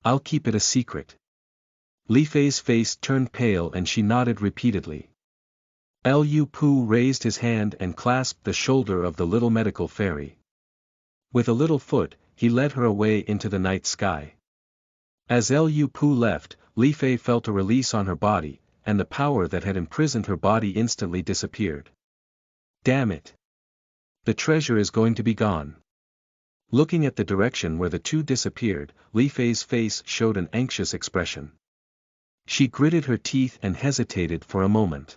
I'll keep it a secret." Li Fei's face turned pale and she nodded repeatedly. Lv Pu raised his hand and clasped the shoulder of the little medical fairy. With a little foot, he led her away into the night sky. As Lv Pu left, Li Fei felt a release on her body, and the power that had imprisoned her body instantly disappeared. Damn it! The treasure is going to be gone. Looking at the direction where the two disappeared, Li Fei's face showed an anxious expression. She gritted her teeth and hesitated for a moment.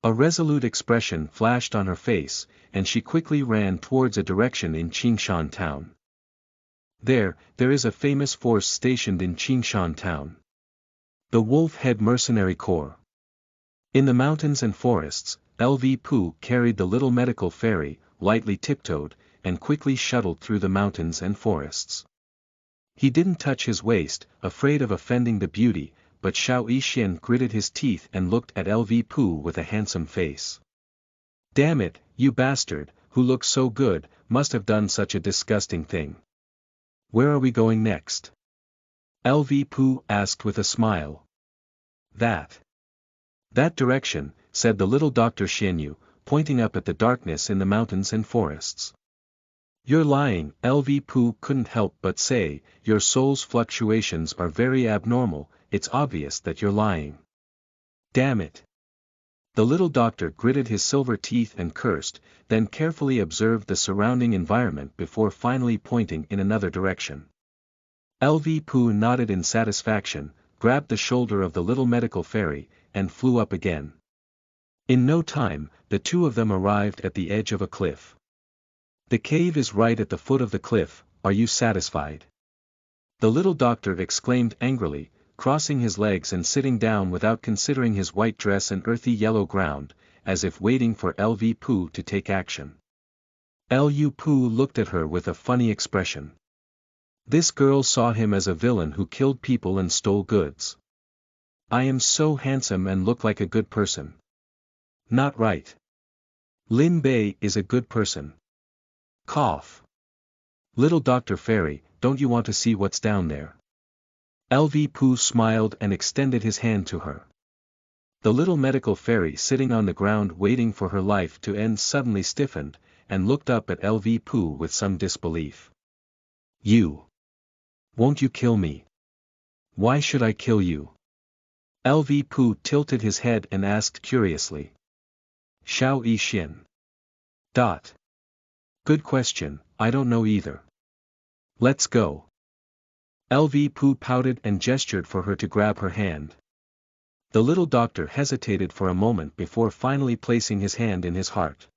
A resolute expression flashed on her face, and she quickly ran towards a direction in Qingshan town. There is a famous force stationed in Qingshan town. The Wolf Head Mercenary Corps. In the mountains and forests, Lv Pu carried the little medical fairy, lightly tiptoed, and quickly shuttled through the mountains and forests. He didn't touch his waist, afraid of offending the beauty, but Xiao Yan gritted his teeth and looked at Lv Pu with a handsome face. Damn it, you bastard, who looks so good, must have done such a disgusting thing. Where are we going next? Lv Pu asked with a smile. That direction, said the little Dr. Xianyu, pointing up at the darkness in the mountains and forests. You're lying, Lv Pu couldn't help but say, your soul's fluctuations are very abnormal, it's obvious that you're lying. Damn it. The little doctor gritted his silver teeth and cursed, then carefully observed the surrounding environment before finally pointing in another direction. Lv Pu nodded in satisfaction, grabbed the shoulder of the little medical fairy, and flew up again. In no time, the two of them arrived at the edge of a cliff. The cave is right at the foot of the cliff, are you satisfied? The little doctor exclaimed angrily, crossing his legs and sitting down without considering his white dress and earthy yellow ground, as if waiting for Lv Pu to take action. Lu Pu looked at her with a funny expression. This girl saw him as a villain who killed people and stole goods. I am so handsome and look like a good person. Not right. Lin Bei is a good person. Cough. Little Dr. Fairy, don't you want to see what's down there? Lv Pu smiled and extended his hand to her. The little medical fairy sitting on the ground waiting for her life to end suddenly stiffened, and looked up at Lv Pu with some disbelief. You. Won't you kill me? Why should I kill you? Lv Pu tilted his head and asked curiously. Xiao Yan. Good question, I don't know either. Let's go. Lv Pu pouted and gestured for her to grab her hand. The little doctor hesitated for a moment before finally placing his hand in his heart.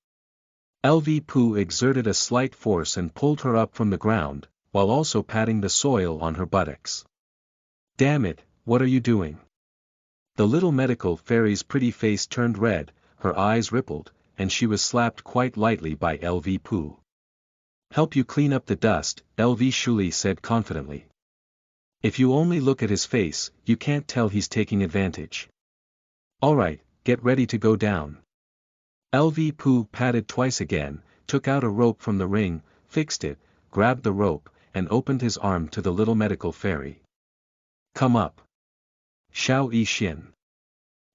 Lv Pu exerted a slight force and pulled her up from the ground, while also patting the soil on her buttocks. Damn it, what are you doing? The little medical fairy's pretty face turned red, her eyes rippled, and she was slapped quite lightly by Lv Pu. Help you clean up the dust, Lv Shuli said confidently. If you only look at his face, you can't tell he's taking advantage. Alright, get ready to go down. Lv Pu patted twice again, took out a rope from the ring, fixed it, grabbed the rope, and opened his arm to the little medical fairy. Come up. Xiao Yan.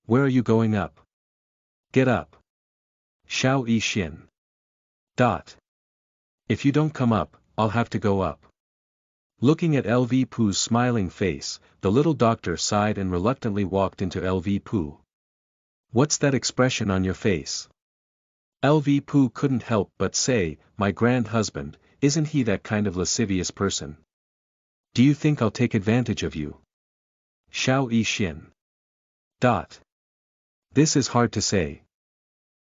Where are you going up? Get up. Xiao Yan. If you don't come up, I'll have to go up. Looking at Lv Pu's smiling face, the little doctor sighed and reluctantly walked into Lv Pu. What's that expression on your face? Lv Pu couldn't help but say, my grand husband, isn't he that kind of lascivious person? Do you think I'll take advantage of you? Xiao Yan. This is hard to say.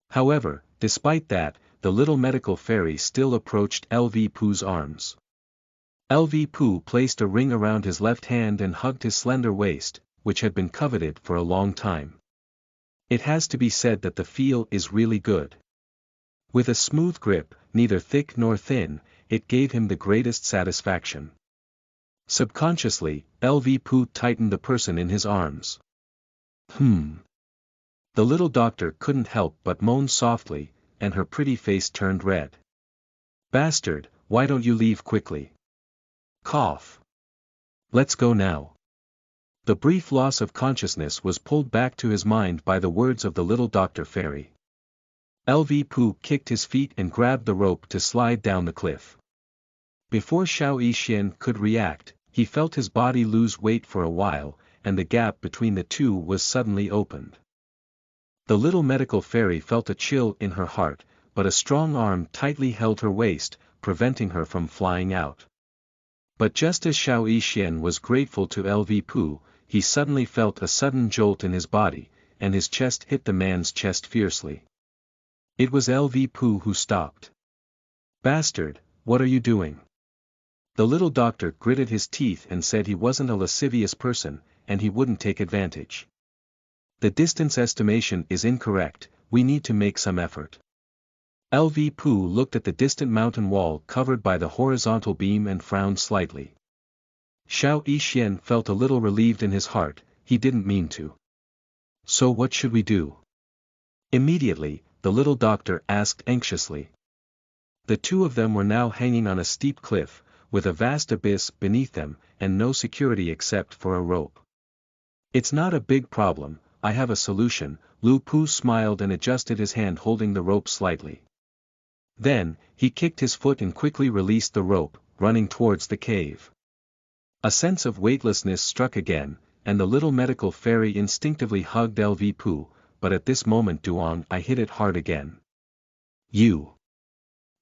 However, despite that, the little medical fairy still approached Lv Pu's arms. Lv Pu placed a ring around his left hand and hugged his slender waist, which had been coveted for a long time. It has to be said that the feel is really good. With a smooth grip, neither thick nor thin, it gave him the greatest satisfaction. Subconsciously, Lv Pu tightened the person in his arms. The little doctor couldn't help but moan softly, and her pretty face turned red. Bastard, why don't you leave quickly? Cough. Let's go now. The brief loss of consciousness was pulled back to his mind by the words of the little Dr. Fairy. Lv Pu kicked his feet and grabbed the rope to slide down the cliff. Before Xiao Yan could react, he felt his body lose weight for a while, and the gap between the two was suddenly opened. The little medical fairy felt a chill in her heart, but a strong arm tightly held her waist, preventing her from flying out. But just as Xiao Yan was grateful to Lv Pu, he suddenly felt a sudden jolt in his body, and his chest hit the man's chest fiercely. It was Lv Pu who stopped. Bastard, what are you doing? The little doctor gritted his teeth and said he wasn't a lascivious person, and he wouldn't take advantage. The distance estimation is incorrect, we need to make some effort. Lv Pu looked at the distant mountain wall covered by the horizontal beam and frowned slightly. Xiao Yan felt a little relieved in his heart, he didn't mean to. So what should we do? Immediately, the little doctor asked anxiously. The two of them were now hanging on a steep cliff, with a vast abyss beneath them, and no security except for a rope. It's not a big problem, I have a solution. Lv Pu smiled and adjusted his hand holding the rope slightly. Then, he kicked his foot and quickly released the rope, running towards the cave. A sense of weightlessness struck again, and the little medical fairy instinctively hugged Lv Pu, but at this moment I hit it hard again. You.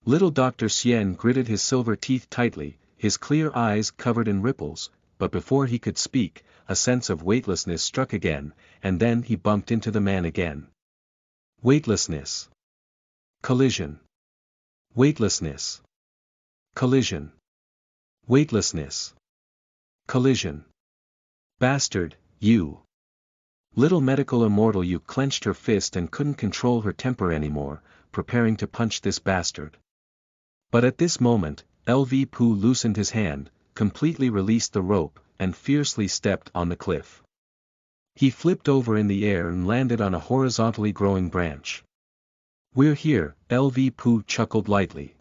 Little Dr. Xian gritted his silver teeth tightly, his clear eyes covered in ripples, but before he could speak, a sense of weightlessness struck again, and then he bumped into the man again. Weightlessness. Collision. Weightlessness. Collision. Weightlessness. Collision. Bastard, you. Little medical immortal you clenched her fist and couldn't control her temper anymore, preparing to punch this bastard. But at this moment, Lv Pu loosened his hand, completely released the rope, and fiercely stepped on the cliff. He flipped over in the air and landed on a horizontally growing branch. We're here, Lv Pu chuckled lightly.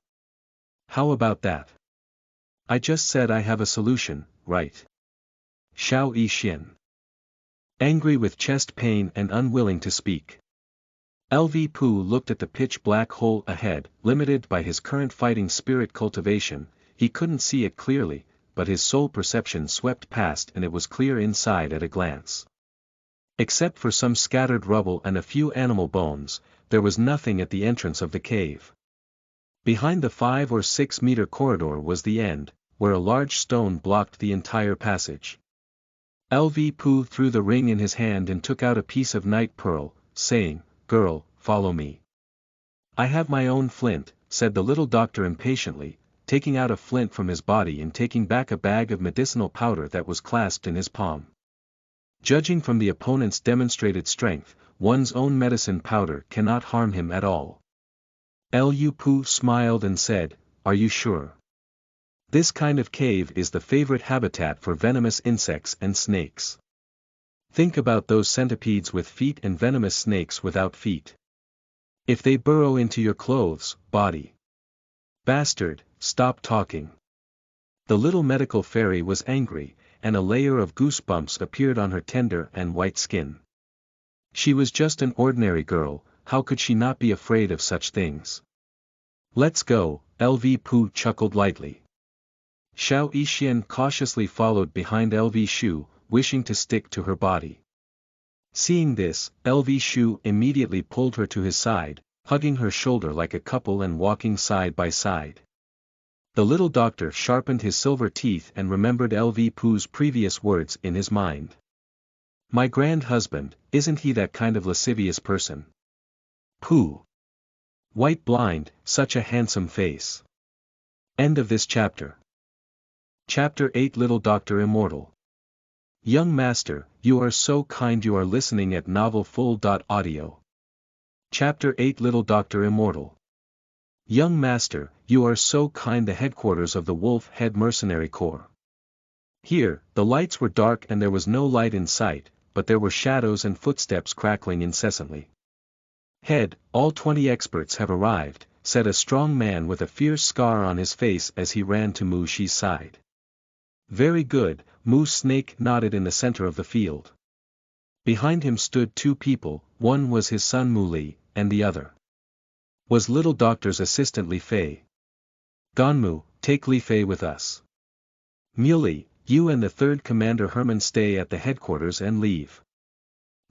How about that? I just said I have a solution, right? Xiao Yan. Angry with chest pain and unwilling to speak. Lv Pu looked at the pitch-black hole ahead, limited by his current fighting spirit cultivation, he couldn't see it clearly, but his soul perception swept past and it was clear inside at a glance. Except for some scattered rubble and a few animal bones, there was nothing at the entrance of the cave. Behind the 5 or 6 meter corridor was the end, where a large stone blocked the entire passage. Lv Pu threw the ring in his hand and took out a piece of night pearl, saying, "Girl, follow me." "I have my own flint," said the little doctor impatiently, taking out a flint from his body and taking back a bag of medicinal powder that was clasped in his palm. Judging from the opponent's demonstrated strength, one's own medicine powder cannot harm him at all. Lv Pu smiled and said, "Are you sure? This kind of cave is the favorite habitat for venomous insects and snakes. Think about those centipedes with feet and venomous snakes without feet. If they burrow into your clothes, body. Bastard, stop talking." The little medical fairy was angry, and a layer of goosebumps appeared on her tender and white skin. She was just an ordinary girl, how could she not be afraid of such things? "Let's go," Lv Pu chuckled lightly. Xiao Yan cautiously followed behind Lv Shu, wishing to stick to her body. Seeing this, Lv Shu immediately pulled her to his side, hugging her shoulder like a couple and walking side by side. The little doctor sharpened his silver teeth and remembered Lv Pu's previous words in his mind. "My grand husband, isn't he that kind of lascivious person? Pu. White blind, such a handsome face." End of this chapter. Chapter 8 Little Doctor Immortal. Young Master, you are so kind. You are listening at novelfull.audio. Chapter 8 Little Doctor Immortal. Young Master, you are so kind. The headquarters of the Wolf Head Mercenary Corps. Here, the lights were dark and there was no light in sight, but there were shadows and footsteps crackling incessantly. "Head, all 20 experts have arrived," said a strong man with a fierce scar on his face as he ran to Mu Shi's side. "Very good," Mu Snake nodded in the center of the field. Behind him stood 2 people, one was his son Mu Li, and the other was little doctor's assistant Li Fei. "Ganmu, take Li Fei with us. Muley, you and the 3rd Commander Herman stay at the headquarters and leave."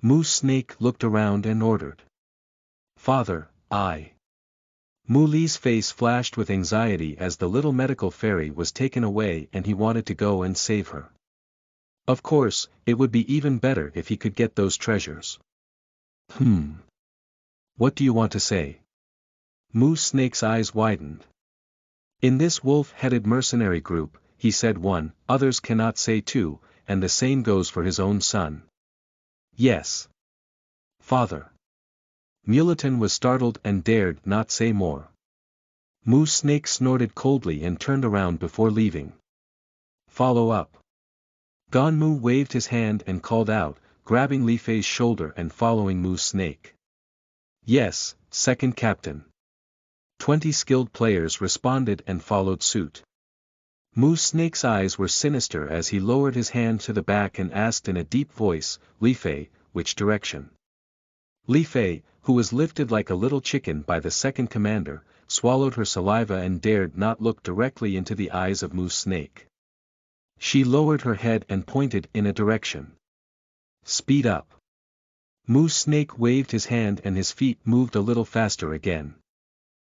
Mu Snake looked around and ordered. "Father, I." Mu Li's face flashed with anxiety as the little medical fairy was taken away and he wanted to go and save her. Of course, it would be even better if he could get those treasures. What do you want to say?" Mu Snake's eyes widened. "In this wolf-headed mercenary group," he said, "one, others cannot say two, and the same goes for his own son." "Yes. Father." Mulliton was startled and dared not say more. Moose Snake snorted coldly and turned around before leaving. Follow up. Ganmu waved his hand and called out, grabbing Li Fei's shoulder and following Moose Snake. Yes, second captain. 20 skilled players responded and followed suit. Moose Snake's eyes were sinister as he lowered his hand to the back and asked in a deep voice, Li Fei, which direction? Li Fei, who was lifted like a little chicken by the second commander, swallowed her saliva and dared not look directly into the eyes of Moose Snake. She lowered her head and pointed in a direction. Speed up. Moose Snake waved his hand and his feet moved a little faster again.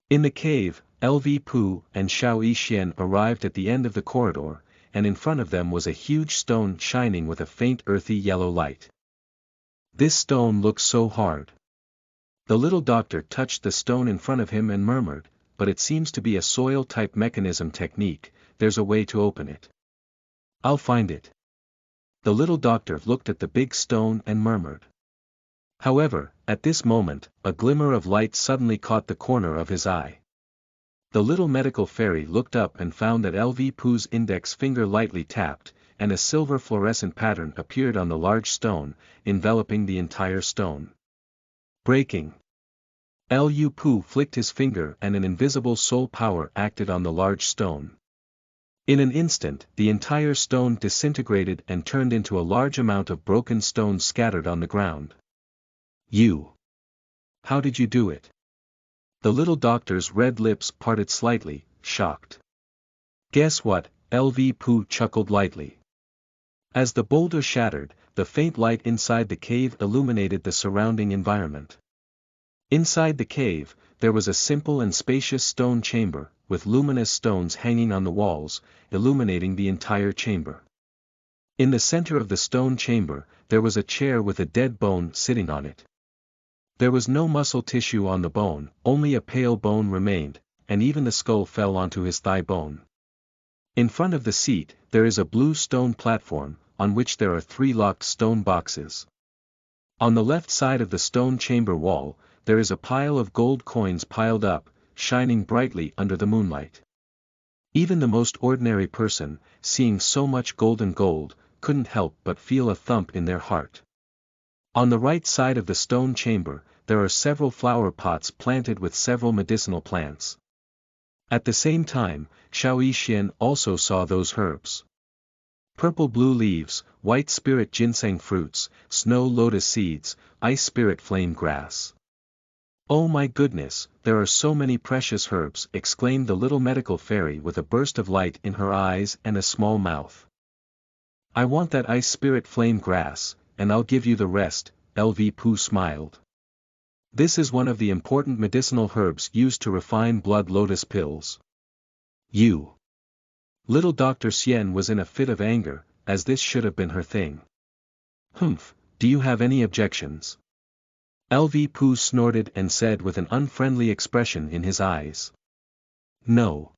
In the cave, Lv Pu and Xiao Yan arrived at the end of the corridor, and in front of them was a huge stone shining with a faint earthy yellow light. This stone looks so hard. The little doctor touched the stone in front of him and murmured, but it seems to be a soil-type mechanism technique, there's a way to open it. I'll find it. The little doctor looked at the big stone and murmured. However, at this moment, a glimmer of light suddenly caught the corner of his eye. The little medical fairy looked up and found that Lv Pu's index finger lightly tapped, and a silver fluorescent pattern appeared on the large stone, enveloping the entire stone. Breaking. Lu Pu flicked his finger and an invisible soul power acted on the large stone. In an instant, the entire stone disintegrated and turned into a large amount of broken stones scattered on the ground. You. How did you do it? The little doctor's red lips parted slightly, shocked. Guess what? Lv Pu chuckled lightly. As the boulder shattered, the faint light inside the cave illuminated the surrounding environment. Inside the cave, there was a simple and spacious stone chamber, with luminous stones hanging on the walls, illuminating the entire chamber. In the center of the stone chamber, there was a chair with a dead bone sitting on it. There was no muscle tissue on the bone, only a pale bone remained, and even the skull fell onto his thigh bone. In front of the seat, there is a blue stone platform, on which there are 3 locked stone boxes. On the left side of the stone chamber wall, there is a pile of gold coins piled up, shining brightly under the moonlight. Even the most ordinary person, seeing so much golden gold, couldn't help but feel a thump in their heart. On the right side of the stone chamber, there are several flower pots planted with several medicinal plants. At the same time, Xiao Yan also saw those herbs. Purple-blue leaves, white spirit ginseng fruits, snow lotus seeds, ice spirit flame grass. Oh my goodness, there are so many precious herbs, exclaimed the little medical fairy with a burst of light in her eyes and a small mouth. I want that ice spirit flame grass, and I'll give you the rest, Lv Pu smiled. This is one of the important medicinal herbs used to refine blood lotus pills. You. Little Dr. Xian was in a fit of anger, as this should have been her thing. Humph, do you have any objections? Lv Pu snorted and said with an unfriendly expression in his eyes. No.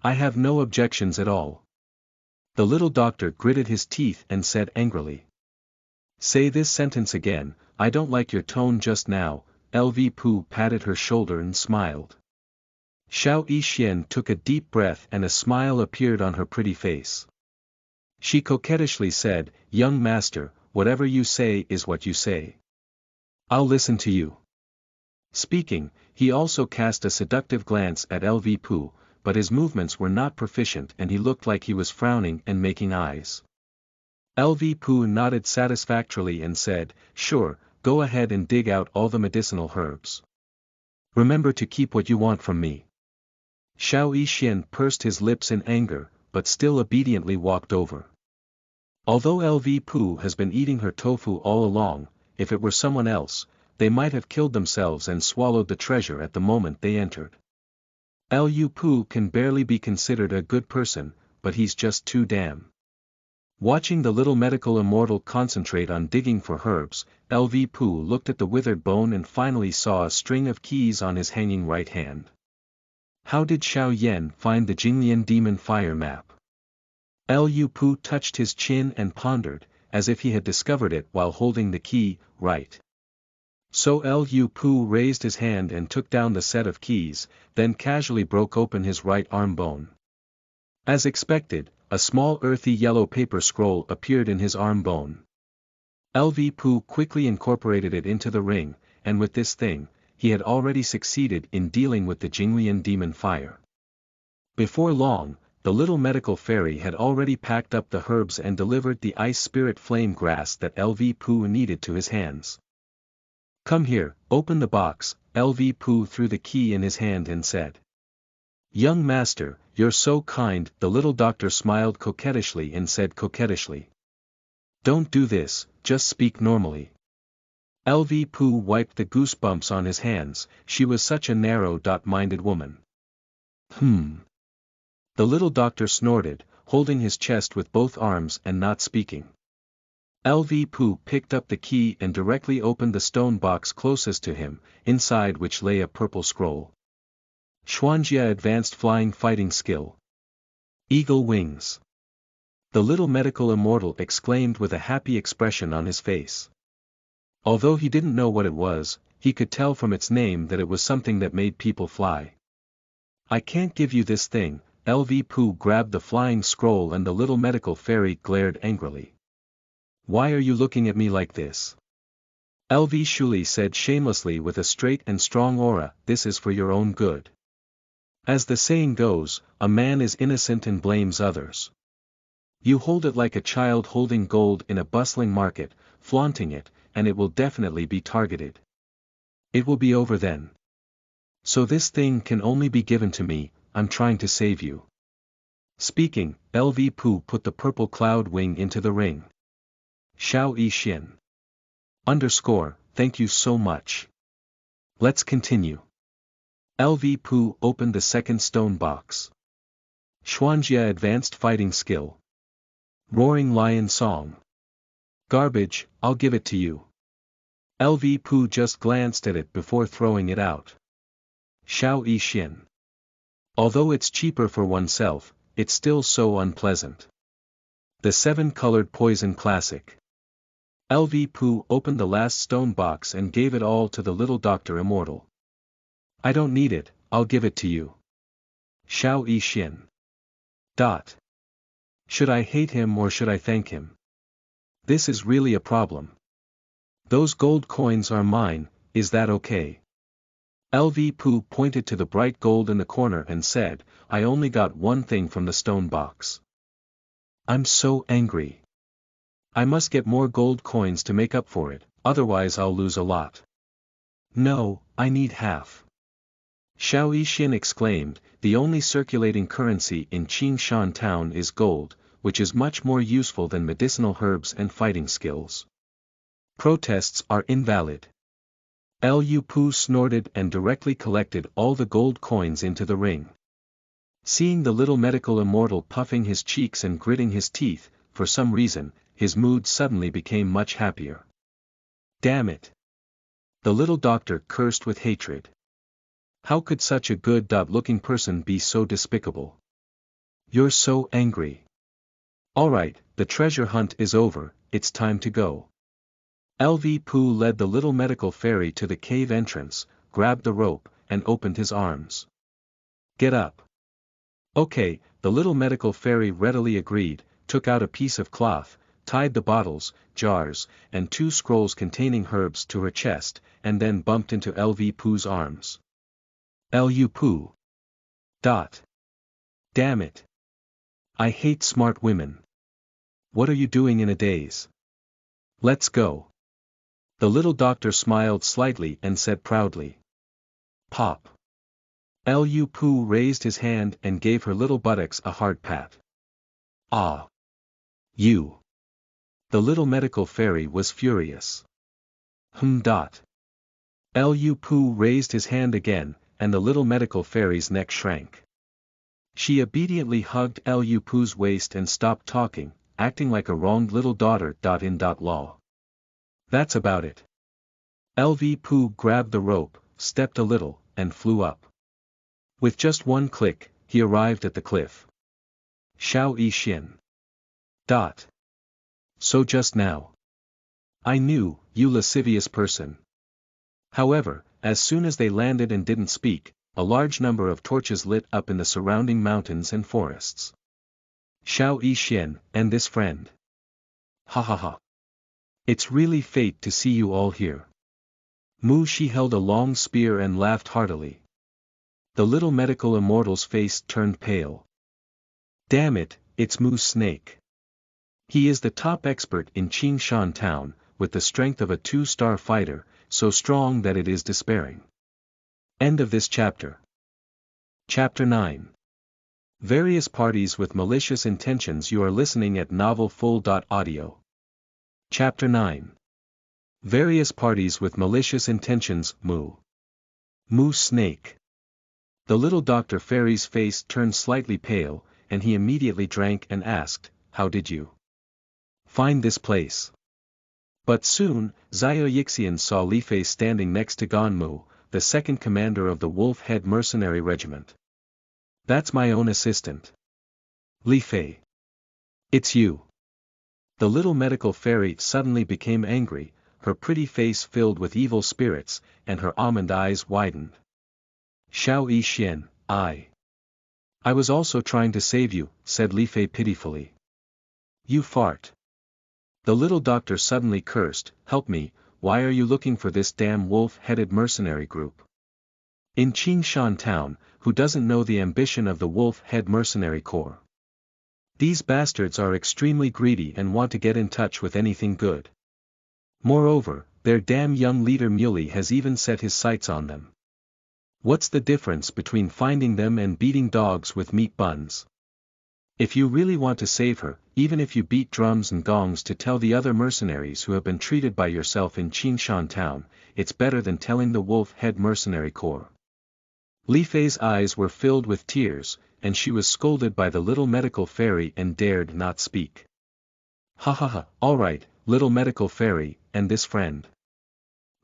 I have no objections at all. The little doctor gritted his teeth and said angrily. Say this sentence again, I don't like your tone just now. Lv Pu patted her shoulder and smiled. Xiao Yan took a deep breath and a smile appeared on her pretty face. She coquettishly said, Young master, whatever you say is what you say. I'll listen to you. Speaking, he also cast a seductive glance at Lv Pu, but his movements were not proficient and he looked like he was frowning and making eyes. Lv Pu nodded satisfactorily and said, Sure, go ahead and dig out all the medicinal herbs. Remember to keep what you want from me. Xiao Yan pursed his lips in anger, but still obediently walked over. Although Lv Pu has been eating her tofu all along, if it were someone else, they might have killed themselves and swallowed the treasure at the moment they entered. Lu Pu can barely be considered a good person, but he's just too damn. Watching the little medical immortal concentrate on digging for herbs, Lv Pu looked at the withered bone and finally saw a string of keys on his hanging right hand. How did Xiao Yan find the Jinglian demon fire map? Lu Pu touched his chin and pondered, as if he had discovered it while holding the key, right. So Lv Pu raised his hand and took down the set of keys, then casually broke open his right arm bone. As expected, a small earthy yellow paper scroll appeared in his arm bone. Lv Pu quickly incorporated it into the ring, and with this thing, he had already succeeded in dealing with the Jinglian demon fire. Before long, the little medical fairy had already packed up the herbs and delivered the ice spirit flame grass that Lv Pu needed to his hands. "Come here, open the box," Lv Pu threw the key in his hand and said. "Young master, you're so kind," the little doctor smiled coquettishly and said coquettishly. "Don't do this, just speak normally." Lv Pu wiped the goosebumps on his hands, she was such a narrow-minded woman. The little doctor snorted, holding his chest with both arms and not speaking. Lv Pu picked up the key and directly opened the stone box closest to him, inside which lay a purple scroll. Xuanjie Advanced Flying Fighting Skill. Eagle Wings. The little medical immortal exclaimed with a happy expression on his face. Although he didn't know what it was, he could tell from its name that it was something that made people fly. "I can't give you this thing," Lv Pu grabbed the flying scroll and the little medical fairy glared angrily. "Why are you looking at me like this?" Lv Shuli said shamelessly with a straight and strong aura, "This is for your own good. As the saying goes, a man is innocent and blames others. You hold it like a child holding gold in a bustling market, flaunting it, and it will definitely be targeted. It will be over then. So this thing can only be given to me, I'm trying to save you." Speaking, Lv Pu put the purple cloud wing into the ring. Xiao Yan. Thank you so much. Let's continue. Lv Pu opened the second stone box. Xuanjie Advanced Fighting Skill. Roaring Lion Song. Garbage, I'll give it to you. Lv Pu just glanced at it before throwing it out. Xiao Yan. Although it's cheaper for oneself, it's still so unpleasant. The 7-Colored Poison Classic. Lv Pu opened the last stone box and gave it all to the little Dr. Immortal. "I don't need it, I'll give it to you." Xiao Yan. Should I hate him or should I thank him? This is really a problem. Those gold coins are mine, is that okay? Lv Pu pointed to the bright gold in the corner and said, "I only got one thing from the stone box. I'm so angry. I must get more gold coins to make up for it, otherwise I'll lose a lot." "No, I need half." Xiao Yan exclaimed, "The only circulating currency in Qingshan town is gold, which is much more useful than medicinal herbs and fighting skills. Protests are invalid." Lv Pu snorted and directly collected all the gold coins into the ring. Seeing the little medical immortal puffing his cheeks and gritting his teeth, for some reason, his mood suddenly became much happier. Damn it! The little doctor cursed with hatred. How could such a good-looking person be so despicable? "You're so angry. Alright, the treasure hunt is over, it's time to go." Lv Pu led the little medical fairy to the cave entrance, grabbed the rope, and opened his arms. "Get up." Okay, the little medical fairy readily agreed, took out a piece of cloth, tied the bottles, jars, and 2 scrolls containing herbs to her chest, and then bumped into Lv Pu's arms. "Lv Pu. Damn it. I hate smart women. What are you doing in a daze? Let's go." The little doctor smiled slightly and said proudly. "Pop." Lv Pu raised his hand and gave her little buttocks a hard pat. "Ah. You." The little medical fairy was furious. Lv Pu raised his hand again, and the little medical fairy's neck shrank. She obediently hugged Lv Pu's waist and stopped talking, acting like a wronged little daughter. Law. That's about it. Lv Pu grabbed the rope, stepped a little, and flew up. With just one click, he arrived at the cliff. Xiao Yan. So just now. I knew, you lascivious person. However, as soon as they landed and didn't speak, a large number of torches lit up in the surrounding mountains and forests. Xiao Yan, and this friend. Ha ha ha. It's really fate to see you all here. Mu Shi held a long spear and laughed heartily. The little medical immortal's face turned pale. Damn it, it's Mu's snake. He is the top expert in Qingshan town, with the strength of a 2-star fighter, so strong that it is despairing. End of this chapter. Chapter 9. Various parties with malicious intentions. You are listening at novelfull.audio. Chapter 9. Various parties with malicious intentions. Mu's snake. The little Dr. Fairy's face turned slightly pale, and he immediately drank and asked, "How did you find this place?" But soon, Xiao Yixian saw Li Fei standing next to Gan Mu, the second commander of the Wolf-Head Mercenary Regiment. "That's my own assistant. Li Fei. It's you." The little medical fairy suddenly became angry, her pretty face filled with evil spirits, and her almond eyes widened. "Xiao Yan, I was also trying to save you," said Li Fei pitifully. "You fart." The little doctor suddenly cursed, "Help me, why are you looking for this damn wolf-headed mercenary group? In Qingshan town, who doesn't know the ambition of the Wolf-Head Mercenary Corps? These bastards are extremely greedy and want to get in touch with anything good. Moreover, their damn young leader Muley has even set his sights on them. What's the difference between finding them and beating dogs with meat buns? If you really want to save her, even if you beat drums and gongs to tell the other mercenaries who have been treated by yourself in Qingshan town, it's better than telling the Wolf-Head Mercenary Corps." Li Fei's eyes were filled with tears, and she was scolded by the little medical fairy and dared not speak. "Ha ha ha, alright, little medical fairy, and this friend."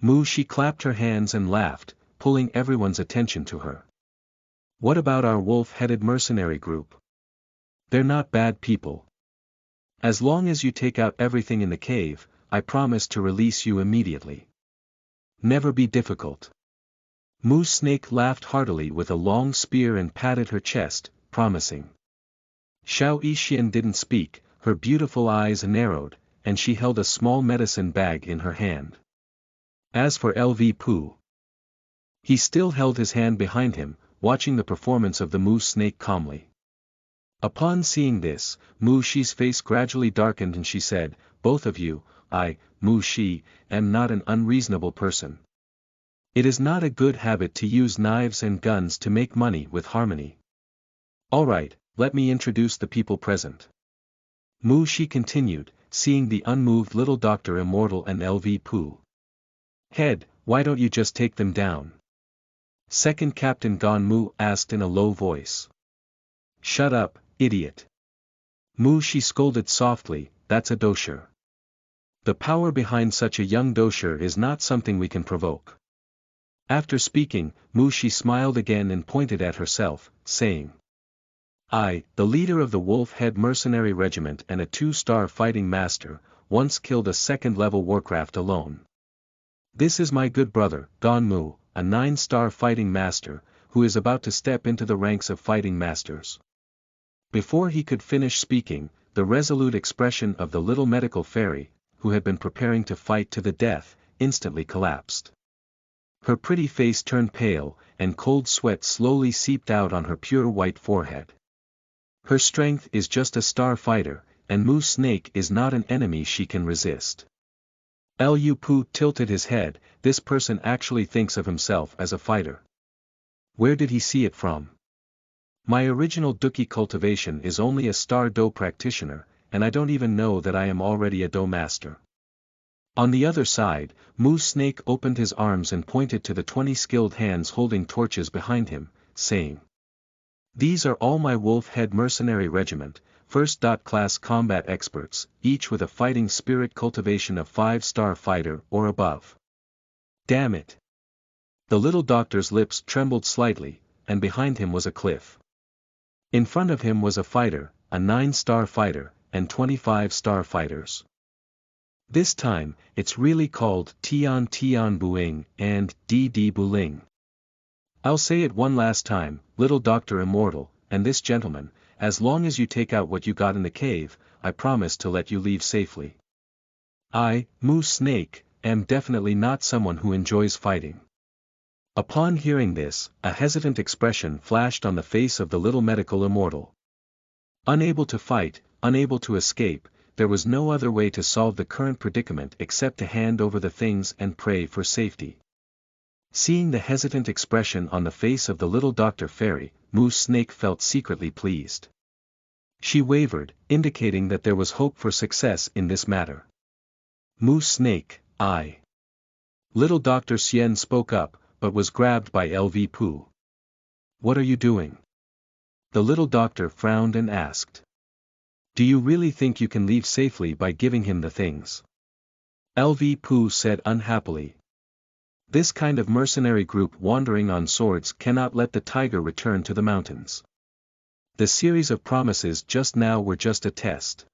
Mu Shi clapped her hands and laughed, pulling everyone's attention to her. "What about our wolf-headed mercenary group? They're not bad people. As long as you take out everything in the cave, I promise to release you immediately. Never be difficult." Mu's snake laughed heartily with a long spear and patted her chest, promising. Xiao Yan didn't speak, her beautiful eyes narrowed, and she held a small medicine bag in her hand. As for Lv Pu, he still held his hand behind him, watching the performance of the Mu snake calmly. Upon seeing this, Mu Shi's face gradually darkened and she said, "Both of you, I, Mu Shi, am not an unreasonable person. It is not a good habit to use knives and guns to make money with harmony. Alright, let me introduce the people present." Mu Shi continued, seeing the unmoved little Dr. Immortal and Lv Pu. "Head, why don't you just take them down?" Second Captain Gan Mu asked in a low voice. "Shut up, idiot." Mu Shi scolded softly, "That's a dosher. The power behind such a young dosher is not something we can provoke." After speaking, Mu Shi smiled again and pointed at herself, saying, "I, the leader of the Wolf-Head Mercenary Regiment and a 2-star fighting master, once killed a 2nd-level warcraft alone. This is my good brother, Gan Mu, a 9-star fighting master, who is about to step into the ranks of fighting masters." Before he could finish speaking, the resolute expression of the little medical fairy, who had been preparing to fight to the death, instantly collapsed. Her pretty face turned pale, and cold sweat slowly seeped out on her pure white forehead. Her strength is just a star fighter, and Mu's snake is not an enemy she can resist. Lv Pu tilted his head, this person actually thinks of himself as a fighter. Where did he see it from? My original Douqi cultivation is only a star Dou practitioner, and I don't even know that I am already a Dou master. On the other side, Mu's snake opened his arms and pointed to the 20 skilled hands holding torches behind him, saying, "These are all my Wolf-Head Mercenary Regiment, 1st-class combat experts, each with a fighting spirit cultivation of 5-star fighter or above." Damn it! The little doctor's lips trembled slightly, and behind him was a cliff. In front of him was a fighter, a 9-star fighter, and 25-star fighters. This time, it's really called Tian Tian Buing and Di Di Buling. I'll say it one last time, little Dr. Immortal, and this gentleman, as long as you take out what you got in the cave, I promise to let you leave safely. I, Moose Snake, am definitely not someone who enjoys fighting. Upon hearing this, a hesitant expression flashed on the face of the little medical immortal. Unable to fight, unable to escape, there was no other way to solve the current predicament except to hand over the things and pray for safety. Seeing the hesitant expression on the face of the little Dr. Fairy, Moose Snake felt secretly pleased. She wavered, indicating that there was hope for success in this matter. Moose Snake, I. Little Dr. Xian spoke up, but was grabbed by Lv Pu. What are you doing? The little doctor frowned and asked. Do you really think you can leave safely by giving him the things? Lv Pu said unhappily. This kind of mercenary group wandering on swords cannot let the tiger return to the mountains. The series of promises just now were just a test.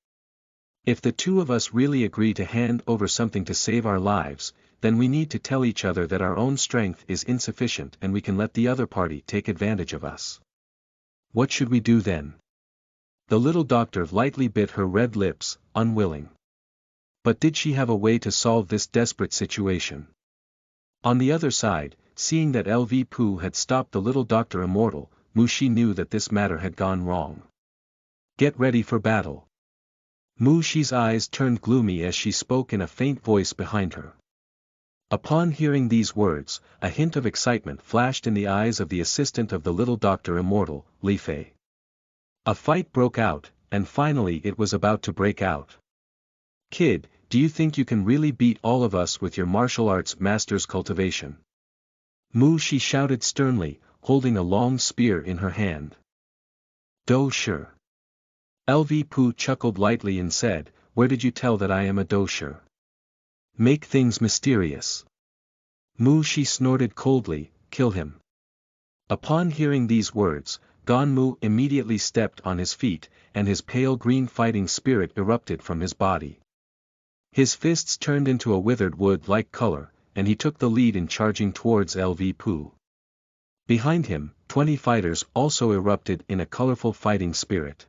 If the two of us really agree to hand over something to save our lives, then we need to tell each other that our own strength is insufficient and we can let the other party take advantage of us. What should we do then? The little doctor lightly bit her red lips, unwilling. But did she have a way to solve this desperate situation? On the other side, seeing that Lv Pu had stopped the little Dr. Immortal, Mushi knew that this matter had gone wrong. Get ready for battle. Mushi's eyes turned gloomy as she spoke in a faint voice behind her. Upon hearing these words, a hint of excitement flashed in the eyes of the assistant of the little Dr. Immortal, Li Fei. A fight broke out, and finally it was about to break out. Kid, do you think you can really beat all of us with your martial arts master's cultivation? Mushi shouted sternly, holding a long spear in her hand. Dou sure. Lv Pu chuckled lightly and said, where did you tell that I am a Dou sure? Make things mysterious. Mushi snorted coldly, kill him. Upon hearing these words, Ganmu immediately stepped on his feet, and his pale green fighting spirit erupted from his body. His fists turned into a withered wood-like color, and he took the lead in charging towards Lv Pu. Behind him, 20 fighters also erupted in a colorful fighting spirit.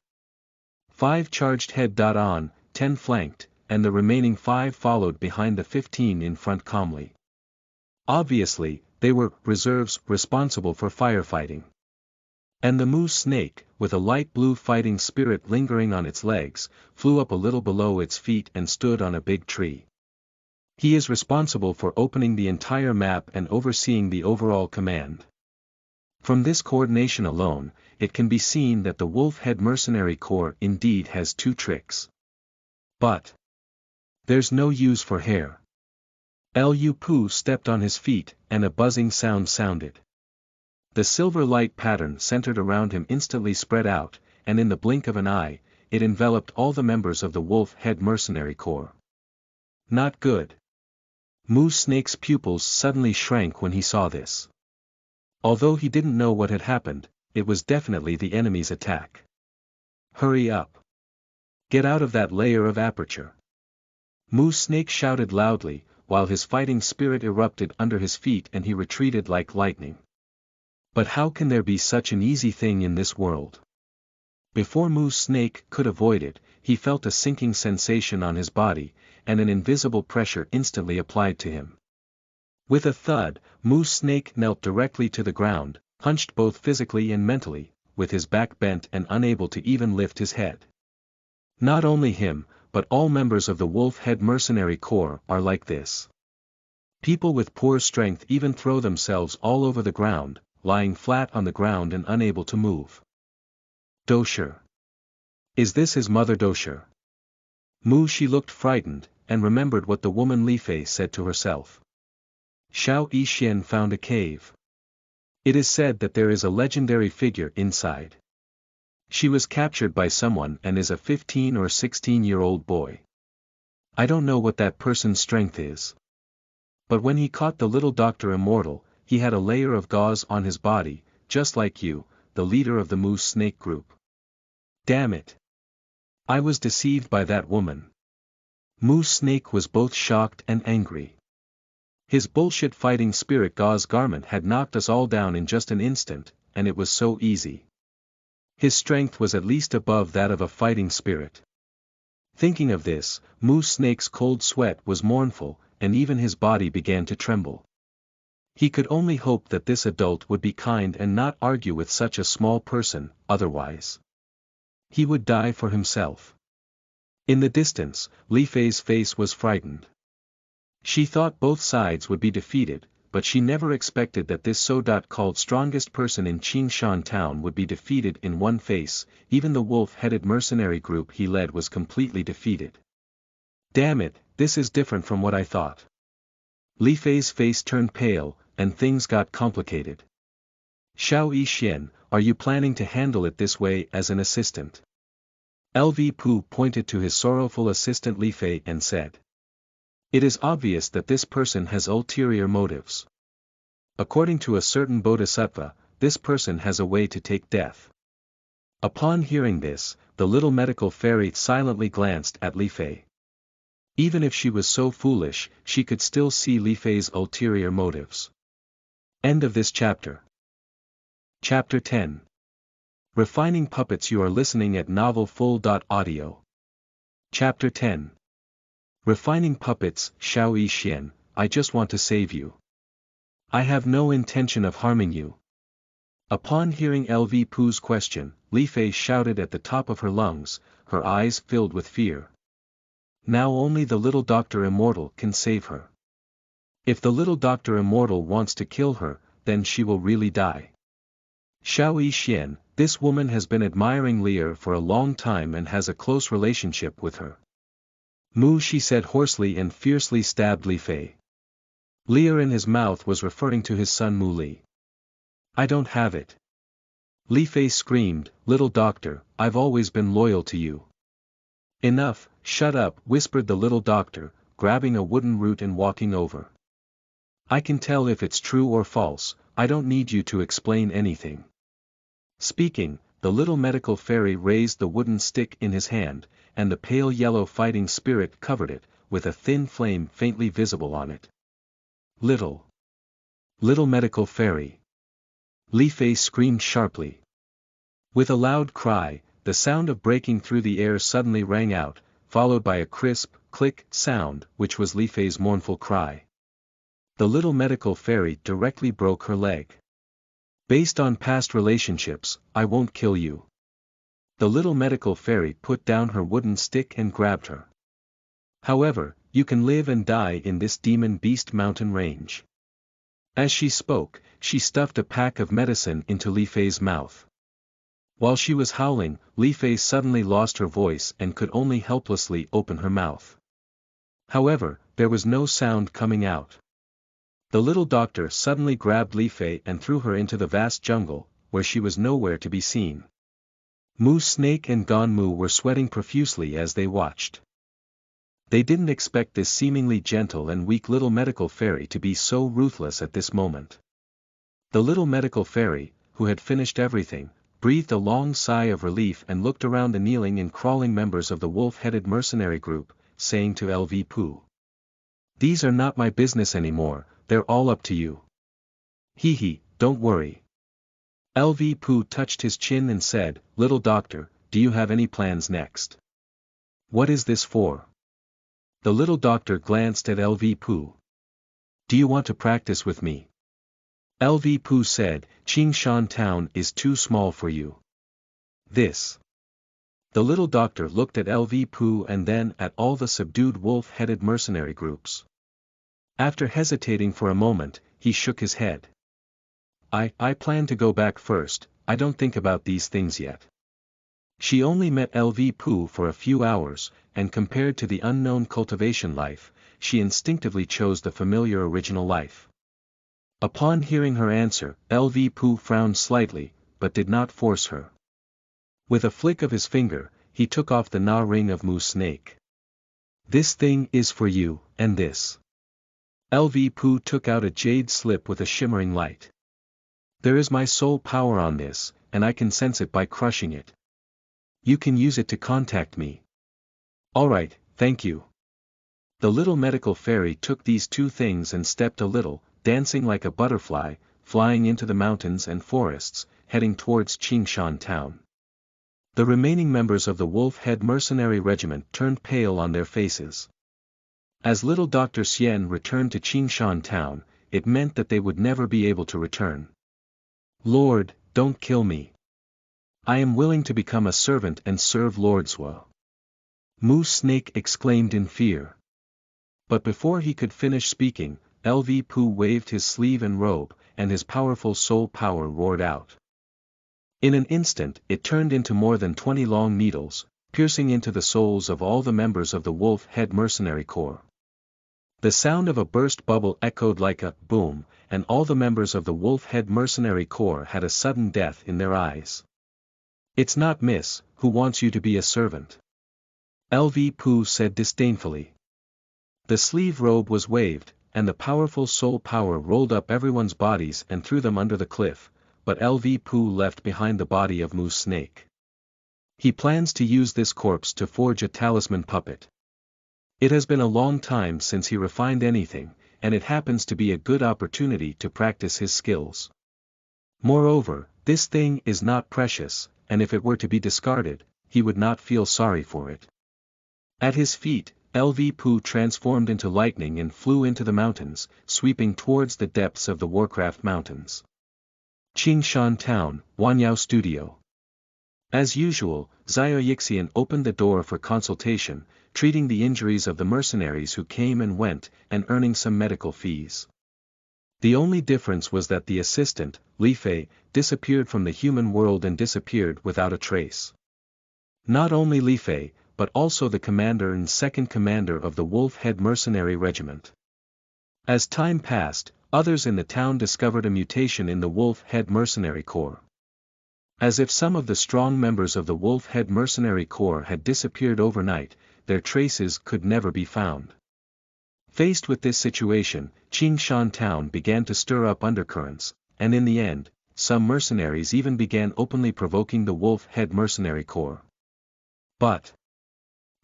5 charged head-on, 10 flanked, and the remaining 5 followed behind the 15 in front calmly. Obviously, they were reserves responsible for firefighting. And the moose snake, with a light blue fighting spirit lingering on its legs, flew up a little below its feet and stood on a big tree. He is responsible for opening the entire map and overseeing the overall command. From this coordination alone, it can be seen that the Wolf Head Mercenary Corps indeed has 2 tricks. But there's no use for hair. Lv Pu stepped on his feet, and a buzzing sound sounded. The silver light pattern centered around him instantly spread out, and in the blink of an eye, it enveloped all the members of the Wolf Head Mercenary Corps. Not good. Moose Snake's pupils suddenly shrank when he saw this. Although he didn't know what had happened, it was definitely the enemy's attack. Hurry up. Get out of that layer of aperture. Moose Snake shouted loudly, while his fighting spirit erupted under his feet and he retreated like lightning. But how can there be such an easy thing in this world? Before Moose Snake could avoid it, he felt a sinking sensation on his body, and an invisible pressure instantly applied to him. With a thud, Moose Snake knelt directly to the ground, hunched both physically and mentally, with his back bent and unable to even lift his head. Not only him, but all members of the Wolf Head Mercenary Corps are like this. People with poor strength even throw themselves all over the ground, lying flat on the ground and unable to move. Dosher. Is this his mother Dosher? Mushi looked frightened, and remembered what the woman Li Fei said to herself. Xiao Yan found a cave. It is said that there is a legendary figure inside. She was captured by someone and is a 15 or 16-year-old boy. I don't know what that person's strength is. But when he caught the little Dr. Immortal, he had a layer of gauze on his body, just like you, the leader of the Moose Snake group. Damn it. I was deceived by that woman. Mu Snake was both shocked and angry. His bullshit fighting spirit gauze garment had knocked us all down in just an instant, and it was so easy. His strength was at least above that of a fighting spirit. Thinking of this, Mu Snake's cold sweat was mournful, and even his body began to tremble. He could only hope that this adult would be kind and not argue with such a small person, otherwise he would die for himself. In the distance, Li Fei's face was frightened. She thought both sides would be defeated, but she never expected that this so-called strongest person in Qingshan town would be defeated in one face. Even the wolf-headed mercenary group he led was completely defeated. Damn it, this is different from what I thought. Li Fei's face turned pale, and things got complicated. Xiao Yan, are you planning to handle it this way as an assistant? Lv Pu pointed to his sorrowful assistant Li Fei and said. It is obvious that this person has ulterior motives. According to a certain bodhisattva, this person has a way to take death. Upon hearing this, the little medical fairy silently glanced at Li Fei. Even if she was so foolish, she could still see Li Fei's ulterior motives. End of this chapter. Chapter 10. Refining Puppets. You are listening at novelfull.audio. Chapter 10. Refining Puppets. Xiao Yan, I just want to save you. I have no intention of harming you. Upon hearing Lv Pu's question, Li Fei shouted at the top of her lungs, her eyes filled with fear. Now only the little Dr. Immortal can save her. If the little Dr. Immortal wants to kill her, then she will really die. Xiao Yan, this woman has been admiring Lear for a long time and has a close relationship with her. Mu, she said hoarsely, and fiercely stabbed Li Fei. Lear in his mouth was referring to his son Mu Li. I don't have it. Li Fei screamed, little doctor, I've always been loyal to you. Enough, shut up, whispered the little doctor, grabbing a wooden root and walking over. I can tell if it's true or false, I don't need you to explain anything. Speaking, the little medical fairy raised the wooden stick in his hand, and the pale yellow fighting spirit covered it, with a thin flame faintly visible on it. Little medical fairy. Li Fei screamed sharply. With a loud cry, the sound of breaking through the air suddenly rang out, followed by a crisp, click sound, which was Li Fei's mournful cry. The little medical fairy directly broke her leg. Based on past relationships, I won't kill you. The little medical fairy put down her wooden stick and grabbed her. However, you can live and die in this demon beast mountain range. As she spoke, she stuffed a pack of medicine into Li Fei's mouth. While she was howling, Li Fei suddenly lost her voice and could only helplessly open her mouth. However, there was no sound coming out. The little doctor suddenly grabbed Li Fei and threw her into the vast jungle, where she was nowhere to be seen. Mu Snake and Gon Mu were sweating profusely as they watched. They didn't expect this seemingly gentle and weak little medical fairy to be so ruthless at this moment. The little medical fairy, who had finished everything, breathed a long sigh of relief and looked around the kneeling and crawling members of the wolf-headed mercenary group, saying to Lv Pu. These are not my business anymore, they're all up to you. Hee, don't worry. Lv Pu touched his chin and said, little doctor, do you have any plans next? What is this for? The little doctor glanced at Lv Pu. Do you want to practice with me? Lv Pu said, Qingshan town is too small for you. This. The little doctor looked at Lv Pu and then at all the subdued wolf-headed mercenary groups. After hesitating for a moment, he shook his head. I plan to go back first, I don't think about these things yet. She only met Lv Pu for a few hours, and compared to the unknown cultivation life, she instinctively chose the familiar original life. Upon hearing her answer, Lv Pu frowned slightly, but did not force her. With a flick of his finger, he took off the Na ring of Mu Snake. This thing is for you, and this. Lv Pu took out a jade slip with a shimmering light. There is my soul power on this, and I can sense it by crushing it. You can use it to contact me. Alright, thank you. The little medical fairy took these two things and stepped a little, dancing like a butterfly, flying into the mountains and forests, heading towards Qingshan town. The remaining members of the Wolf-Head Mercenary Regiment turned pale on their faces. As little Dr. Xian returned to Qingshan town, it meant that they would never be able to return. Lord, don't kill me. I am willing to become a servant and serve Lord Zhuo. Moose Snake exclaimed in fear. But before he could finish speaking, Lv Pu waved his sleeve and robe, and his powerful soul power roared out. In an instant it turned into more than 20 long needles, piercing into the souls of all the members of the Wolf-Head Mercenary Corps. The sound of a burst bubble echoed like a boom, and all the members of the Wolf-Head Mercenary Corps had a sudden death in their eyes. It's not Miss, who wants you to be a servant. Lv Pu said disdainfully. The sleeve robe was waved, and the powerful soul power rolled up everyone's bodies and threw them under the cliff, but Lv Pu left behind the body of Moose Snake. He plans to use this corpse to forge a talisman puppet. It has been a long time since he refined anything, and it happens to be a good opportunity to practice his skills. Moreover, this thing is not precious, and if it were to be discarded, he would not feel sorry for it. At his feet, Lv Pu transformed into lightning and flew into the mountains, sweeping towards the depths of the Warcraft Mountains. Qingshan Town, Wanyao Studio. As usual, Xiao Yixian opened the door for consultation, treating the injuries of the mercenaries who came and went, and earning some medical fees. The only difference was that the assistant, Li Fei, disappeared from the human world and disappeared without a trace. Not only Li Fei, but also the commander and second commander of the Wolf-Head Mercenary Regiment. As time passed, others in the town discovered a mutation in the Wolf-Head Mercenary Corps. As if some of the strong members of the Wolf-Head Mercenary Corps had disappeared overnight, their traces could never be found. Faced with this situation, Qingshan Town began to stir up undercurrents, and in the end, some mercenaries even began openly provoking the Wolf-Head Mercenary Corps. But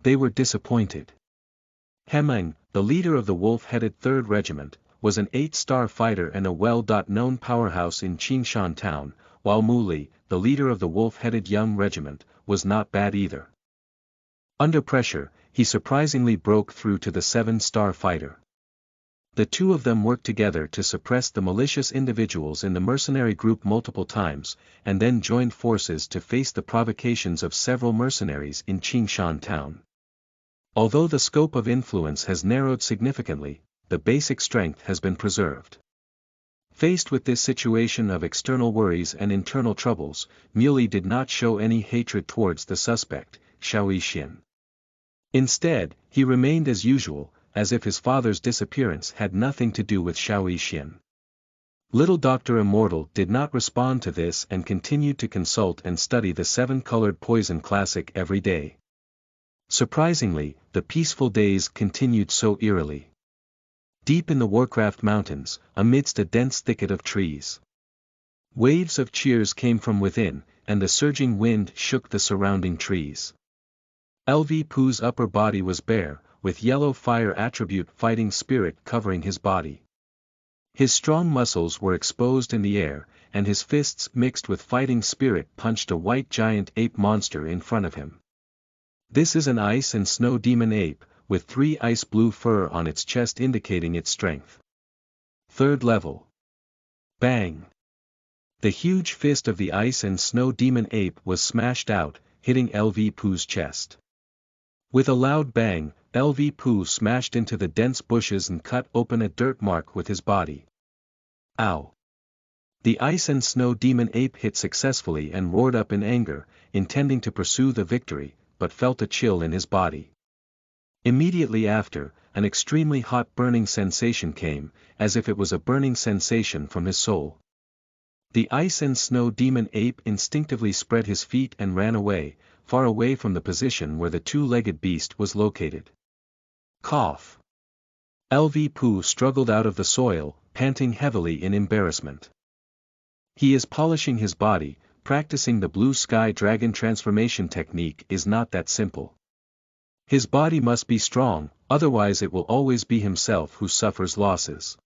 they were disappointed. Hemeng, the leader of the Wolf-Headed 3rd Regiment, was an 8-star fighter and a well-known powerhouse in Qingshan Town, while Mu Li, the leader of the Wolf-Headed Young Regiment, was not bad either. Under pressure, he surprisingly broke through to the 7-star fighter. The two of them worked together to suppress the malicious individuals in the mercenary group multiple times, and then joined forces to face the provocations of several mercenaries in Qingshan Town. Although the scope of influence has narrowed significantly, the basic strength has been preserved. Faced with this situation of external worries and internal troubles, Muley did not show any hatred towards the suspect, Xiao Yan. Instead, he remained as usual, as if his father's disappearance had nothing to do with Xiao Yan. Little Dr. Immortal did not respond to this and continued to consult and study the 7-colored poison classic every day. Surprisingly, the peaceful days continued so eerily. Deep in the Warcraft Mountains, amidst a dense thicket of trees, waves of cheers came from within, and the surging wind shook the surrounding trees. Lv Pu's upper body was bare, with yellow fire attribute fighting spirit covering his body. His strong muscles were exposed in the air, and his fists mixed with fighting spirit punched a white giant ape monster in front of him. This is an ice and snow demon ape, with 3 ice blue fur on its chest indicating its strength. 3rd level. Bang! The huge fist of the ice and snow demon ape was smashed out, hitting Lv Pu's chest. With a loud bang, Lv Pu smashed into the dense bushes and cut open a dirt mark with his body. Ow! The ice and snow demon ape hit successfully and roared up in anger, intending to pursue the victory, but felt a chill in his body. Immediately after, an extremely hot burning sensation came, as if it was a burning sensation from his soul. The ice and snow demon ape instinctively spread his feet and ran away, far away from the position where the 2-legged beast was located. Cough! Lv Pu struggled out of the soil, panting heavily in embarrassment. He is polishing his body. Practicing the blue sky dragon transformation technique is not that simple. His body must be strong, otherwise it will always be himself who suffers losses.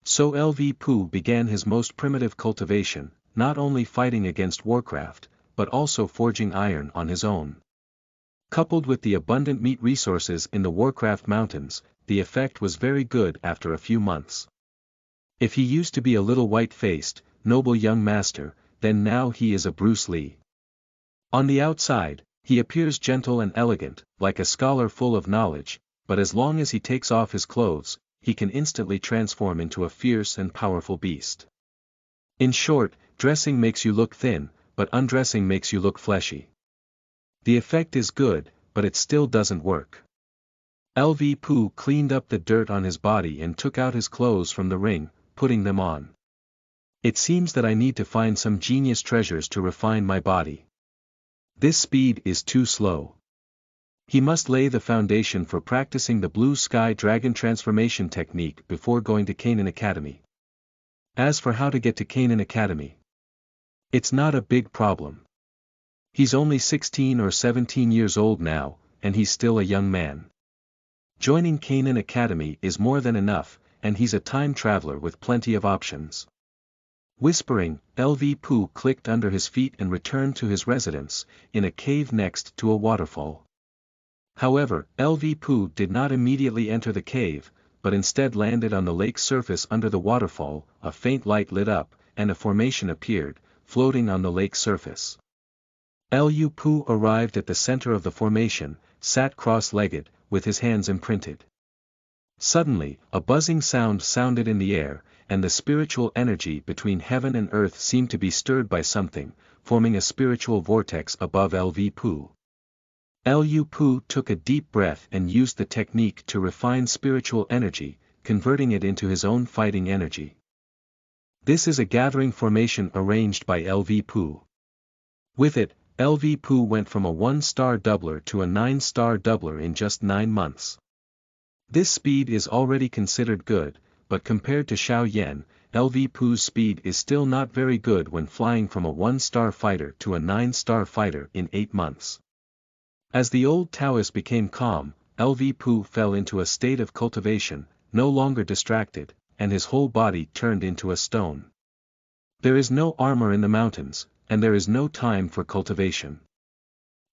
So Lv Pu began his most primitive cultivation, not only fighting against warcraft, but also forging iron on his own. Coupled with the abundant meat resources in the Warcraft Mountains, the effect was very good after a few months. If he used to be a little white-faced, noble young master, then now he is a Bruce Lee. On the outside, he appears gentle and elegant, like a scholar full of knowledge, but as long as he takes off his clothes, he can instantly transform into a fierce and powerful beast. In short, dressing makes you look thin, but undressing makes you look fleshy. The effect is good, but it still doesn't work. Lv Pu cleaned up the dirt on his body and took out his clothes from the ring, putting them on. It seems that I need to find some genius treasures to refine my body. This speed is too slow. He must lay the foundation for practicing the blue sky dragon transformation technique before going to Canaan Academy. As for how to get to Canaan Academy, it's not a big problem. He's only 16 or 17 years old now, and he's still a young man. Joining Canaan Academy is more than enough, and he's a time traveler with plenty of options. Whispering, Lv Pu clicked under his feet and returned to his residence, in a cave next to a waterfall. However, Lv Pu did not immediately enter the cave, but instead landed on the lake's surface under the waterfall. A faint light lit up, and a formation appeared, floating on the lake's surface. Lv Pu arrived at the center of the formation, sat cross-legged, with his hands imprinted. Suddenly, a buzzing sound sounded in the air, and the spiritual energy between heaven and earth seemed to be stirred by something, forming a spiritual vortex above Lv Pu. Lv Pu took a deep breath and used the technique to refine spiritual energy, converting it into his own fighting energy. This is a gathering formation arranged by Lv Pu. With it, Lv Pu went from a 1-star doubler to a 9-star doubler in just 9 months. This speed is already considered good, but compared to Xiao Yan, Lv Pu's speed is still not very good when flying from a 1-star fighter to a 9-star fighter in 8 months. As the old Taoist became calm, Lv Pu fell into a state of cultivation, no longer distracted, and his whole body turned into a stone. There is no armor in the mountains, and there is no time for cultivation.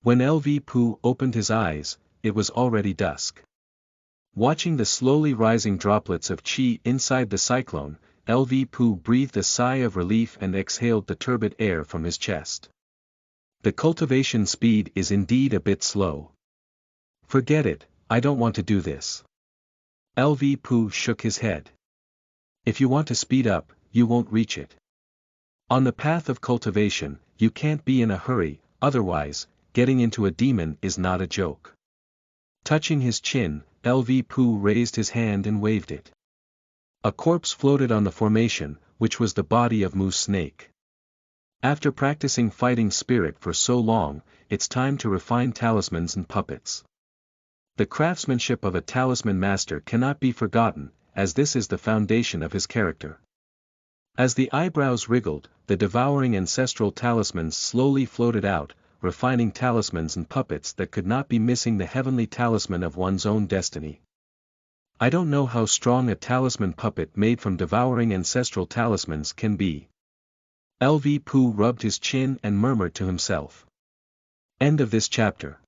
When Lv Pu opened his eyes, it was already dusk. Watching the slowly rising droplets of qi inside the cyclone, Lv Pu breathed a sigh of relief and exhaled the turbid air from his chest. The cultivation speed is indeed a bit slow. Forget it, I don't want to do this. Lv Pu shook his head. If you want to speed up, you won't reach it. On the path of cultivation, you can't be in a hurry, otherwise, getting into a demon is not a joke. Touching his chin, Lv Pu raised his hand and waved it. A corpse floated on the formation, which was the body of Moose Snake. After practicing fighting spirit for so long, it's time to refine talismans and puppets. The craftsmanship of a talisman master cannot be forgotten, as this is the foundation of his character. As the eyebrows wriggled, the devouring ancestral talismans slowly floated out, refining talismans and puppets that could not be missing the heavenly talisman of one's own destiny. I don't know how strong a talisman puppet made from devouring ancestral talismans can be. Lv Pu rubbed his chin and murmured to himself. End of this chapter.